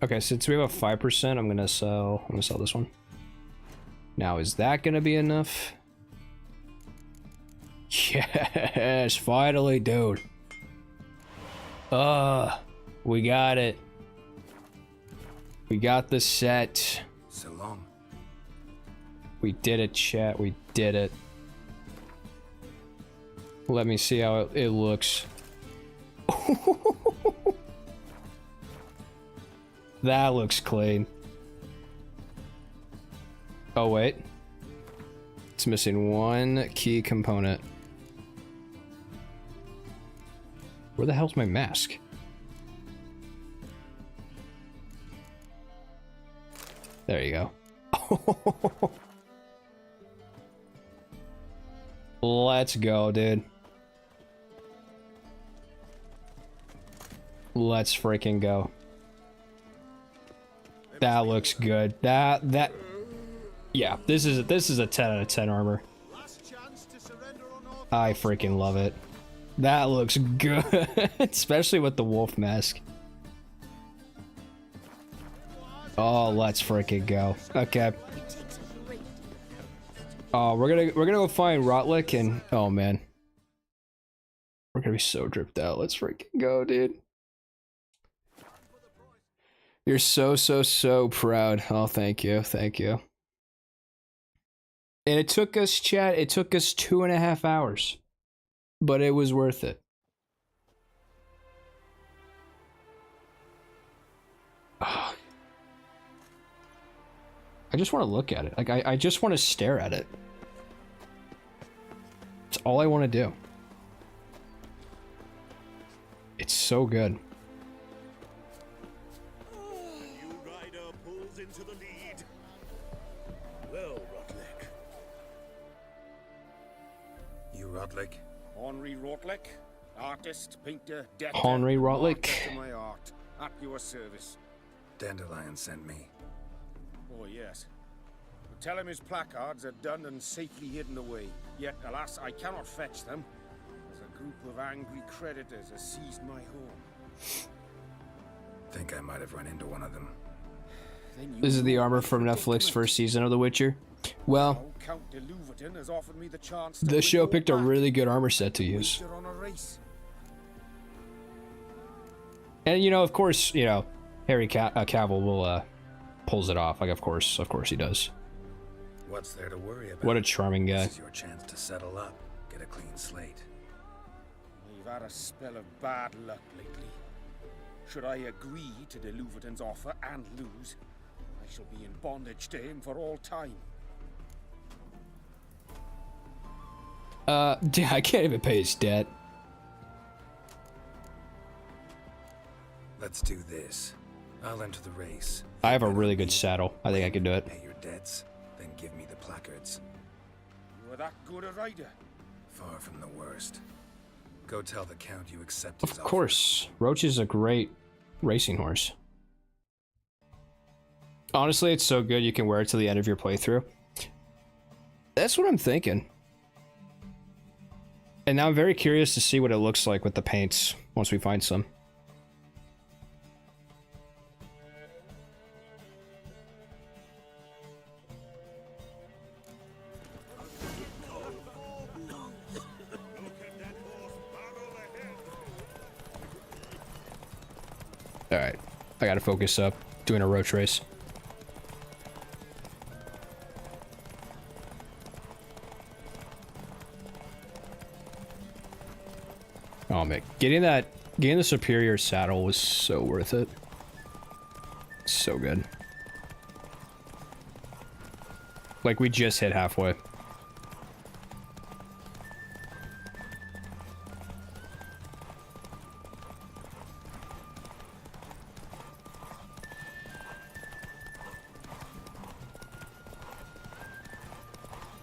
Okay, since we have a 5%, I'm gonna sell this one. Now, is that gonna be enough? Yes, finally, dude. We got it. We got the set. So long. We did it, chat. We did it. Let me see how it looks. That looks clean. Oh, wait. It's missing one key component. Where the hell's my mask? There you go. Let's go, dude. Let's freaking go. That looks good. That yeah, this is a 10 out of 10 armor. I freaking love it. That looks good, especially with the wolf mask. Oh, let's freaking go. Okay. Oh, we're gonna go find Rotlick and oh man. We're gonna be so dripped out. Let's freaking go, dude. You're so proud. Oh, thank you. Thank you. And it took us, chat, it took us 2.5 hours. But it was worth it. Oh. I just want to look at it. Like, I just want to stare at it. It's all I want to do. It's so good. New rider pulls into the lead. Well, Rotlick. You Rotlick? Henry Rotlick, artist, painter, decorator. Henry Rotlick. My art, at your service. Dandelion sent me. Oh, yes. Tell him his placards are done and safely hidden away. Yet, alas, I cannot fetch them, as a group of angry creditors has seized my home. Think I might have run into one of them. This is the armor from Netflix first season of The Witcher. Well, Count de Louverton has offered me the chance the show picked a really good armor set to use. And you know, of course, you know, Harry Cavill will pulls it off. Like, of course he does. What's there to worry about? What a charming guy. This is your chance to settle up, get a clean slate. We've had a spell of bad luck lately. Should I agree to de Louverton's offer and lose, I shall be in bondage to him for all time. I can't even pay his debt. Let's do this. I'll enter the race. I have a really good saddle. I think I can do it. Pay your debts, then give me the placards. You are that good a rider? Far from the worst. Go tell the Count you accept his Of course. Roach is a great racing horse. Honestly, it's so good you can wear it till the end of your playthrough. That's what I'm thinking. And now I'm very curious to see what it looks like with the paints once we find some. Alright, I gotta focus up doing a roach race. Oh man, getting the superior saddle was so worth it. So good. Like, we just hit halfway.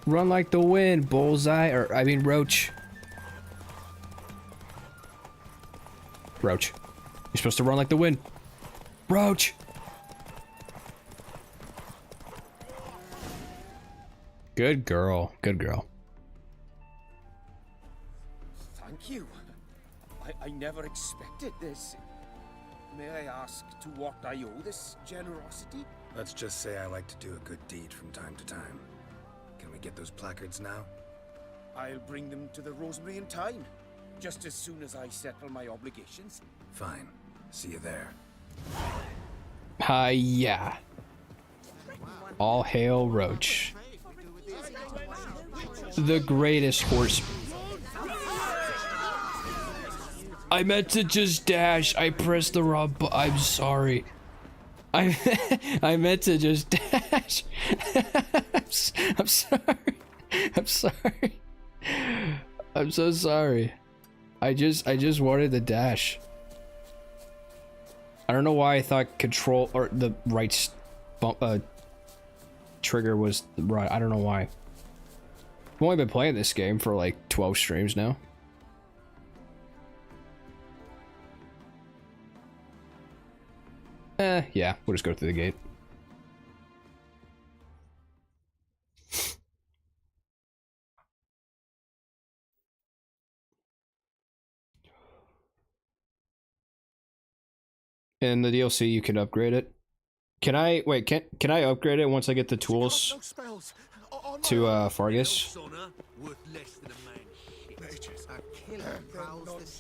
Run like the wind, bullseye, or I mean roach. Roach. You're supposed to run like the wind. Roach! Good girl. Good girl. Thank you. I never expected this. May I ask to what I owe this generosity? Let's just say I like to do a good deed from time to time. Can we get those placards now? I'll bring them to the Rosemary in time, just as soon as I settle my obligations. Fine. See you there. Yeah. All hail Roach. The greatest horse. I meant to just dash. I pressed the wrong button. I'm sorry. I meant to just dash. I'm sorry. I'm sorry. I'm so sorry. I just wanted the dash. I don't know why I thought control or the right trigger was right. I don't know why. I've only been playing this game for like 12 streams now. Yeah, we'll just go through the gate. In the DLC, you can upgrade it. Can I wait? Can I upgrade it once I get the tools to Fargus?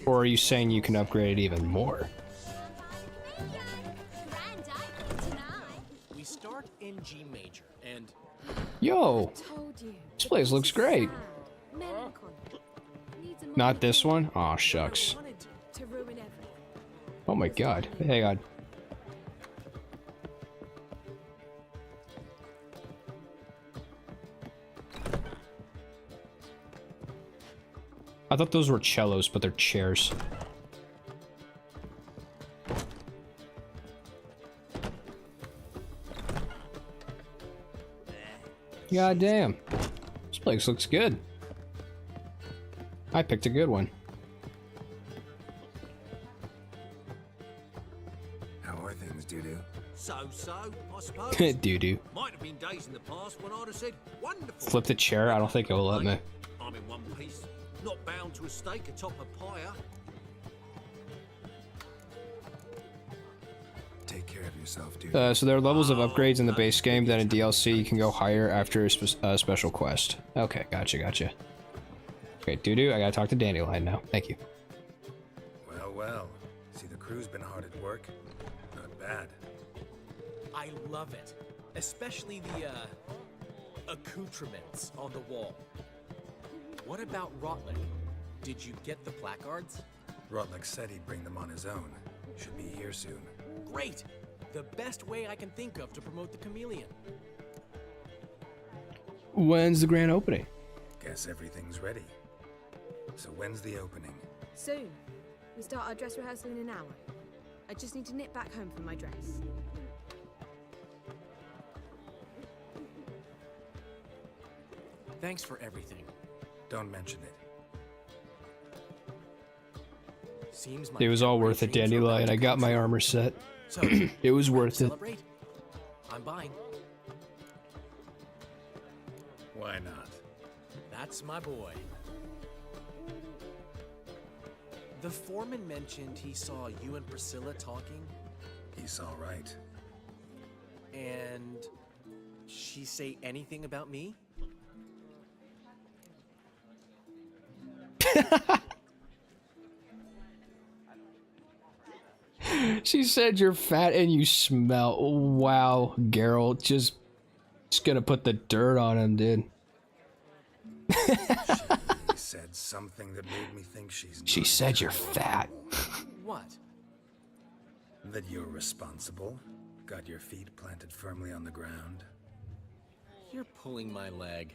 Or are you saying you can upgrade it even more? We start in G major and Yo, this place looks great. Not this one? Aw, shucks. Oh my god. Hang on. I thought those were cellos, but they're chairs. God damn. This place looks good. I picked a good one. How are things, Doo-Doo? So, I suppose. Doo-doo. Might have been days in the past when I'd have said, wonderful. Flip the chair? I don't think it will let me. I'm in one piece, not bound to a stake atop a pyre. Take care of yourself, dude. So there are levels of upgrades in the base game, then in DLC you can go higher after a special quest. Okay, gotcha. Okay, Doo-Doo, I gotta talk to Dandelion now. Thank you. Well. See, the crew's been hard at work. Not bad. I love it. Especially the accoutrements on the wall. What about Rotlick? Did you get the placards? Rotlick said he'd bring them on his own. Should be here soon. Great! The best way I can think of to promote the chameleon. When's the grand opening? Guess everything's ready. So when's the opening? Soon. We start our dress rehearsal in an hour. I just need to nip back home for my dress. Thanks for everything. Don't mention it. Seems It was all worth it, Dandelion. I got my armor set. So, it was worth it. Celebrate? I'm buying. Why not? That's my boy. The foreman mentioned he saw you and Priscilla talking. He's all right. And she say anything about me? She said you're fat and you smell. Wow, Geralt, just gonna put the dirt on him, dude. She said something that made me think she's. She said you're fat. What? That you're responsible. Got your feet planted firmly on the ground. You're pulling my leg.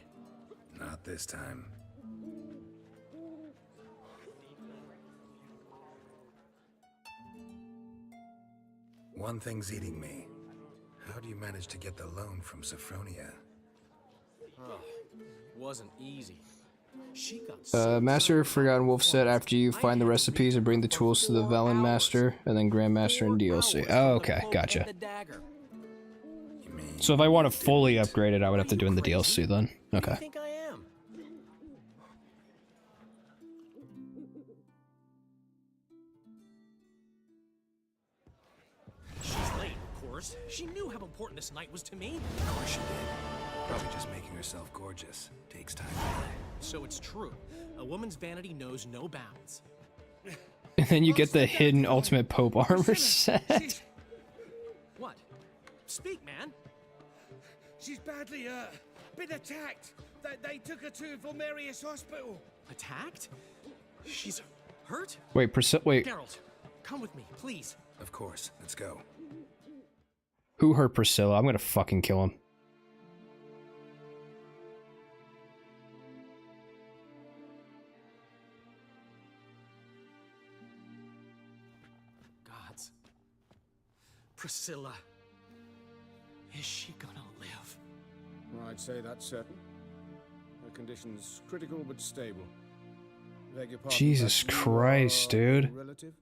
Not this time. One thing's eating me. How do you manage to get the loan from Sophronia? Oh, wasn't easy. She got Master Forgotten Wolf said after you find the recipes and bring the tools to the Velen Master and then Grandmaster and DLC. Oh, okay, gotcha. So if I want to fully upgrade it, I would have to do in the DLC then. Okay. I think I am. She's late, of course. She knew how important this night was to me. Of course she did. Probably just making herself gorgeous. Takes time. So it's true. A woman's vanity knows no bounds. And then you get the hidden Ultimate Pope armor set. What? Speak, man. She's badly been attacked. They took her to Vulmerius Hospital. Attacked? She's hurt? Wait, wait. Geralt, come with me, please. Of course. Let's go. Who hurt Priscilla? I'm gonna fucking kill him. Gods. Priscilla. Is she gonna live? I'd say that's certain. Her condition's critical but stable. Beg your pardon, Jesus Christ, dude. Relative?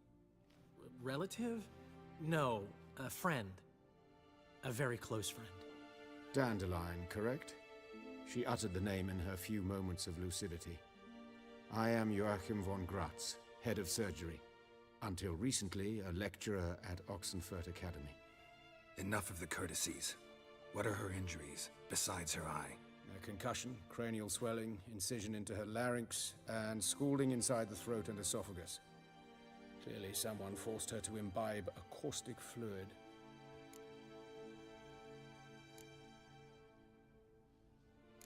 Relative? No, a friend. A very close friend. Dandelion, correct? She uttered the name in her few moments of lucidity. I am Joachim von Gratz, head of surgery. Until recently, a lecturer at Oxenfurt Academy. Enough of the courtesies. What are her injuries, besides her eye? A concussion, cranial swelling, incision into her larynx, and scalding inside the throat and esophagus. Clearly someone forced her to imbibe a caustic fluid.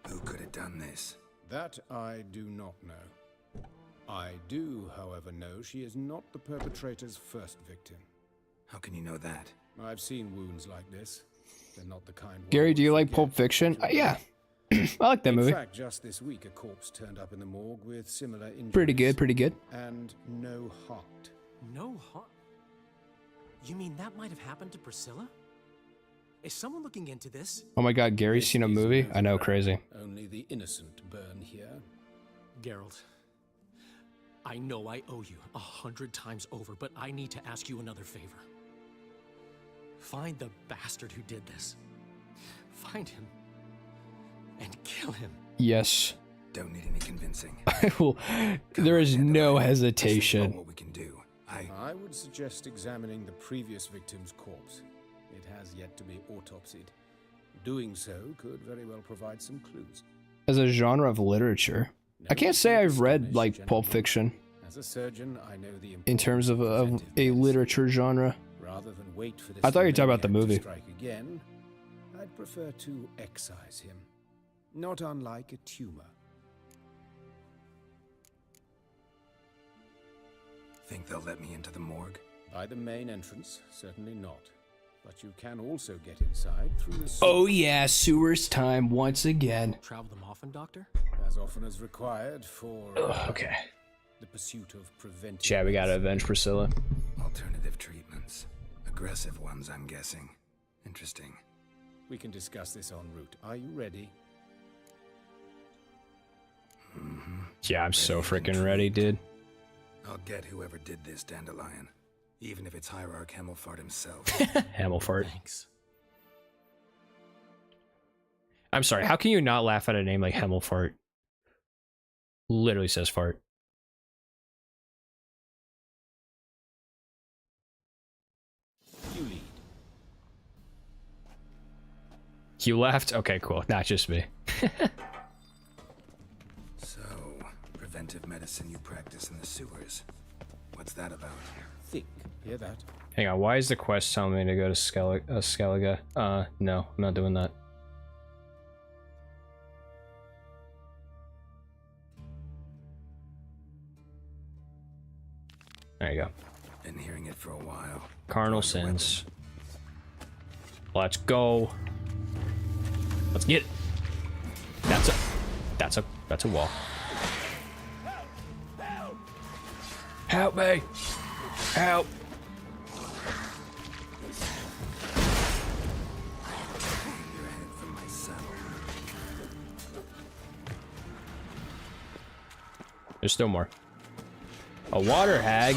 Who could have done this? That I do not know. I do, however, know she is not the perpetrator's first victim. How can you know that? I've seen wounds like this. They're not the kind. Gary, do you like Pulp Fiction? Yeah. I like that movie. In fact, just this week, a corpse turned up in the morgue with similar injuries. Pretty good, pretty good. And no heart. No heart? You mean that might have happened to Priscilla? Is someone looking into this? Oh my god, Gary's seen a movie? I know, crazy. Only the innocent burn here. Geralt, I know I owe you 100 times over, but I need to ask you another favor. Find the bastard who did this. Find him. And kill him. Yes. Don't need any convincing. I will. There is no hesitation. What we can do. I would suggest examining the previous victim's corpse. It has yet to be autopsied. Doing so could very well provide some clues. As a genre of literature, I can't say I've read like Pulp Fiction. As a surgeon, I know the in terms of a literature genre. Rather than wait for this I thought you were talking about the movie. Strike again, I'd prefer to excise him. Not unlike a tumor. Think they'll let me into the morgue? By the main entrance, certainly not. But you can also get inside through the sewers. Oh yeah, sewers time once again. Travel them often, Doctor? As often as required for okay. The pursuit of preventive. Yeah, we gotta avenge Priscilla. Alternative treatments. Aggressive ones, I'm guessing. Interesting. We can discuss this en route. Are you ready? Yeah, I'm so freaking ready, dude. I'll get whoever did this, Dandelion. Even if it's Hierarch Hemelfart himself. Hemelfart. Thanks. I'm sorry, how can you not laugh at a name like Hemelfart? Literally says fart. You lead. You laughed? Okay, cool. Not just me. So, preventive medicine you practice in the sewers. What's that about? Think. Hear that? Hang on, why is the quest telling me to go to Skellige? No, I'm not doing that. There you go. Been hearing it for a while. Carnal sins. Let's go. Let's get it. That's a wall. Help me! Help! There's still more. A water hag.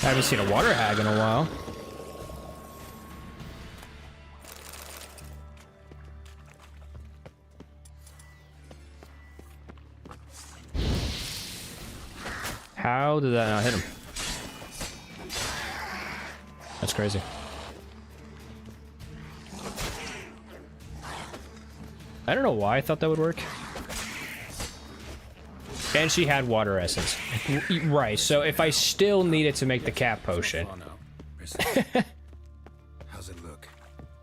I haven't seen a water hag in a while. How did that not hit him? That's crazy. I don't know why I thought that would work. And she had water essence. Right, so if I still needed to make the cat potion. How's it look?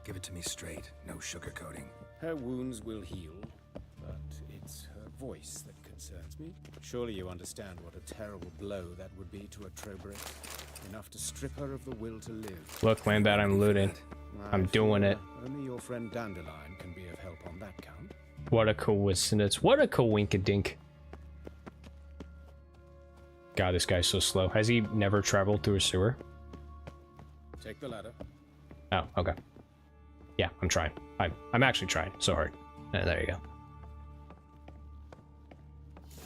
Give it to me straight, no sugarcoating. Her wounds will heal, but it's her voice that concerns me. Surely you understand what a terrible blow that would be to a Trowbridge. Enough to strip her of the will to live. Look, Lambat, I'm looting. I'm doing it. Only your friend Dandelion can be of help on that count. What a coincidence. What a coinkadink. God, this guy's so slow. Has he never traveled through a sewer? Take the ladder. Oh, okay. Yeah, I'm trying. I'm actually trying so hard. There you go.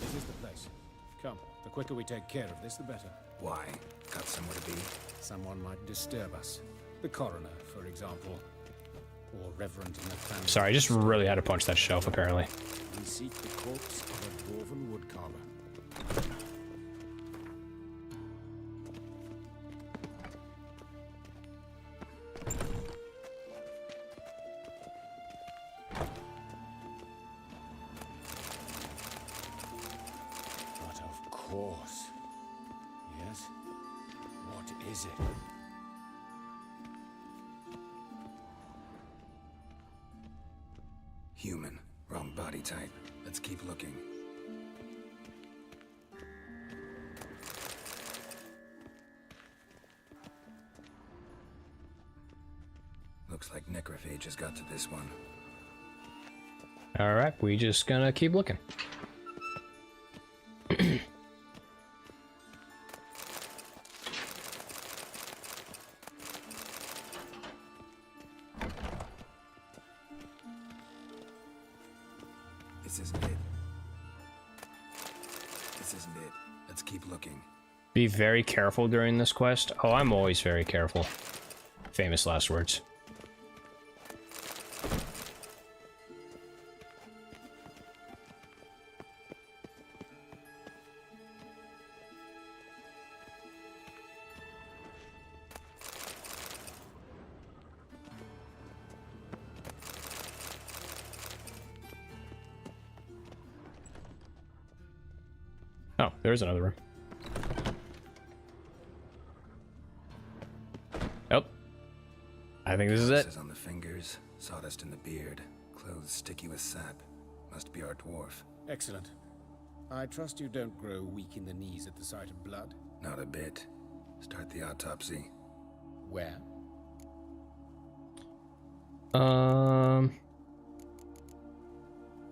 This is the place. Come, the quicker we take care of this, the better. Why? Got somewhere to be? Someone might disturb us. The coroner, for example. Or Reverend Nathaniel. Sorry, I just really had to punch that shelf, apparently. We seek the corpse of a dwarven woodcarver. But of course. Yes? What is it? Human. Wrong body type. Let's keep looking. Looks like necrophage has got to this one. Alright, we just gonna keep looking. This isn't it. This isn't it. Let's keep looking. Be very careful during this quest. Oh, I'm always very careful. Famous last words. Oh, there's another room. Oh. I think this is it. On the fingers, sawdust in the beard, clothes sticky with sap. Must be our dwarf. Excellent. I trust you don't grow weak in the knees at the sight of blood. Not a bit. Start the autopsy. Where?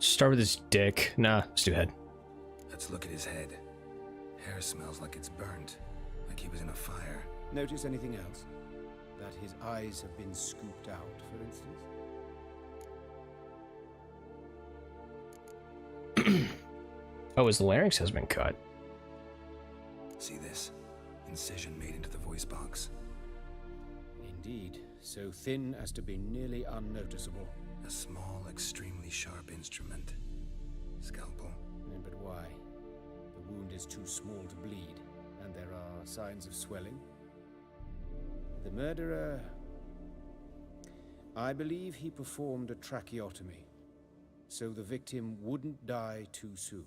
Start with his dick. Nah, let's do head. Let's look at his head. Hair smells like it's burnt, like he was in a fire. Notice anything else? That his eyes have been scooped out, for instance? Oh, his larynx has been cut. See this? Incision made into the voice box. Indeed, so thin as to be nearly unnoticeable. A small, extremely sharp instrument. Scalpel. But why? The wound is too small to bleed, and there are signs of swelling. The murderer... I believe he performed a tracheotomy, so the victim wouldn't die too soon.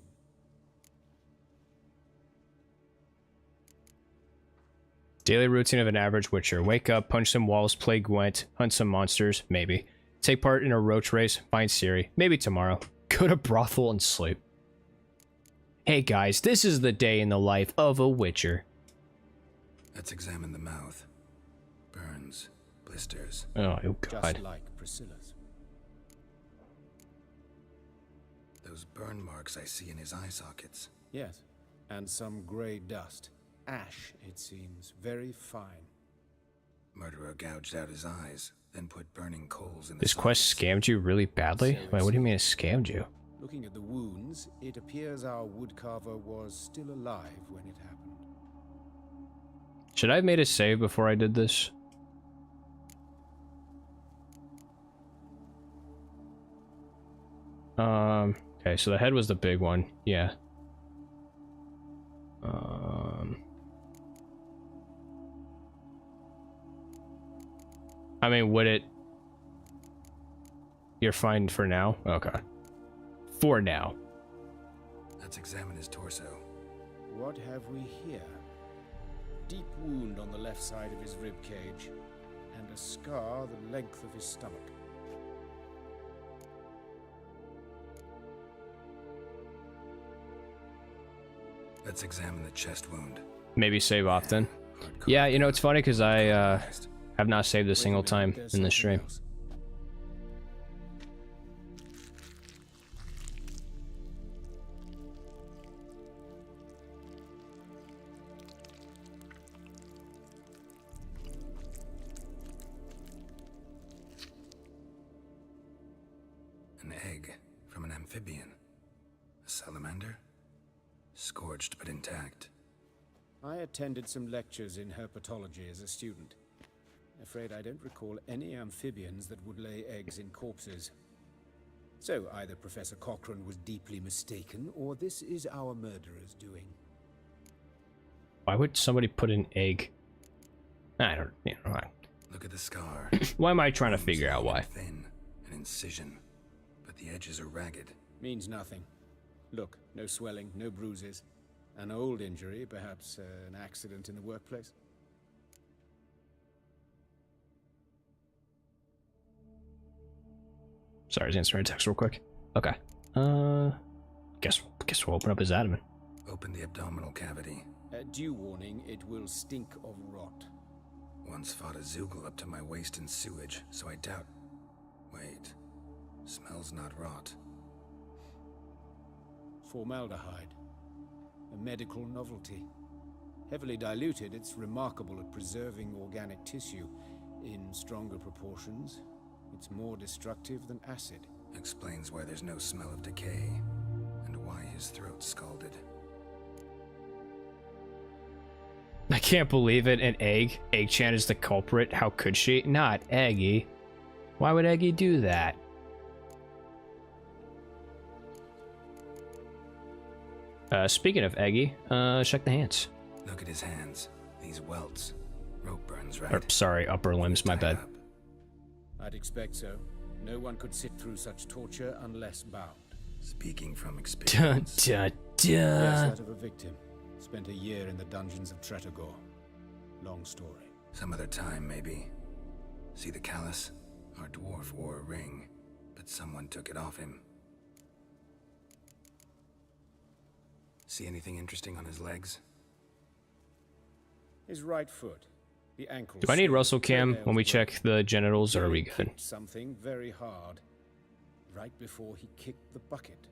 Daily routine of an average witcher. Wake up, punch some walls, play Gwent, hunt some monsters, maybe. Take part in a roach race, find Ciri, maybe tomorrow. Go to brothel and sleep. Hey guys, this is the day in the life of a witcher. Let's examine the mouth. Burns, blisters. Oh god. Just like Priscilla's. Those burn marks I see in his eye sockets. Yes, and some grey dust. Ash, it seems. Very fine. Murderer gouged out his eyes, then put burning coals in the This quest scammed you really badly? Wait, what do you mean it scammed you? Looking at the wounds, it appears our woodcarver was still alive when it happened. Should I have made a save before I did this? Okay, so the head was the big one. Yeah. I mean, would it... You're fine for now? Okay. For now. Let's examine his torso. What have we here? Deep wound on the left side of his rib cage, and a scar the length of his stomach. Let's examine the chest wound. Maybe save often. Yeah, you know, it's funny because I have not saved a single time in this stream. An egg from an amphibian. A salamander? Scorched but intact. I attended some lectures in herpetology as a student. Afraid I don't recall any amphibians that would lay eggs in corpses. So either Professor Cochrane was deeply mistaken, or this is our murderer's doing. Why would somebody put an egg? I don't, you know. Look at the scar. Why am I trying to figure out why? Thin, an incision, but the edges are ragged. Means nothing. Look, no swelling, no bruises. An old injury, perhaps an accident in the workplace. Sorry, I was answering a text real quick. Okay. Guess we'll open up his abdomen. Open the abdominal cavity. Due warning, it will stink of rot. Once fought a Zoogle up to my waist in sewage, so I doubt... Wait. Smells not rot. Formaldehyde. A medical novelty. Heavily diluted, it's remarkable at preserving organic tissue. In stronger proportions, it's more destructive than acid. Explains why there's no smell of decay, and why his throat's scalded. I can't believe it, an egg. Egg-chan is the culprit. How could she? Not Eggy. Why would Eggy do that? Speaking of Eggy, check the hands. Look at his hands. These welts. Rope burns, right? Or, sorry, upper limbs, my bad. I'd expect so. No one could sit through such torture unless bound. Speaking from experience. Dun, dun, dun. Yes, that of a victim. Spent a year in the dungeons of Tretogor. Long story. Some other time, maybe. See the callus? Our dwarf wore a ring, but someone took it off him. See anything interesting on his legs? His right foot. The ankle. Do I need Russell Cam when we check the genitals, or are we good? Something very hard. Right before he kicked the bucket.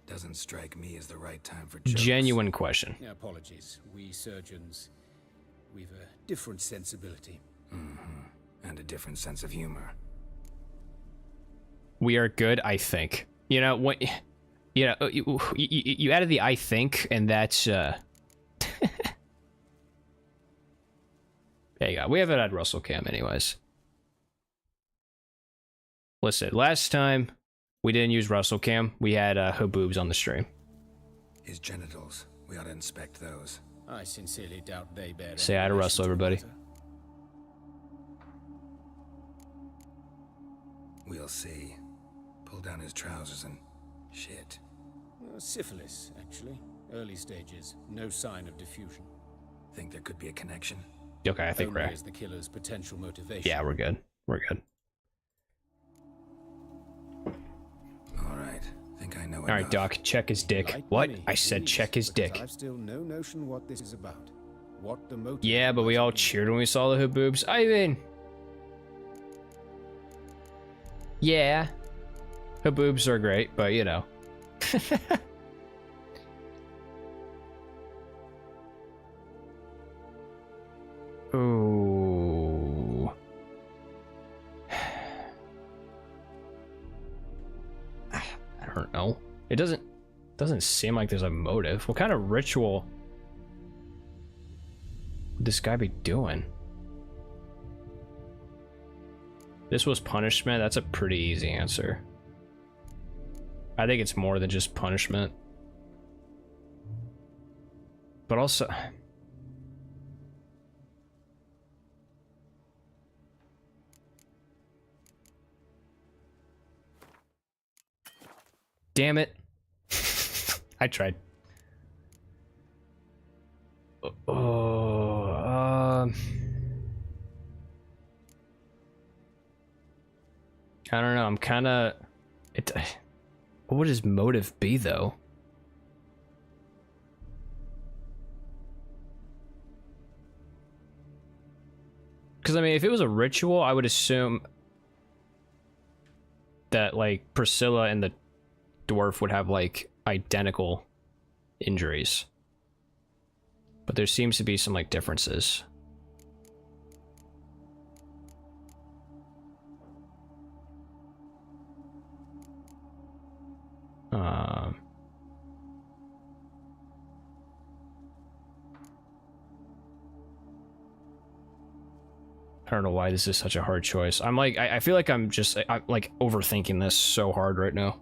Doesn't strike me as the right time for jokes. Genuine question. Apologies. We surgeons, we've a different sensibility. Mm-hmm. And a different sense of humor. We are good, I think. You know, what? You know, you added the "I think," and that's there you go. We haven't had Russell Cam anyways. Listen, last time we didn't use Russell Cam, we had Haboobs on the stream. His genitals. We ought to inspect those. I sincerely doubt they bear. Say hi to Russell, everybody. We'll see. Pull down his trousers and shit. Syphilis, actually. Early stages. No sign of diffusion. Think there could be a connection? Okay, I think we're... Is the killer's potential motivation. Yeah, we're good. We're good. Alright. Think I know enough. Alright, Doc, check his dick. Right, what? money, I said please, check his dick. I've still no notion what this is about. What the motive. Yeah, but we all cheered when we saw the Haboobs. I mean... Yeah. Haboobs are great, but you know. Ooh. It doesn't seem like there's a motive. What kind of ritual would this guy be doing? This was punishment. That's a pretty easy answer. I think it's more than just punishment. But also... Damn it. I tried. I don't know. I'm kind of... What would his motive be, though? Because, I mean, if it was a ritual, I would assume that, like, Priscilla and the dwarf would have, like, identical injuries. But there seems to be some, like, differences. I don't know why this is such a hard choice. I'm like, I feel like I'm like overthinking this so hard right now.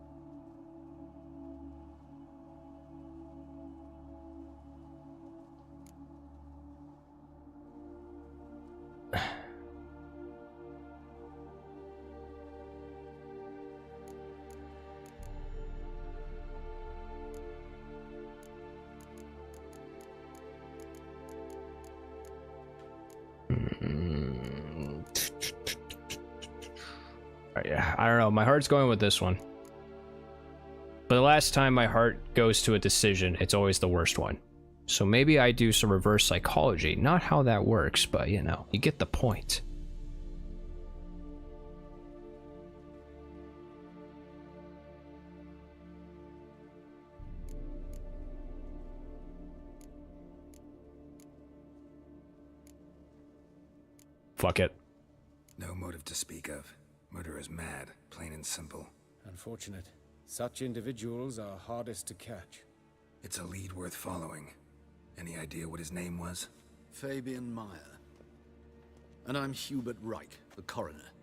Yeah, I don't know. My heart's going with this one. But the last time my heart goes to a decision, it's always the worst one. So maybe I do some reverse psychology. Not how that works, but you know, you get the point. Fuck it. No motive to speak of. Murder is mad, plain and simple. Unfortunate. Such individuals are hardest to catch. It's a lead worth following. Any idea what his name was? Fabian Meyer. And I'm Hubert Reich, the coroner.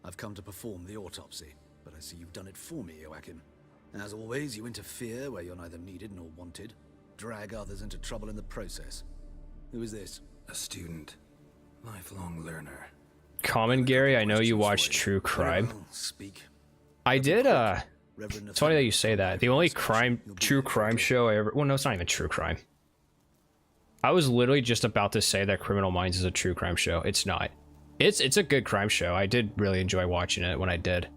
I've come to perform the autopsy, but I see you've done it for me, Joachim. As always, you interfere where you're neither needed nor wanted. Drag others into trouble in the process. Who is this? A student. Lifelong learner. Common Gary, I know you watch True Crime. I did, it's funny that you say that. The only true crime show I ever... Well, no, it's not even true crime. I was literally just about to say that Criminal Minds is a true crime show. It's not. It's a good crime show. I did really enjoy watching it when I did.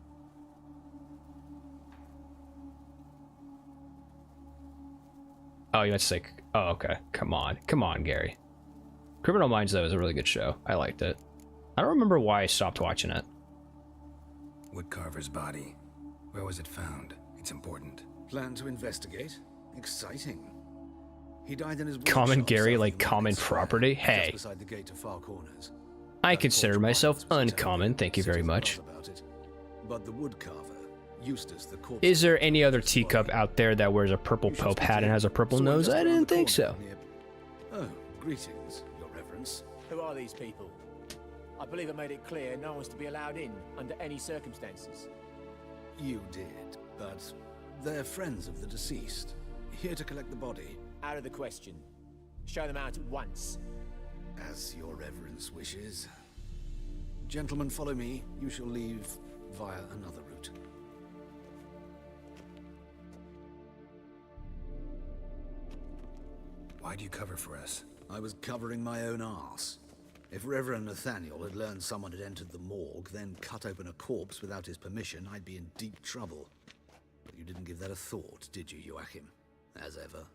Oh, you meant to say... Oh, okay. Come on. Come on, Gary. Criminal Minds, though, is a really good show. I liked it. I don't remember why I stopped watching it. Woodcarver's body. Where was it found? It's important. Plan to investigate? Exciting. He died in his Common Gary, like common property? Hey. Beside the gate to Far Corners. I consider myself uncommon, thank you very much. But the woodcarver, Eustace the corpse. Is there any other teacup out there that wears a purple Pope hat and has a purple nose? I didn't think so. Oh, greetings, Your Reverence. Who are these people? I believe I made it clear no one's to be allowed in under any circumstances. You did, but they're friends of the deceased. Here to collect the body. Out of the question. Show them out at once. As Your Reverence wishes. Gentlemen, follow me. You shall leave via another route. Why'd you cover for us? I was covering my own arse. If Reverend Nathaniel had learned someone had entered the morgue, then cut open a corpse without his permission, I'd be in deep trouble. But you didn't give that a thought, did you, Joachim? As ever.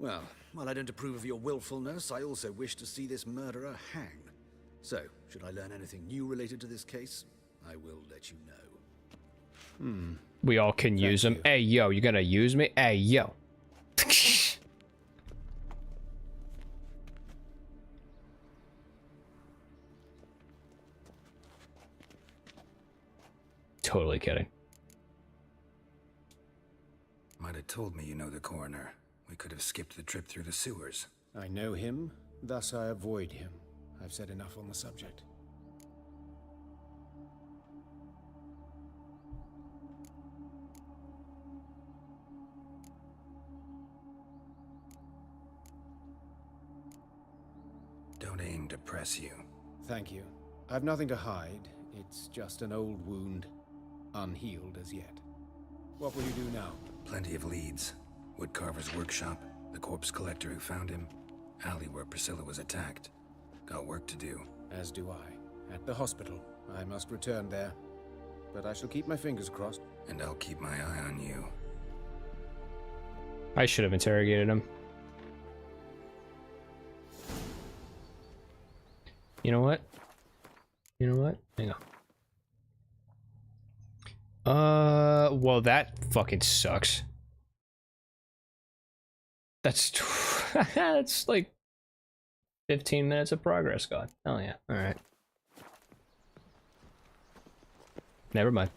Well, while I don't approve of your willfulness, I also wish to see this murderer hang. So, should I learn anything new related to this case, I will let you know. We all can use him. Hey, yo, you gonna use me? Hey, yo. Totally kidding. Might have told me you know the coroner. We could have skipped the trip through the sewers. I know him, thus I avoid him. I've said enough on the subject. Don't aim to press you. Thank you. I've nothing to hide. It's just an old wound, unhealed as yet. What will you do now? Plenty of leads. Woodcarver's workshop, the corpse collector who found him, alley where Priscilla was attacked. Got work to do. As do I. At the hospital. I must return there. But I shall keep my fingers crossed. And I'll keep my eye on you. I should have interrogated him. You know what? You know what? Hang on. Well, that fucking sucks. That's that's like 15 minutes of progress gone. Oh yeah. All right. Never mind.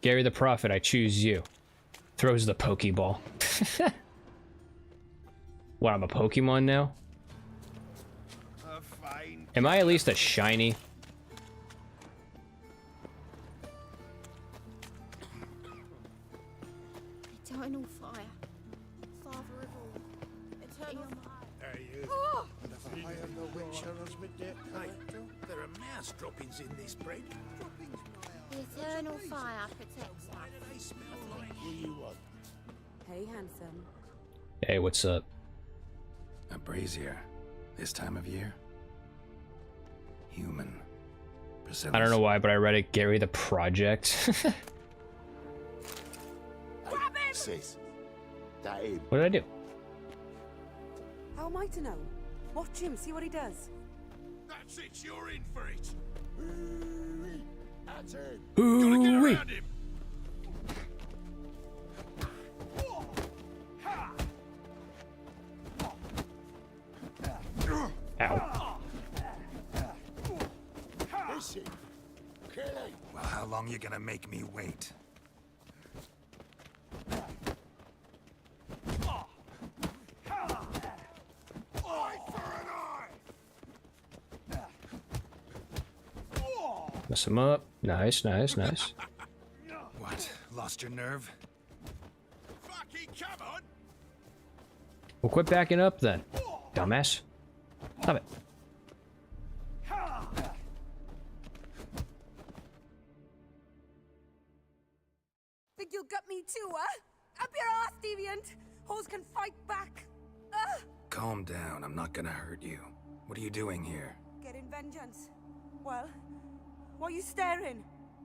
Gary the Prophet, I choose you. Throws the Pokeball. What, I'm a Pokemon now? Am I at least a shiny? Eternal fire. Father of all. Eternal fire. There he is. Oh! Hey, there are mouse droppings in this bread. The eternal fire protects us. What do you want? Hey, handsome. Hey, what's up? A brazier. This time of year? Human. Priscilla's. I don't know why, but I read it. Gary the Project. Grab him! Sis, that him. What did I do? How am I to know? Watch him, see what he does. That's it, you're in for it. That's him. Gotta get around him. Ow. Listen, kill him. Well, how long you gonna make me wait? Mess him up. Nice, nice, nice. What? Lost your nerve? Fucking come on. Well, quit backing up then, dumbass. Stop it. Think you'll gut me too, huh? Up your ass, deviant! Hoes can fight back! Calm down, I'm not gonna hurt you. What are you doing here? Getting vengeance. Well, why are you staring?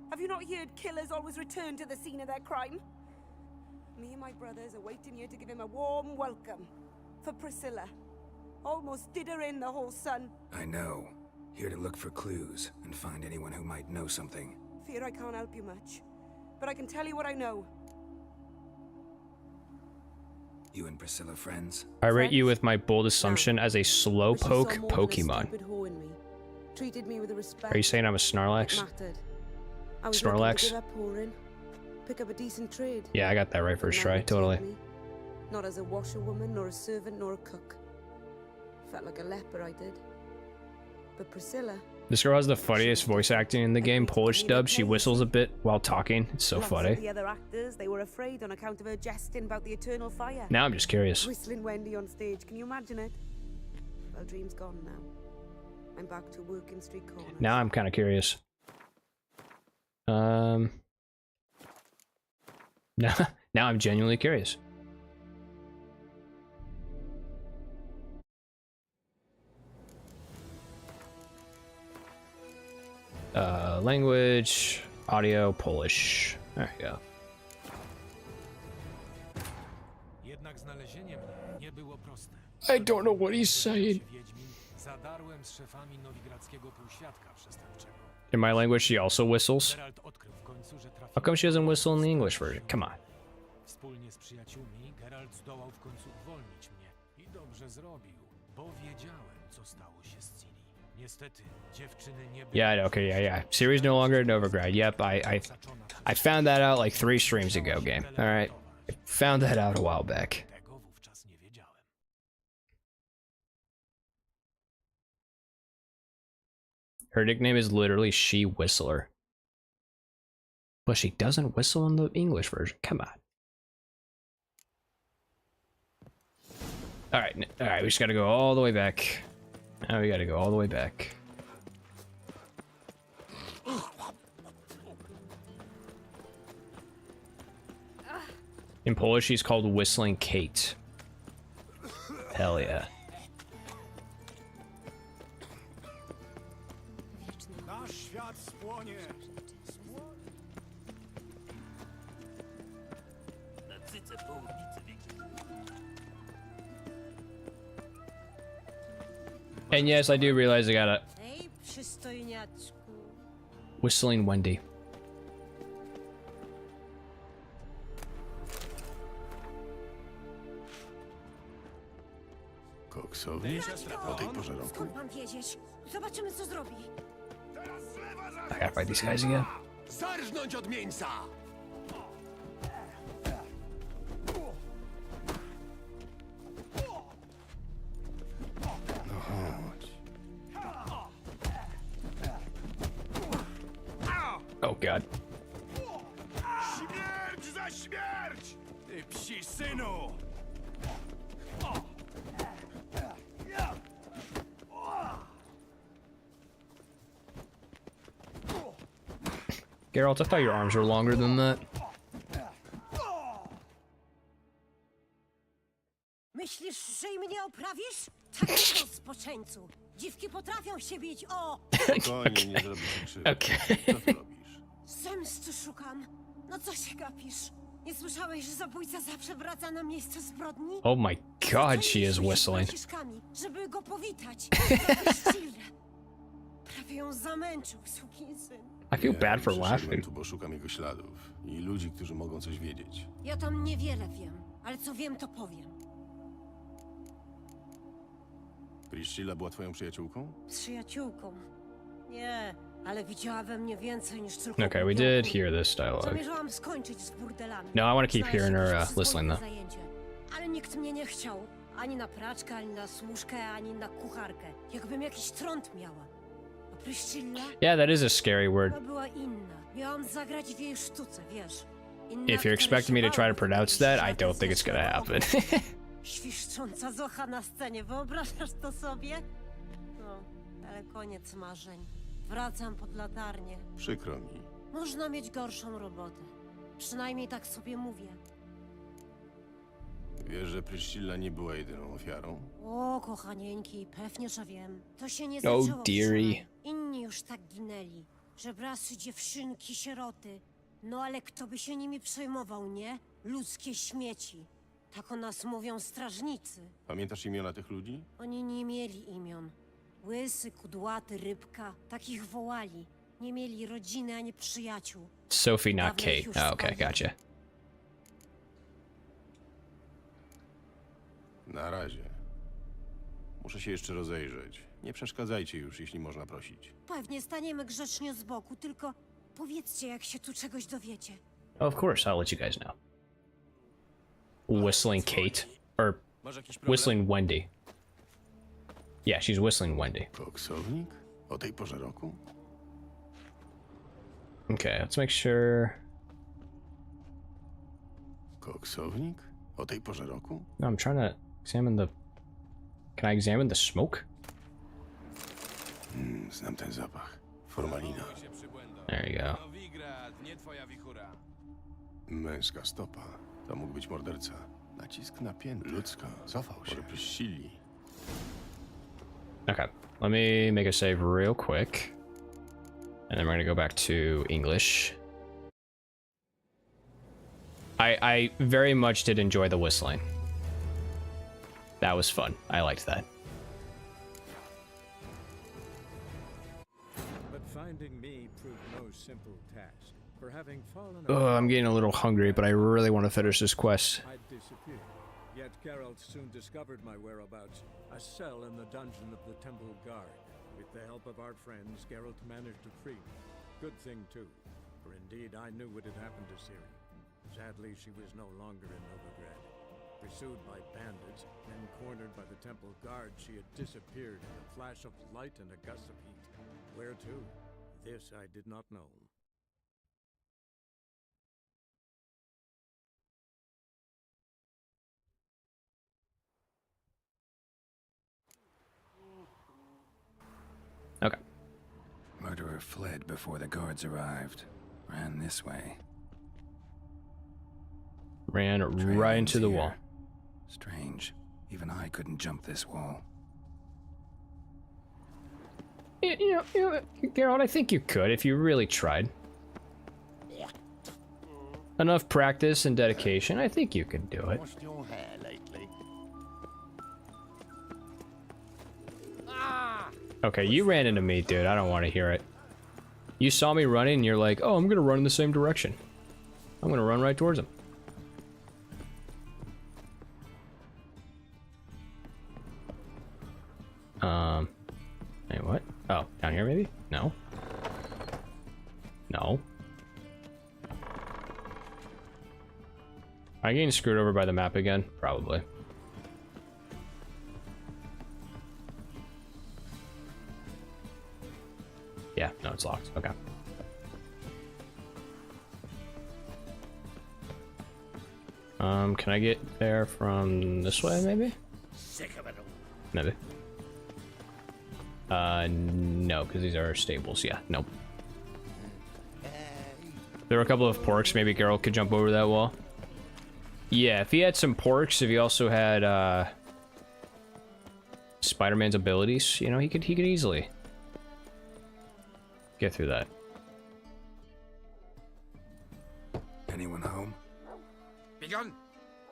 Have you not heard killers always return to the scene of their crime? Me and my brothers are waiting here to give him a warm welcome. For Priscilla. Almost did her in, the whole son. I know. Here to look for clues and find anyone who might know something. Fear I can't help you much. But I can tell you what I know. You and Priscilla friends? I rate you with my bold assumption as a slowpoke Pokemon. Treated me with respect. Are you saying I'm a Snorlax? Mattered. I was Snorlax? To give up pouring, pick up a decent trade. Yeah, I got that right first try, totally. Not as a washerwoman, nor a servant, nor a cook. Felt like a leper, I did. But Priscilla... This girl has the funniest voice acting in the game. Polish dub, she whistles a bit while talking. It's so Lots of funny. the other actors, they were afraid on account of her jesting about the eternal fire. Now I'm just curious. Whistling Wendy on stage, can you imagine it? Well, dream's gone now. I'm back to working street corners. Now I'm kind of curious. Now I'm genuinely curious. Language, audio, Polish. There you go. I don't know what he's saying. In my language, she also whistles. How come she doesn't whistle in the English version? Come on. Wspólnie z przyjaciółmi Geralt zdołał w końcu uwolnić mnie. I dobrze zrobił, bo wiedziałem, co stało się z Ciri. Niestety, dziewczyny nie Yeah, okay, yeah. Series no longer at Novigrad. Yep, I found that out like 3 streams ago, game. Alright. I found that out a while back. tego wówczas nie wiedziałem. Her nickname is literally She Whistler. But she doesn't whistle in the English version. Come on. Alright, we just gotta go all the way back. Now we gotta go all the way back. In Polish, she's called Whistling Kate. Hell yeah. Nasz świat spłonie. And yes, I do realize I gotta... Ej, przystojniaczku. Whistling Wendy. Koksowi? O tej porze roku? Skąd mam wiedzieć? Zobaczymy, co zrobi. I gotta fight these guys again. Zarżnąć od mięsa! No chodź. Oh god. Śmierć za śmierć! Ty psi synu! Geralt, I thought your arms were longer than that. Myślisz, że im nie oprawisz? Takiego spoczęcu. Dziwki potrafią się bić, o! Spokojnie, nie zrobisz mi krzywdy. Okay. Co ty robisz? Zemsty szukam. No co się gapisz? Nie słyszałeś, że zabójca zawsze wraca na miejsce zbrodni? Oh my god, she is whistling. Braciszkami, żeby go powitać. Prawie ją zamęczył, sukinsyn. I feel bad for Przyszedłem laughing. tu, bo szukam jego śladów i ludzi, którzy mogą coś wiedzieć. Ja tam niewiele wiem, ale co wiem, to powiem. Priscilla była twoją przyjaciółką? Przyjaciółką. Nie, ale widziała we mnie więcej niż tylko... Okay, we did hear this dialogue. Zamierzałam skończyć z burdelami. No, I want to keep Znaleźć hearing her jakieś whistling though. zajęcie. Ale nikt mnie nie chciał. Ani na praczkę, ani na służkę, ani na kucharkę. Jakbym jakiś trąd miała. A Priscilla? Yeah, that is a scary word. To była inna. Miałam zagrać w jej sztuce, wiesz. Inna, If you're która expecting się me to try to bała, pronounce that, I don't think it's gonna happen. Świszcząca Zocha na scenie, wyobrażasz to sobie? No, ale koniec marzeń. Wracam pod latarnię. Przykro mi. Można mieć gorszą robotę. Przynajmniej tak sobie mówię. Wiesz, że Priscilla nie była jedyną ofiarą? O, kochanieńki, pewnie, że wiem. To się nie Oh, zaczęło dearie. wczoraj. Inni już tak ginęli. Żebrasy, dziewczynki, sieroty. No ale kto by się nimi przejmował, nie? Ludzkie śmieci. Tak o nas mówią strażnicy. Pamiętasz imiona tych ludzi? Oni nie mieli imion. Łysy, kudłaty, rybka. Takich wołali. Nie mieli rodziny ani przyjaciół. Sophie, not Dawno ich Kate. już Oh, okay, spalili. gotcha. Na razie. Muszę się jeszcze rozejrzeć. Nie przeszkadzajcie już, jeśli można prosić. Pewnie staniemy grzecznie z boku, tylko powiedzcie, jak się tu czegoś dowiecie. Of course, I'll let you guys know. Whistling Kate. Or whistling Wendy. Yeah, she's whistling Wendy. Koksownik? O tej porze roku? Okay, let's make sure... Koksownik? O tej porze roku? No, I'm trying to examine the... Can I examine the smoke? Znam ten zapach. Formalina. There you go. Męska stopa. To mógł być morderca. Nacisk napięty. Ludzka. Cofał się. Priscilli. Okay, let me make a save real quick. And then we're gonna go back to English. I very much did enjoy the whistling. That was fun. I liked that. But finding me proved no simple task. For having fallen Oh, I'm getting a little hungry, but I really want to finish this quest. I'd disappeared. Yet Geralt soon discovered my whereabouts, a cell in the dungeon of the Temple Guard. With the help of our friends, Geralt managed to free me. Good thing, too, for indeed I knew what had happened to Ciri. Sadly, she was no longer in Novigrad. Pursued by bandits, then cornered by the temple guard, she had disappeared in a flash of light and a gust of heat. Where to? This I did not know. Okay. Murderer fled before the guards arrived. Ran this way. Ran right into the wall. Strange. Even I couldn't jump this wall. You know, Geralt, I think you could if you really tried. Enough practice and dedication, I think you could do it. Washed your hair lately? Okay, you ran into me, dude. I don't want to hear it. You saw me running and you're like, oh, I'm gonna run in the same direction. I'm gonna run right towards him. Hey, what? Oh, down here maybe? No. No. Am I getting screwed over by the map again? Probably. Yeah, no, it's locked. Okay. Can I get there from this way, maybe? Sick of it all. Maybe. No, because these are stables. Yeah, nope. There were a couple of porks. Maybe Geralt could jump over that wall. Yeah, if he had some porks, if he also had, Spider-Man's abilities, you know, he could easily get through that. Anyone home? Begun,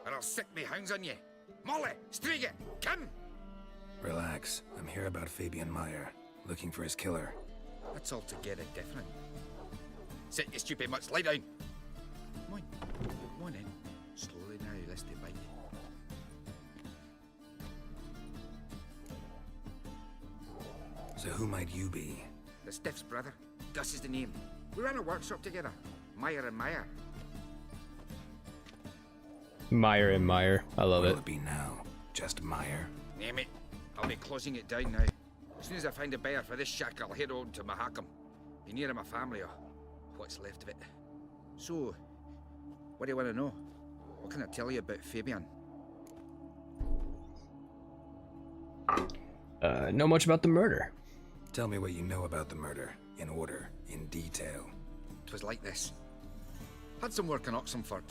or I'll sick me hounds on you. Molly, Striga, come! Relax. I'm here about Fabian Meyer, looking for his killer. That's altogether different. Sit, you stupid mutts, lie down. Come on, come on in. Slowly now, lest they bite. So who might you be? The Stiff's brother. Gus is the name. We ran a workshop together. Meyer and Meyer. Meyer and Meyer. I love What'll it be now? Just Meyer? Name it. I'll be closing it down now. As soon as I find a buyer for this shack, I'll head on to Mahakam. Be near my family, or what's left of it. So, what do you want to know? What can I tell you about Fabian? Know much about the murder. Tell me what you know about the murder, in order, in detail. It was like this. Had some work in Oxenford,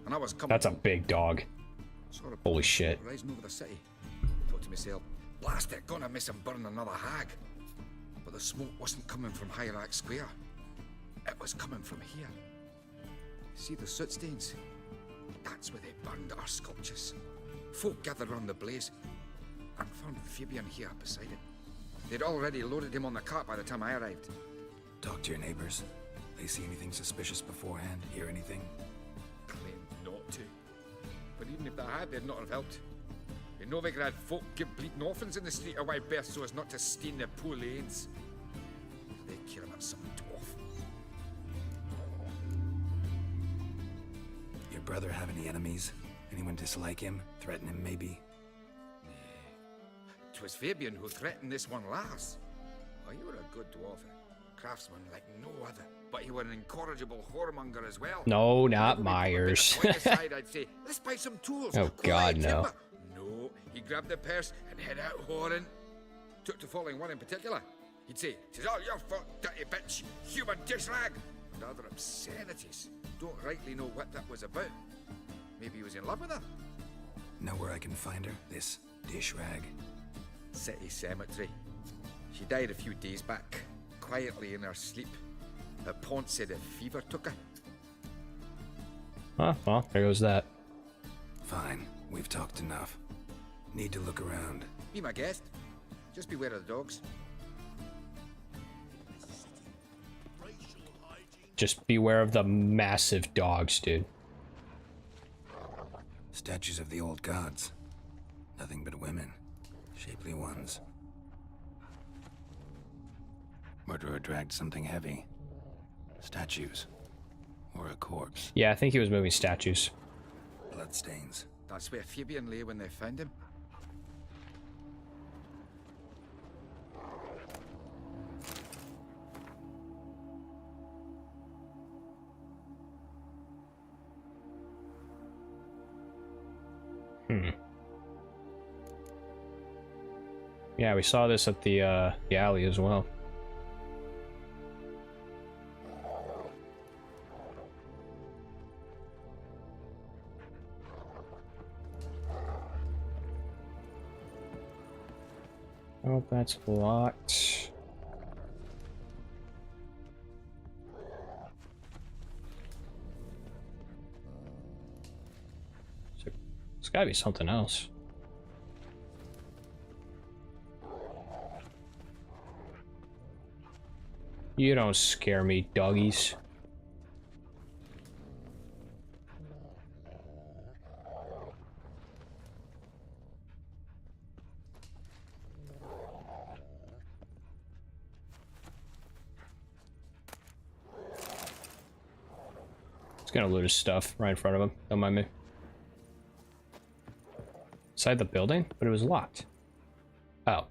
and I was coming. That's a big dog. Holy shit. Rising over the city. Thought to myself, blast it, gonna miss him burn another hag. But the smoke wasn't coming from Hyrax Square. It was coming from here. See the soot stains? That's where they burned our sculptures. Folk gathered round the blaze and found Fabian here beside it. They'd already loaded him on the cart by the time I arrived. Talk to your neighbors. They see anything suspicious beforehand? Hear anything? Claimed not to. But even if they had, they'd not have helped. In Novigrad, folk give bleeding orphans in the street a wide berth so as not to stain their poor lanes. They care about some dwarf. Your brother have any enemies? Anyone dislike him? Threaten him, maybe? 'Twas Fabian who threatened this one last. Oh, you were a good dwarf, a craftsman like no other. But you were an incorrigible whoremonger as well. No, not Myers. Aside, I'd say, let's buy some tools. Oh God, no. No, he grabbed the purse and head out whoring. Took to following one in particular. He'd say, "'Tis all your fault, dirty bitch, human dish rag," and other obscenities. Don't rightly know what that was about. Maybe he was in love with her. Know where I can find her? This dish rag? City cemetery. She died a few days back, quietly in her sleep. Her pont said a fever took her. Well, there goes that. Fine, we've talked enough. Need to look around. Be my guest. Just beware of the dogs. Just beware of the massive dogs, dude. Statues of the old gods. Nothing but women. Shapely ones. Murderer dragged something heavy. Statues. Or a corpse. Yeah, I think he was moving statues. Bloodstains. That's where Fabian lay when they found him. Yeah, we saw this at the alley as well. Oh, that's locked. It's gotta be something else. You don't scare me, doggies. He's gonna loot his stuff right in front of him. Don't mind me. Inside the building? But it was locked. Oh.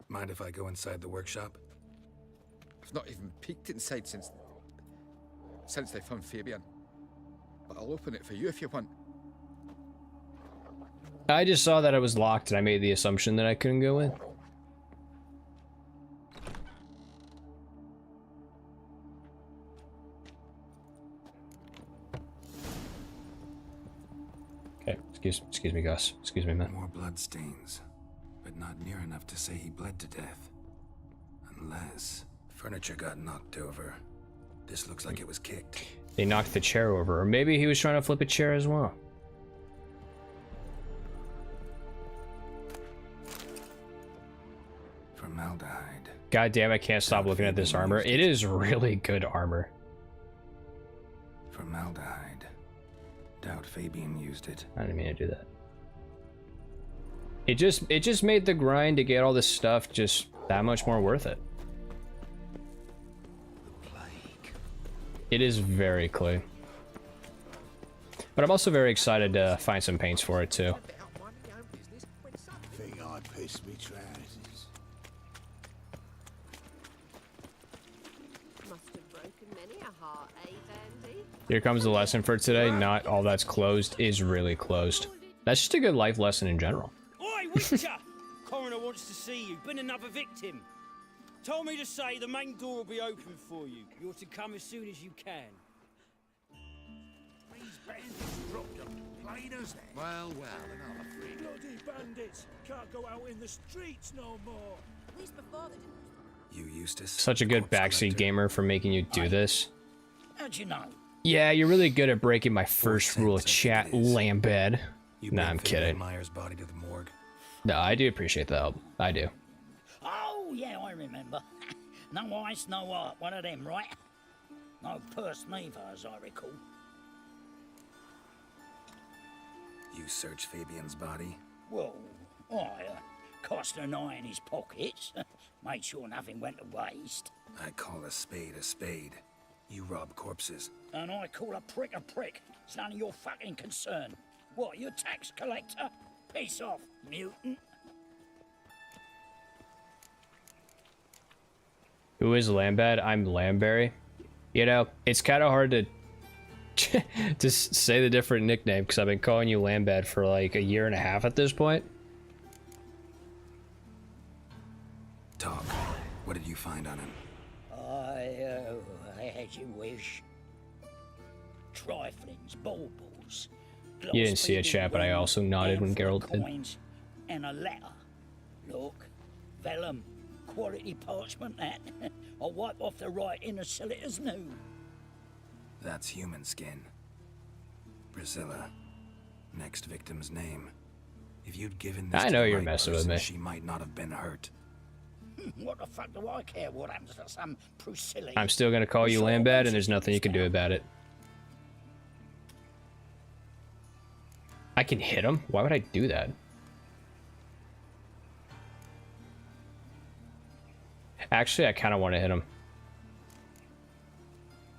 Mind if I go inside the workshop? I've not even peeked inside since they found Fabian. But I'll open it for you if you want. I just saw that it was locked and I made the assumption that I couldn't go in. Okay, excuse me, Gus. Excuse me, man. More bloodstains, but not near enough to say he bled to death. Unless furniture got knocked over. This looks like it was kicked. They knocked the chair over, or maybe he was trying to flip a chair as well. Formaldehyde. God damn, I can't stop looking at this armor. It is really good armor. Formaldehyde. Doubt Fabian used it. I didn't mean to do that. It just made the grind to get all this stuff just that much more worth it. It is very clean. But I'm also very excited to find some paints for it too. Think I pissed me trousers. Must have broken many a heart, eh, Dandy? Here comes the lesson for today. Not all that's closed is really closed. That's just a good life lesson in general. Oi, Witcher! Coroner wants to see you. Been another victim. Told me to say the main door will be open for you. You're to come as soon as you can. These bandits dropped them, plain as that. Well, another three. Bloody bandits! Can't go out in the streets no more. At least before they didn't. You, Eustace. Such a good backseat gamer for making you do this. How'd you know? Yeah, you're really good at breaking my first rule of chat, lambed. Nah, I'm kidding. Myers' body to the morgue. No, I do appreciate the help. I do. Oh, yeah, I remember. No ice, no art. One of them, right? No purse neither, as I recall. You searched Fabian's body? Well, I cast an eye in his pockets. Made sure nothing went to waste. I call a spade a spade. You rob corpses. And I call a prick a prick. It's none of your fucking concern. What, you tax collector? Piss off, mutant. Who is Lambad? I'm Lamberry. You know, it's kind of hard to to say the different nickname because I've been calling you Lambad for like a year and a half at this point. Talk. What did you find on him? As you wish. Triflings, baubles. You didn't see a chat, but I also nodded when Geralt did. Coins and a letter. Look, vellum, quality parchment that. I'll wipe off the writing and sell it as new. That's human skin. Priscilla. Next victim's name. If you'd given this I to know the you're right messing with person, me. she might not have been hurt. What the fuck do I care what happens to some Priscilla? I'm still gonna call you Lambad, and there's nothing you can do about it. I can hit him? Why would I do that? Actually, I kind of want to hit him.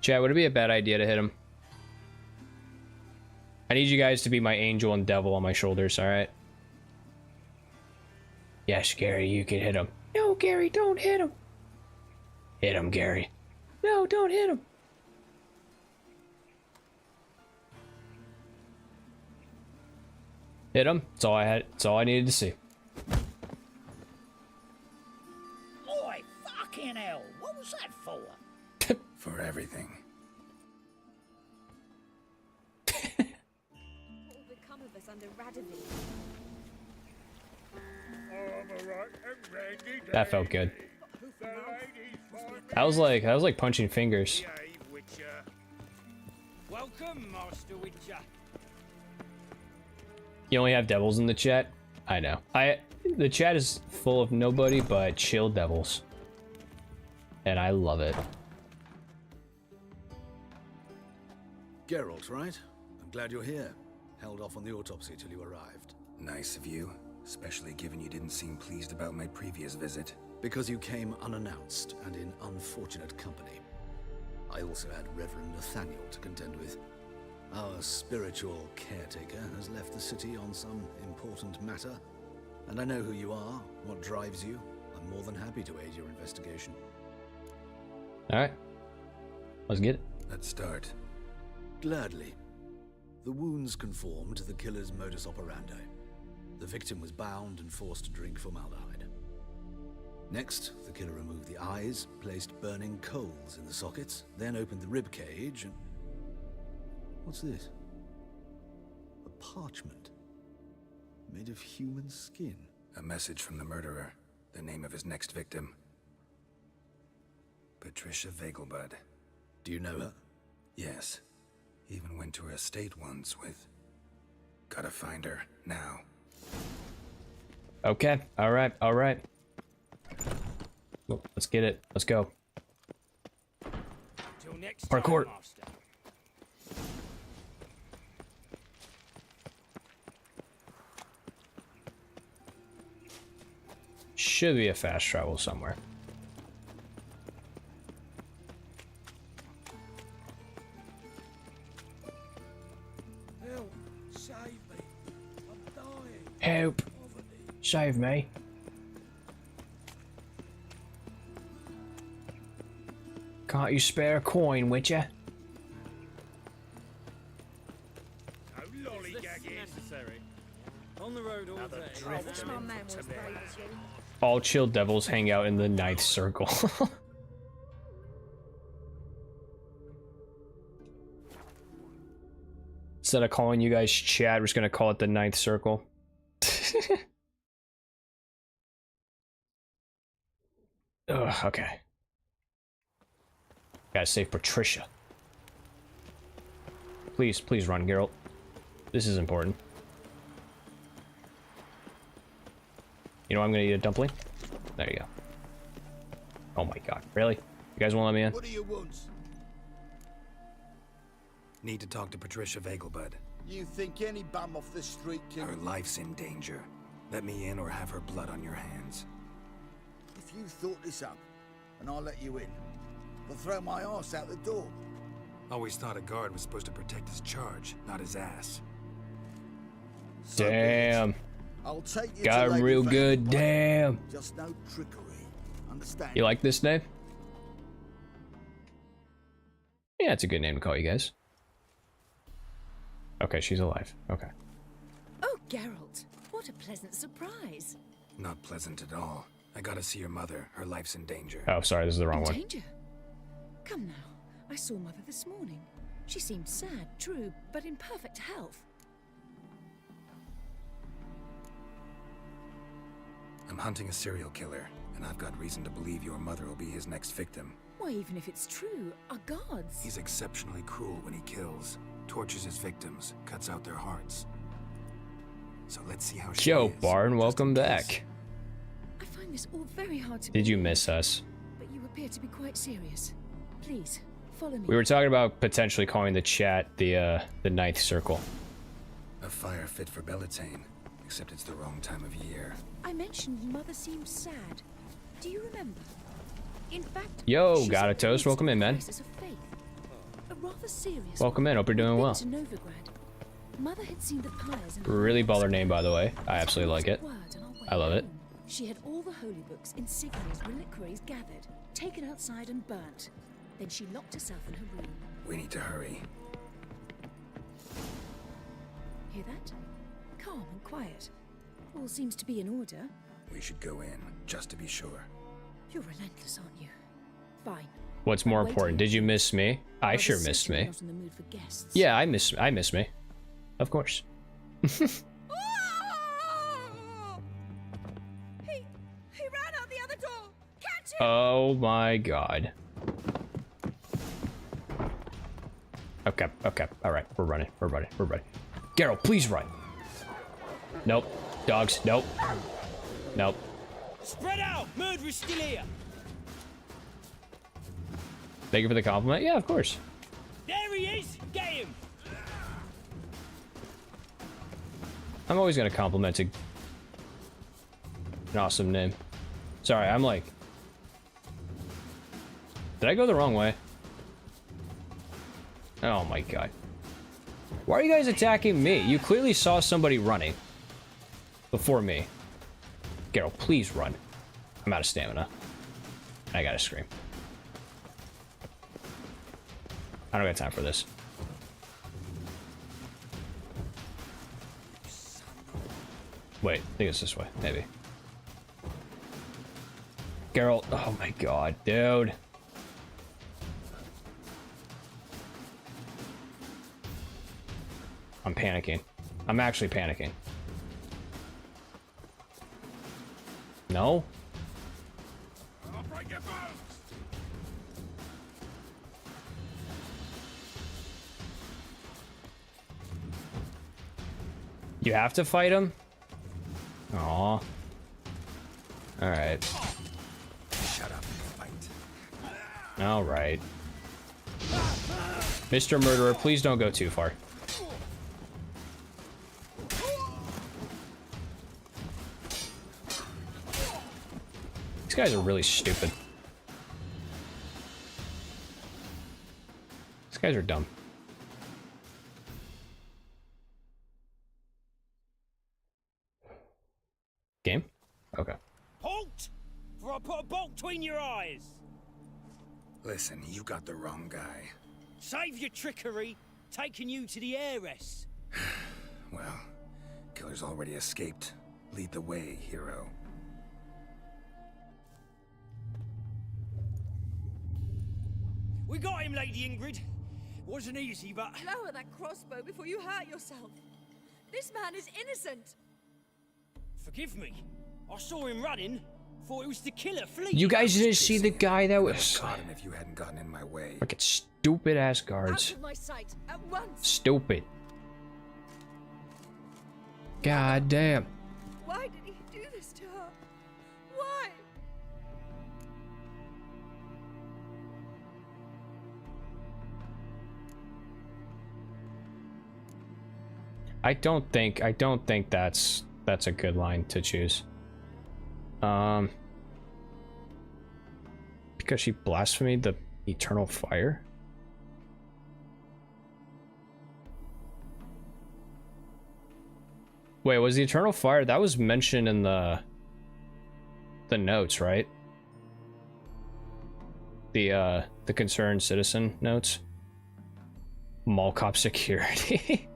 Chat, would it be a bad idea to hit him? I need you guys to be my angel and devil on my shoulders, alright? Yes, Gary, you can hit him. No, Gary, don't hit him. Hit him, Gary. No, don't hit him. Hit him. That's all I had. That's all I needed to see. Oi, fucking hell! What was that for? For everything. What will become of us under Radovid? That felt good. That was like punching fingers. Welcome, Master Witcher. You only have devils in the chat? I know. The chat is full of nobody but chill devils. And I love it. Geralt, right? I'm glad you're here. Held off on the autopsy till you arrived. Nice of you, especially given you didn't seem pleased about my previous visit. Because you came unannounced and in unfortunate company. I also had Reverend Nathaniel to contend with. Our spiritual caretaker has left the city on some important matter, and I know who you are, what drives you. I'm more than happy to aid your investigation. Alright. Let's get it. Let's start. Gladly. The wounds conform to the killer's modus operandi. The victim was bound and forced to drink formaldehyde. Next, the killer removed the eyes, placed burning coals in the sockets, then opened the rib cage and... What's this? A parchment. Made of human skin. A message from the murderer. The name of his next victim. Patricia Vegelbud. Do you know her? Yes. Even went to her estate once with... Gotta find her, now. Okay. Alright. Alright. Let's get it. Let's go. Till next Parkour. time, Master. Should be a fast travel somewhere. Help! Save me! I'm dying! Help! Save me. Can't you spare a coin, Witcher? No lollygagging necessary. On the road all day. All chill devils hang out in the 9th circle. Instead of calling you guys chat, we're just gonna call it the 9th circle. Ugh, okay. Gotta save Patricia. Please, please run, Geralt. This is important. You know I'm gonna eat a dumpling? There you go. Oh my god, really? You guys won't let me in? What do you want? Need to talk to Patricia Vegelbud. You think any bum off the street can... Her life's in danger. Let me in or have her blood on your hands. If you thought this up, and I'll let you in, I'll throw my ass out the door. Always thought a guard was supposed to protect his charge, not his ass. Damn. I'll take you got him real good, damn. Just no trickery. Understand? You like this name? Yeah, it's a good name to call you guys. Okay, she's alive. Okay. Oh, Geralt, what a pleasant surprise. Not pleasant at all. I gotta see your mother. Her life's in danger. Oh, sorry, this is the wrong one. Danger? Come now. I saw Mother this morning. She seemed sad, true, but in perfect health. I'm hunting a serial killer, and I've got reason to believe your mother will be his next victim. Why, even if it's true, our gods... He's exceptionally cruel when he kills, tortures his victims, cuts out their hearts. So let's see how she Yo, is. Barn, welcome back. I find this all very hard to Did you believe, miss us? but you appear to be quite serious. Please, follow me. We were talking about potentially calling the chat the 9th circle. A fire fit for Bellatane, except it's the wrong time of year. I mentioned Mother seemed sad. Do you remember? In fact, Yo, she's got a toast. Welcome in, man. crisis of faith. A rather serious Welcome one. in. Hope you're doing We'd been well. to Novigrad. Mother had seen the pyres and Really baller name, by the way. I absolutely like it. I love it. She had all the holy books, insignias, reliquaries gathered, taken outside and burnt. Then she locked herself in her room. We need to hurry. Hear that? Calm and quiet. All seems to be in order. We should go in, just to be sure. You're relentless, aren't you? Fine. What's more important? Did you miss me? I sure missed me. Not in the mood for guests. Yeah, I miss me. Of course. He ran out the other door. Catch him! Oh my god. Okay, alright, we're running. Geralt, please run. Nope. Dogs, nope. Nope. Spread out! Murderer's still here! Thank you for the compliment. Yeah, of course. There he is! Get him! I'm always gonna compliment an awesome name. Sorry, I'm like... Did I go the wrong way? Oh my god. Why are you guys attacking me? You clearly saw somebody running. Before me. Geralt, please run. I'm out of stamina. I gotta scream. I don't got time for this. Wait, I think it's this way, maybe. Geralt, oh my god, dude. I'm panicking. I'm actually panicking. No? You have to fight him? Aw. Alright. Shut up and fight. Alright. Mr. Murderer, please don't go too far. These guys are really stupid. These guys are dumb. Game? Okay. Halt! For I put a bolt between your eyes! Listen, you got the wrong guy. Save your trickery, taking you to the heiress. Well, killer's already escaped. Lead the way, hero. We got him, Lady Ingrid. Wasn't easy, but... Lower that crossbow before you hurt yourself. This man is innocent. Forgive me. I saw him running. Thought it was the killer fleeing. You guys didn't see the guy that was... Caught him if you hadn't gotten in my way. Fucking stupid ass guards. Out of my sight, at once. Stupid. God damn. Why did he do this to her? Why? I don't think that's a good line to choose. Because she blasphemed the eternal fire? Wait, was the eternal fire that was mentioned in the notes, right? The concerned citizen notes. Mall cop security.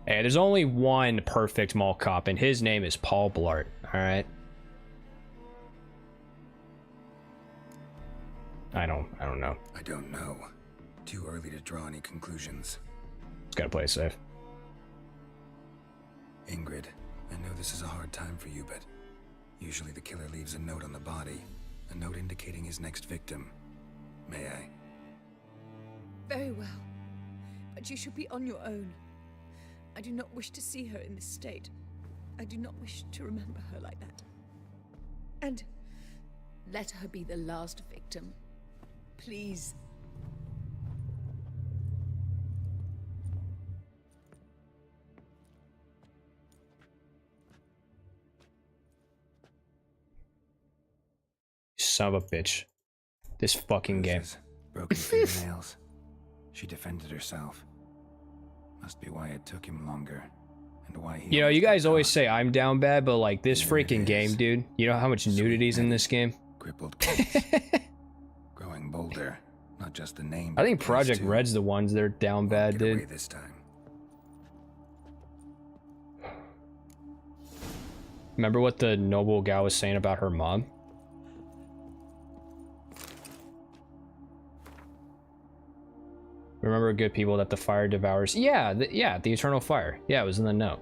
Hey, there's only one perfect mall cop, and his name is Paul Blart, alright? I don't know. I don't know. Too early to draw any conclusions. Just gotta play it safe. Ingrid, I know this is a hard time for you, but usually the killer leaves a note on the body. A note indicating his next victim. May I? Very well. But you should be on your own. I do not wish to see her in this state. I do not wish to remember her like that. And let her be the last victim. Please. son of a bitch. This fucking game. Broken fingernails. She defended herself. Must be why it took him longer. And why he... You know, you guys always say I'm down bad, but like this freaking game, dude. You know how much nudity's in this game? Crippled corpse. Growing bolder. Not just the name. I think Project Red's the ones that are down bad, dude. This time. Remember what the noble gal was saying about her mom? Remember good people that the fire devours. Yeah, the eternal fire. Yeah, it was in the note.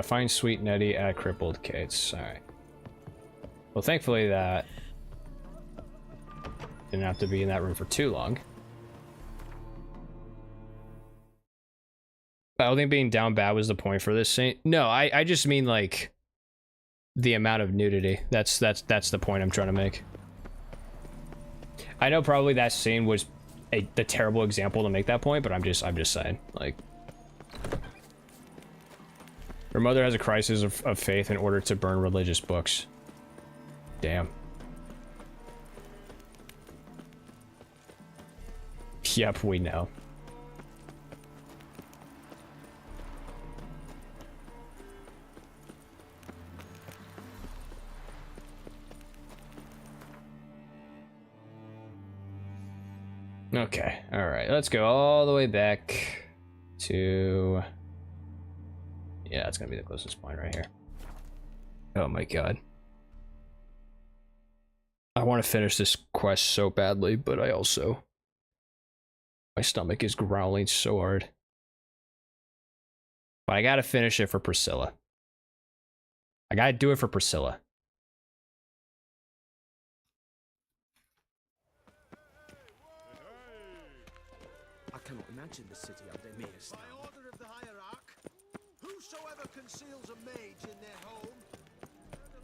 Find Sweet Nettie at Crippled Kids. Alright. Well, thankfully that didn't have to be in that room for too long. I don't think being down bad was the point for this scene. No, I just mean like the amount of nudity. That's the point I'm trying to make. I know probably that scene was the terrible example to make that point, but I'm just saying, like, her mother has a crisis of faith in order to burn religious books. Damn. Yep, we know. Okay, alright, let's go all the way back to... Yeah, it's gonna be the closest point right here. Oh my god. I want to finish this quest so badly, but I also... My stomach is growling so hard. But I gotta finish it for Priscilla. I gotta do it for Priscilla. I cannot imagine the city under mere snow. By order of the hierarch, whosoever conceals a mage in their home.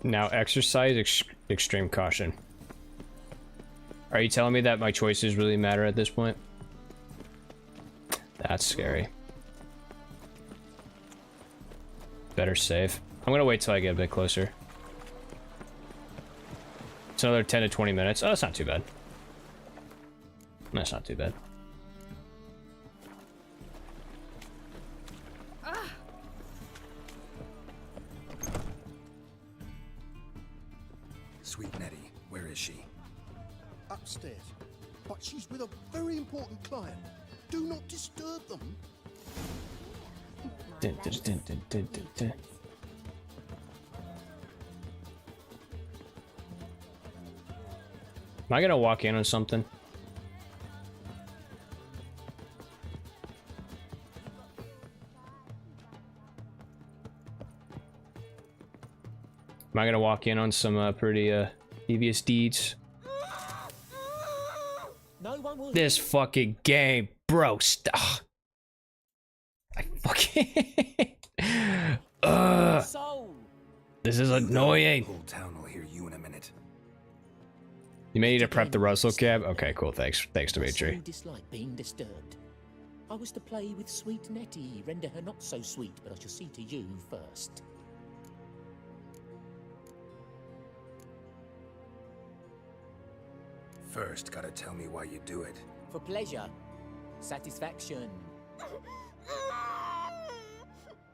Now exercise extreme caution. Are you telling me that my choices really matter at this point? That's scary. Better save. I'm gonna wait till I get a bit closer. It's another 10 to 20 minutes. Oh, that's not too bad. That's not too bad. Sweet Nettie, where is she? Upstairs. But she's with a very important client. Do not disturb them. Dun, dun, dun, dun, dun, dun, dun. Am I gonna walk in on something? Am I gonna walk in on some pretty devious deeds? No one will. This fucking game, bro. Stop. I fucking. This is annoying. Whole town will hear you in a minute. You may need to prep the Russell cab. Okay, cool. Thanks, Dimitri. I so dislike being disturbed. I was to play with sweet Nettie, render her not so sweet, but I shall see to you first. First, gotta tell me why you do it. For pleasure, satisfaction.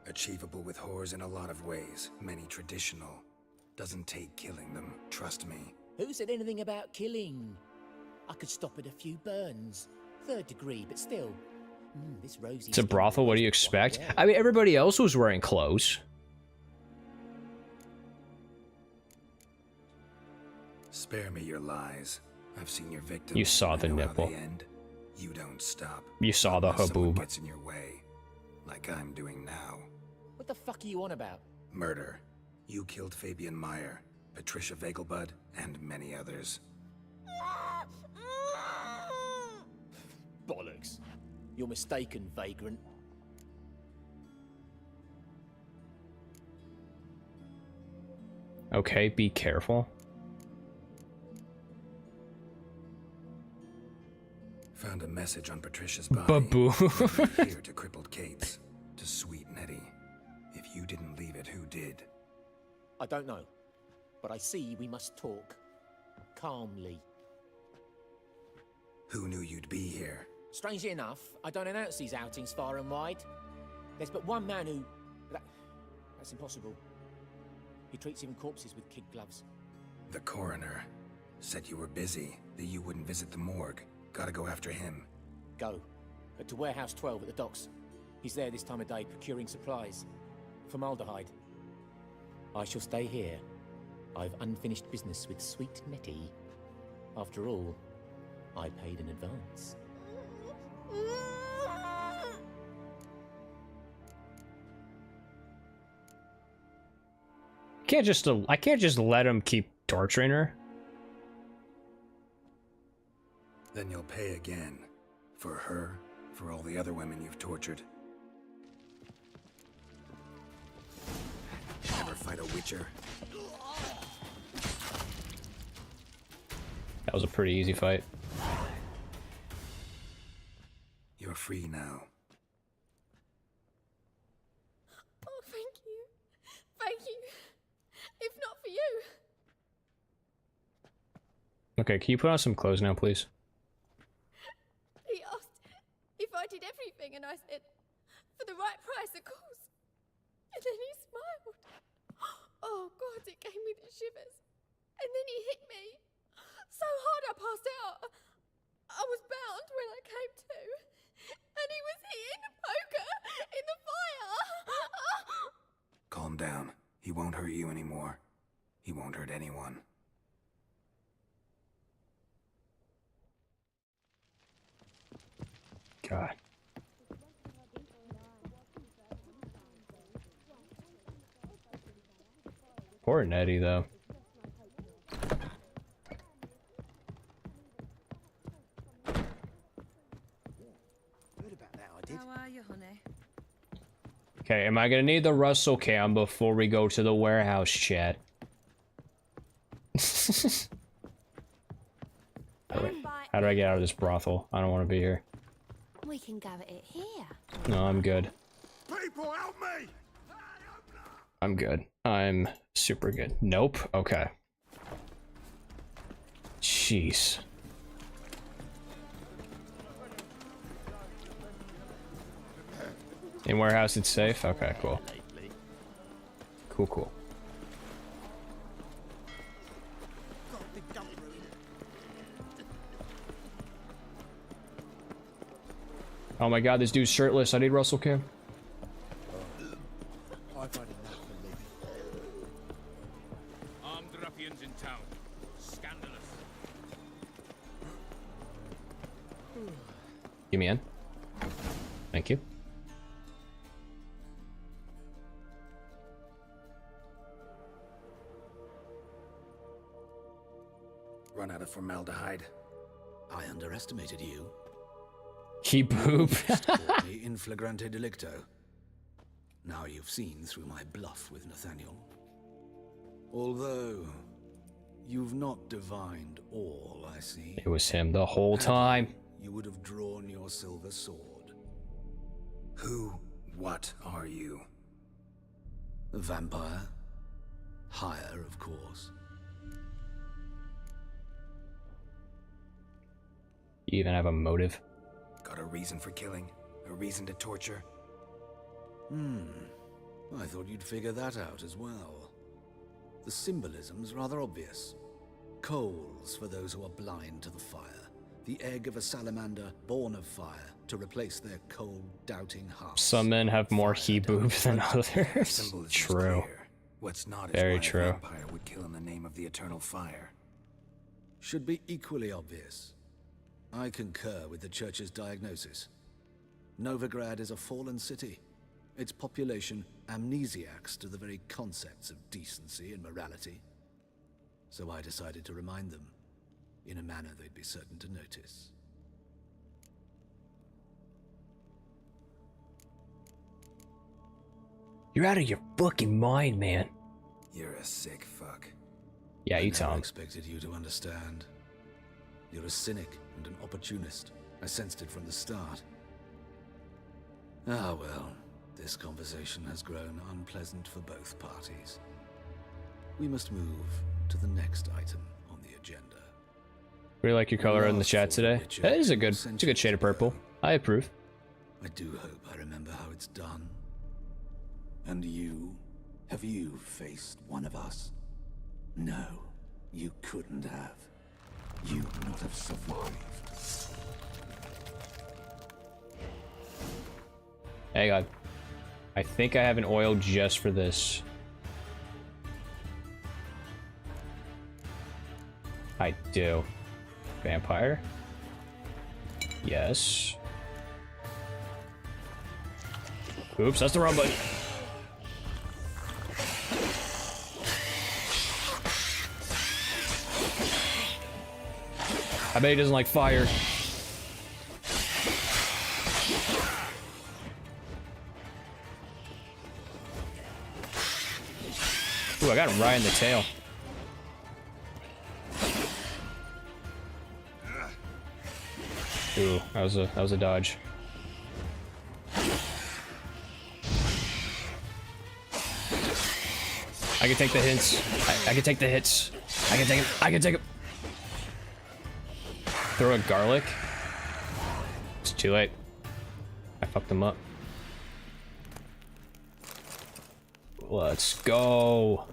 Achievable with whores in a lot of ways, many traditional. Doesn't take killing them, trust me. Who said anything about killing? I could stop at a few burns. 3rd degree, but still. This rosy. It's a brothel, what do you expect? I mean, everybody else was wearing clothes. Spare me your lies. I've seen your victim. You saw the nipple. You don't stop. You saw the Someone haboob. gets in your way, like I'm doing now. What the fuck are you on about? Murder. You killed Fabian Meyer, Patricia Vegelbud, and many others. Bollocks. You're mistaken, vagrant. Okay, be careful. Found a message on Patricia's body. Baboo. Here to crippled Kate's. To sweet Nettie. If you didn't leave it, who did? I don't know. But I see we must talk. Calmly. Who knew you'd be here? Strangely enough, I don't announce these outings far and wide. There's but one man who... That's impossible. He treats even corpses with kid gloves. The coroner. Said you were busy, that you wouldn't visit the morgue. Gotta go after him. Go. But to Warehouse 12 at the docks. He's there this time of day procuring supplies. Formaldehyde. I shall stay here. I've unfinished business with sweet Nettie. After all, I paid in advance. I can't just let him keep torturing her. Then you'll pay again. For her, for all the other women you've tortured. Ever fight a witcher? That was a pretty easy fight. You're free now. Oh, thank you. Thank you. If not for you. Okay, can you put on some clothes now, please? He asked if I did everything, and I said, for the right price, of course. And then he smiled. Oh, God, it gave me the shivers. And then he hit me. So hard I passed out. I was bound when I came to. And he was hitting the poker in the fire. Calm down. He won't hurt you anymore. He won't hurt anyone. God. Poor Nettie, though. How are you, honey? Okay, am I gonna need the Russell cam before we go to the warehouse, chat? How do I get out of this brothel? I don't want to be here. We can go at it here. No, I'm good. People, help me! I'm good. I'm super good. Nope. Okay. Jeez. In warehouse, it's safe? Okay, cool. Cool. Oh my god, this dude's shirtless. I need Russell Cam. I've had enough of living. Armed ruffians in town. Scandalous. Give me in. Thank you. Run out of formaldehyde. I underestimated you. He poop. Caught me in flagrante delicto. Now you've seen through my bluff with Nathaniel. Although, you've not divined all, I see. It was him the whole time. You would have drawn your silver sword. What are you? A vampire. Higher, of course. You even have a motive? Got a reason for killing? A reason to torture? I thought you'd figure that out as well. The symbolism's rather obvious. Coals for those who are blind to the fire. The egg of a salamander born of fire to replace their cold, doubting hearts. Some men have more he boob than others. Symbolism's True. clear. What's not Very is why true. a vampire would kill in the name of the eternal fire. Should be equally obvious. I concur with the Church's diagnosis. Novigrad is a fallen city. Its population amnesiacs to the very concepts of decency and morality. So I decided to remind them, in a manner they'd be certain to notice. You're out of your fucking mind, man. You're a sick fuck. Yeah, you I tell never him. expected you to understand. You're a cynic and an opportunist. I sensed it from the start. Ah well, this conversation has grown unpleasant for both parties. We must move to the next item on the agenda. Really like your color in the chat today. That is it's a good shade of purple. I approve. I do hope I remember how it's done. And you? Have you faced one of us? No, you couldn't have. You would not have survived. Hang on. I think I have an oil just for this. I do. Vampire? Yes. Oops, that's the wrong button. I bet he doesn't like fire. Ooh, I got him right in the tail. Ooh, that was a dodge. I can take the hints. I can take the hits. I can take him. I can take him. Throw a garlic. It's too late. I fucked him up. Let's go.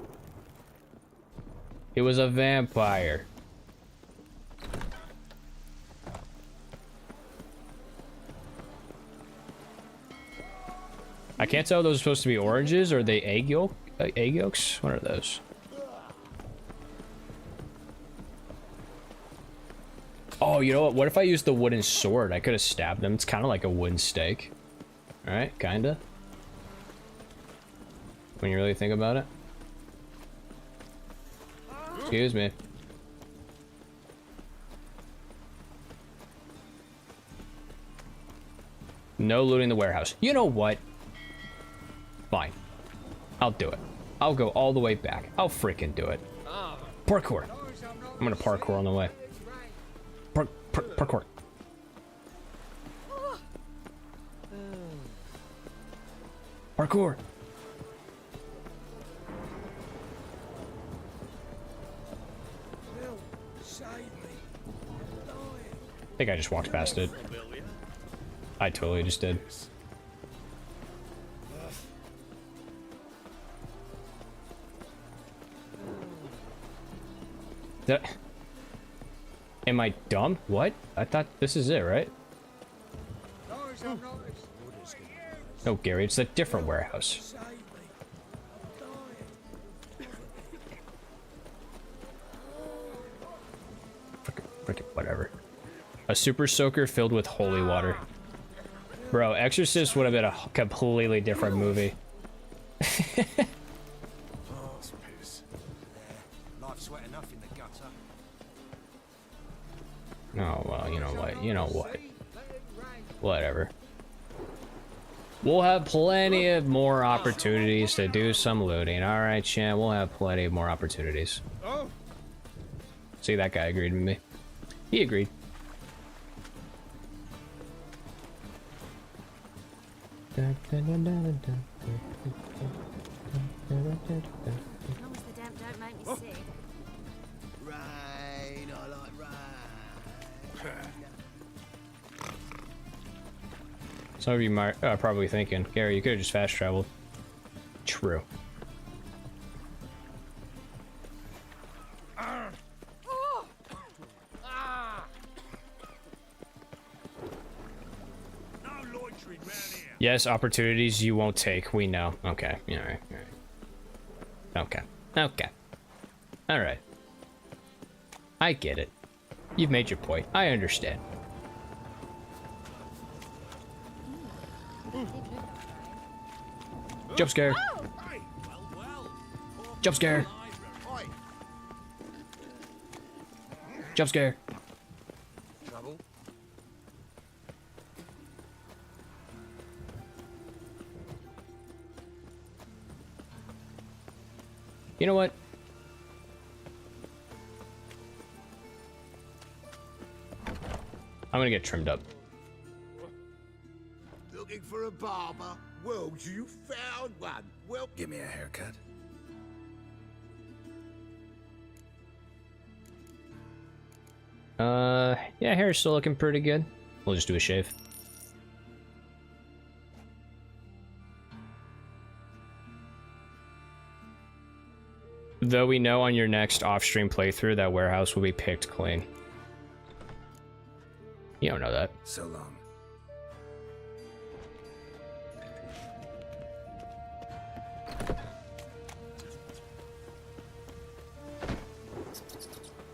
It was a vampire. I can't tell if those are supposed to be oranges or are they egg yolks? What are those? Oh, you know what? What if I used the wooden sword? I could have stabbed him. It's kind of like a wooden stake. Alright, kinda. When you really think about it. Excuse me. No looting the warehouse. You know what? Fine. I'll do it. I'll go all the way back. I'll freaking do it. Parkour. I'm gonna parkour on the way. Parkour. Parkour. I think I just walked past it. I totally just did. Am I dumb? What? I thought this is it, right? No, Gary, it's a different warehouse. Frickin' whatever. A super soaker filled with holy water. Bro, Exorcist would have been a completely different movie. Oh, well, you know what? You know what? Whatever. We'll have plenty of more opportunities to do some looting. Alright, Chan, we'll have plenty of more opportunities. See, that guy agreed with me. He agreed. As long as the damp don't make me sick. Rain, I like rain. Some of you might probably thinking, Gary, you could have just fast traveled. True. Yes, opportunities you won't take. We know. Okay. All right. Okay. Okay. All right. I get it. You've made your point. I understand. Jump scare. Jump scare. Jump scare. Trouble? You know what? I'm gonna get trimmed up. for a barber? Well, you found one. Well, Give me a haircut. Yeah, hair's still looking pretty good. We'll just do a shave. Though we know on your next off-stream playthrough that warehouse will be picked clean. You don't know that. So long.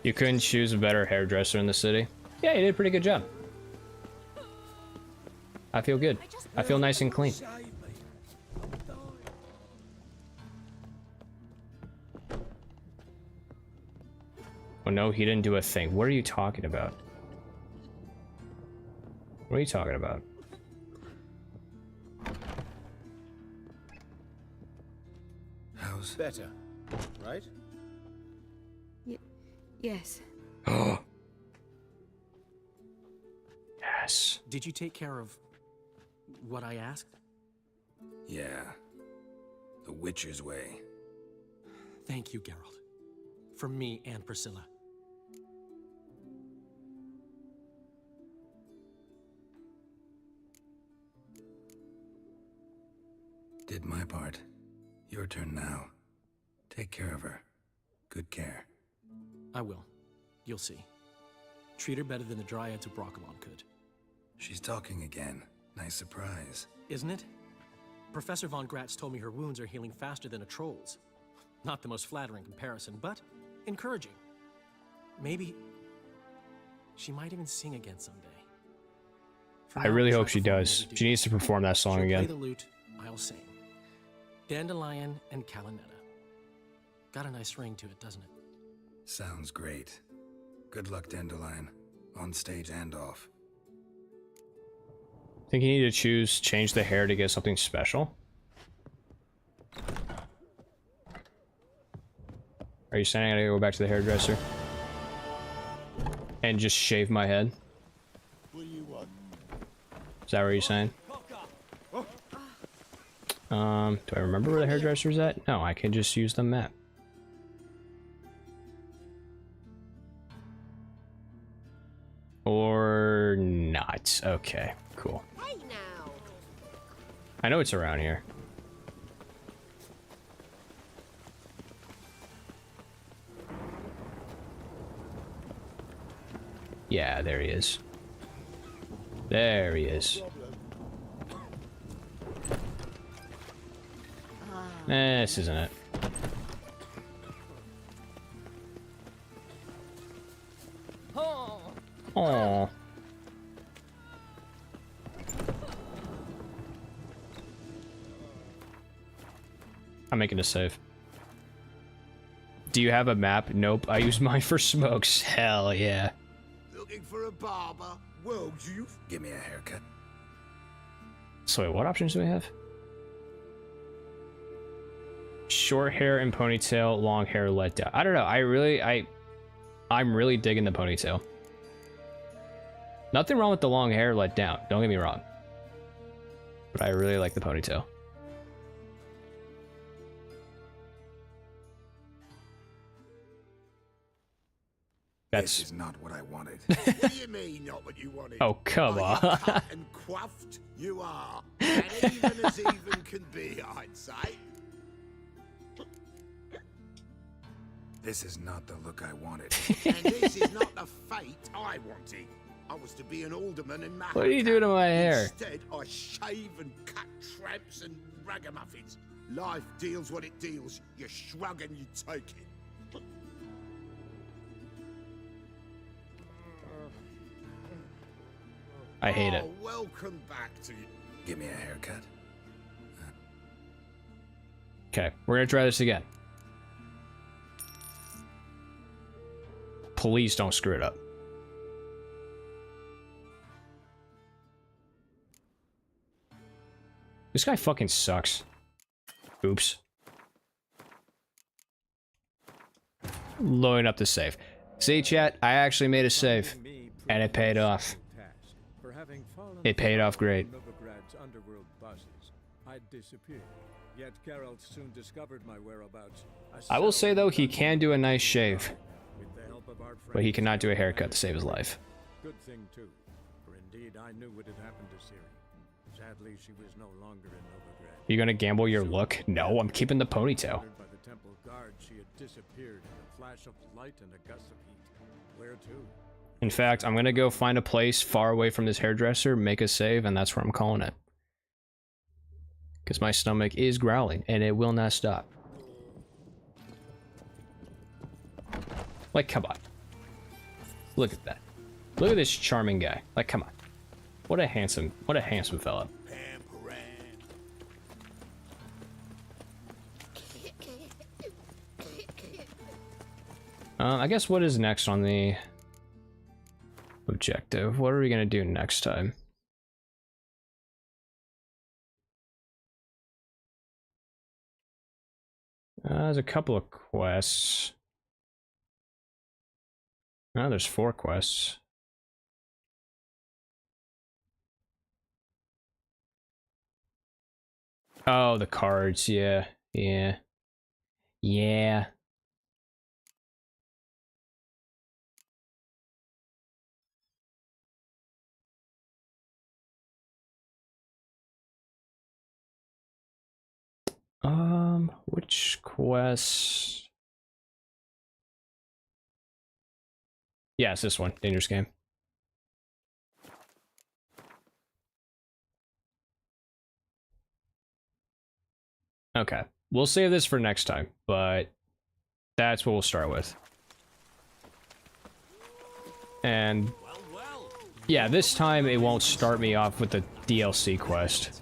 You couldn't choose a better hairdresser in the city? Yeah, you did a pretty good job. I feel good. I feel nice and clean. Oh no, he didn't do a thing. What are you talking about? What are you talking about? How's better, right? Yes. Oh. Yes. Did you take care of what I asked? Yeah. The Witcher's way. Thank you, Geralt. From me and Priscilla. Did my part. Your turn now. Take care of her. Good care. I will. You'll see. Treat her better than the Dryads of Broccolon could. She's talking again. Nice surprise. Isn't it? Professor von Gratz told me her wounds are healing faster than a troll's. Not the most flattering comparison, but encouraging. Maybe she might even sing again someday. I really hope she does. She needs to perform that song She'll again. play the lute, I'll sing. Dandelion and Calinetta. Got a nice ring to it, doesn't it? Sounds great. Good luck, Dandelion. On stage and off. Think you need to change the hair to get something special? Are you saying I gotta go back to the hairdresser? And just shave my head? Is that what you're saying? Do I remember where the hairdresser's at? No, I can just use the map. Or not. Okay, cool. Hey now. I know it's around here. Yeah, there he is. There he is. This isn't it. Aww. I'm making a save. Do you have a map? Nope, I use mine for smokes. Hell yeah. looking for a barber? Well, you... Give me a haircut. So wait, what options do we have? Short hair and ponytail, long hair let down. I don't know. I'm really digging the ponytail. Nothing wrong with the long hair let down. Don't get me wrong. But I really like the ponytail. This is not what I wanted. What do you mean, not what you wanted? Oh, come on. Cut and quaffed, you are. And even as even can be, I'd say. This is not the look I wanted. And this is not the fate I wanted. I was to be an alderman in Mac. What are you doing to my hair? Instead, I shave and cut tramps and ragamuffins. Life deals what it deals. You shrug and you take it. I hate it. Welcome back to you. Give me a haircut. Okay, we're gonna try this again. Please don't screw it up. This guy fucking sucks. Oops. Loading up the save. See, chat, I actually made a save. And it paid off. It paid off great. underworld bosses, I'd disappeared. Yet Geralt soon discovered my whereabouts. I will say though, he can do a nice shave, With the help of our but he friends, cannot do a haircut to save his life. Good thing too, for indeed I knew what had happened to Ciri. Sadly, she was no longer in Novigrad. You gonna gamble your look? No, I'm keeping the ponytail. By the temple guard, she had disappeared in a flash of light and a gust of heat. Where to? In fact, I'm gonna go find a place far away from this hairdresser, make a save, and that's where I'm calling it. Because my stomach is growling, and it will not stop. Like, come on. Look at that. Look at this charming guy. Like, come on. What a handsome fella. I guess what is next on the objective? What are we gonna do next time? There's a couple of quests. Oh, there's 4 quests. Oh, the cards, yeah. Yeah. Yeah. Which quest? Yeah, it's this one. Dangerous game. Okay. We'll save this for next time, but that's what we'll start with. And yeah, this time it won't start me off with the DLC quest.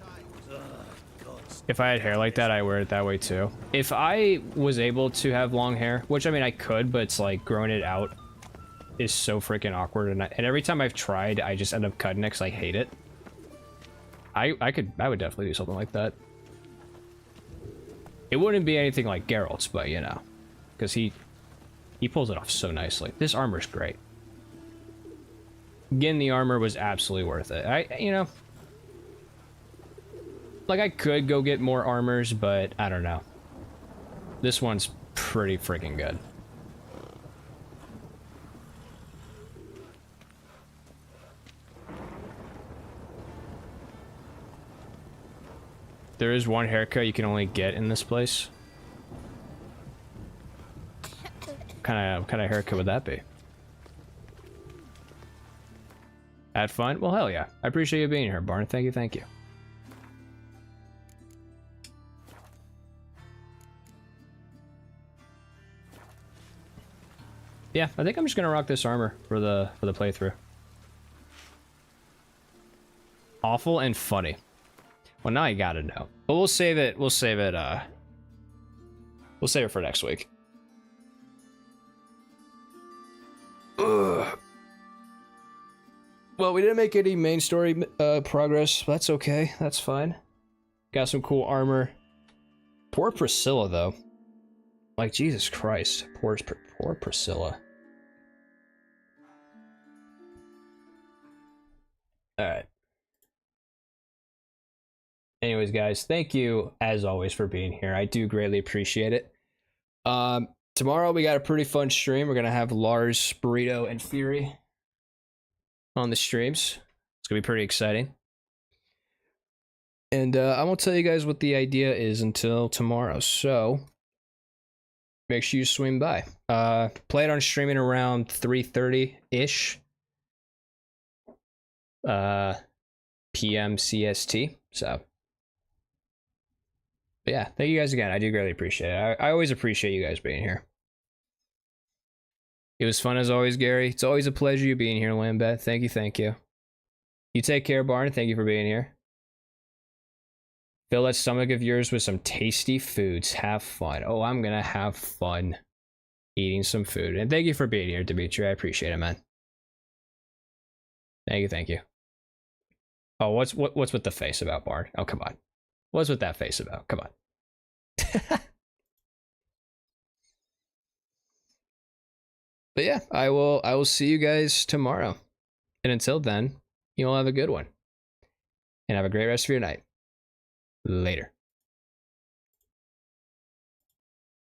If I had hair like that, I'd wear it that way too. If I was able to have long hair, which I mean I could, but it's like growing it out is so freaking awkward, and every time I've tried, I just end up cutting it because I hate it. I would definitely do something like that. It wouldn't be anything like Geralt's, but you know, because he pulls it off so nicely. This armor's great. Getting the armor was absolutely worth it. You know, like I could go get more armors, but I don't know. This one's pretty freaking good. There is one haircut you can only get in this place. What kind of haircut would that be? Had fun? Well, hell yeah. I appreciate you being here, Barn. Thank you, thank you. Yeah, I think I'm just gonna rock this armor for the playthrough. Awful and funny. Well, now you gotta know. But we'll save it for next week. Ugh. Well, we didn't make any main story progress. That's okay. That's fine. Got some cool armor. Poor Priscilla, though. Like, Jesus Christ. Poor Priscilla. Alright. Anyways, guys, thank you, as always, for being here. I do greatly appreciate it. Tomorrow, we got a pretty fun stream. We're going to have Lars, Burrito, and Fury on the streams. It's going to be pretty exciting. And I won't tell you guys what the idea is until tomorrow, so make sure you swing by. Plan on streaming around 3:30-ish PM CST, so... But yeah, thank you guys again. I do greatly appreciate it. I always appreciate you guys being here. It was fun as always, Gary. It's always a pleasure you being here, Lambeth. Thank you, thank you. You take care, Barn. Thank you for being here. Fill that stomach of yours with some tasty foods. Have fun. Oh, I'm gonna have fun eating some food. And thank you for being here, Dimitri. I appreciate it, man. Thank you, thank you. Oh, what's with the face about, Barn? Oh, come on. What's with that face about? Come on. But yeah, I will see you guys tomorrow. And until then, you all have a good one. and have a great rest of your night. Later.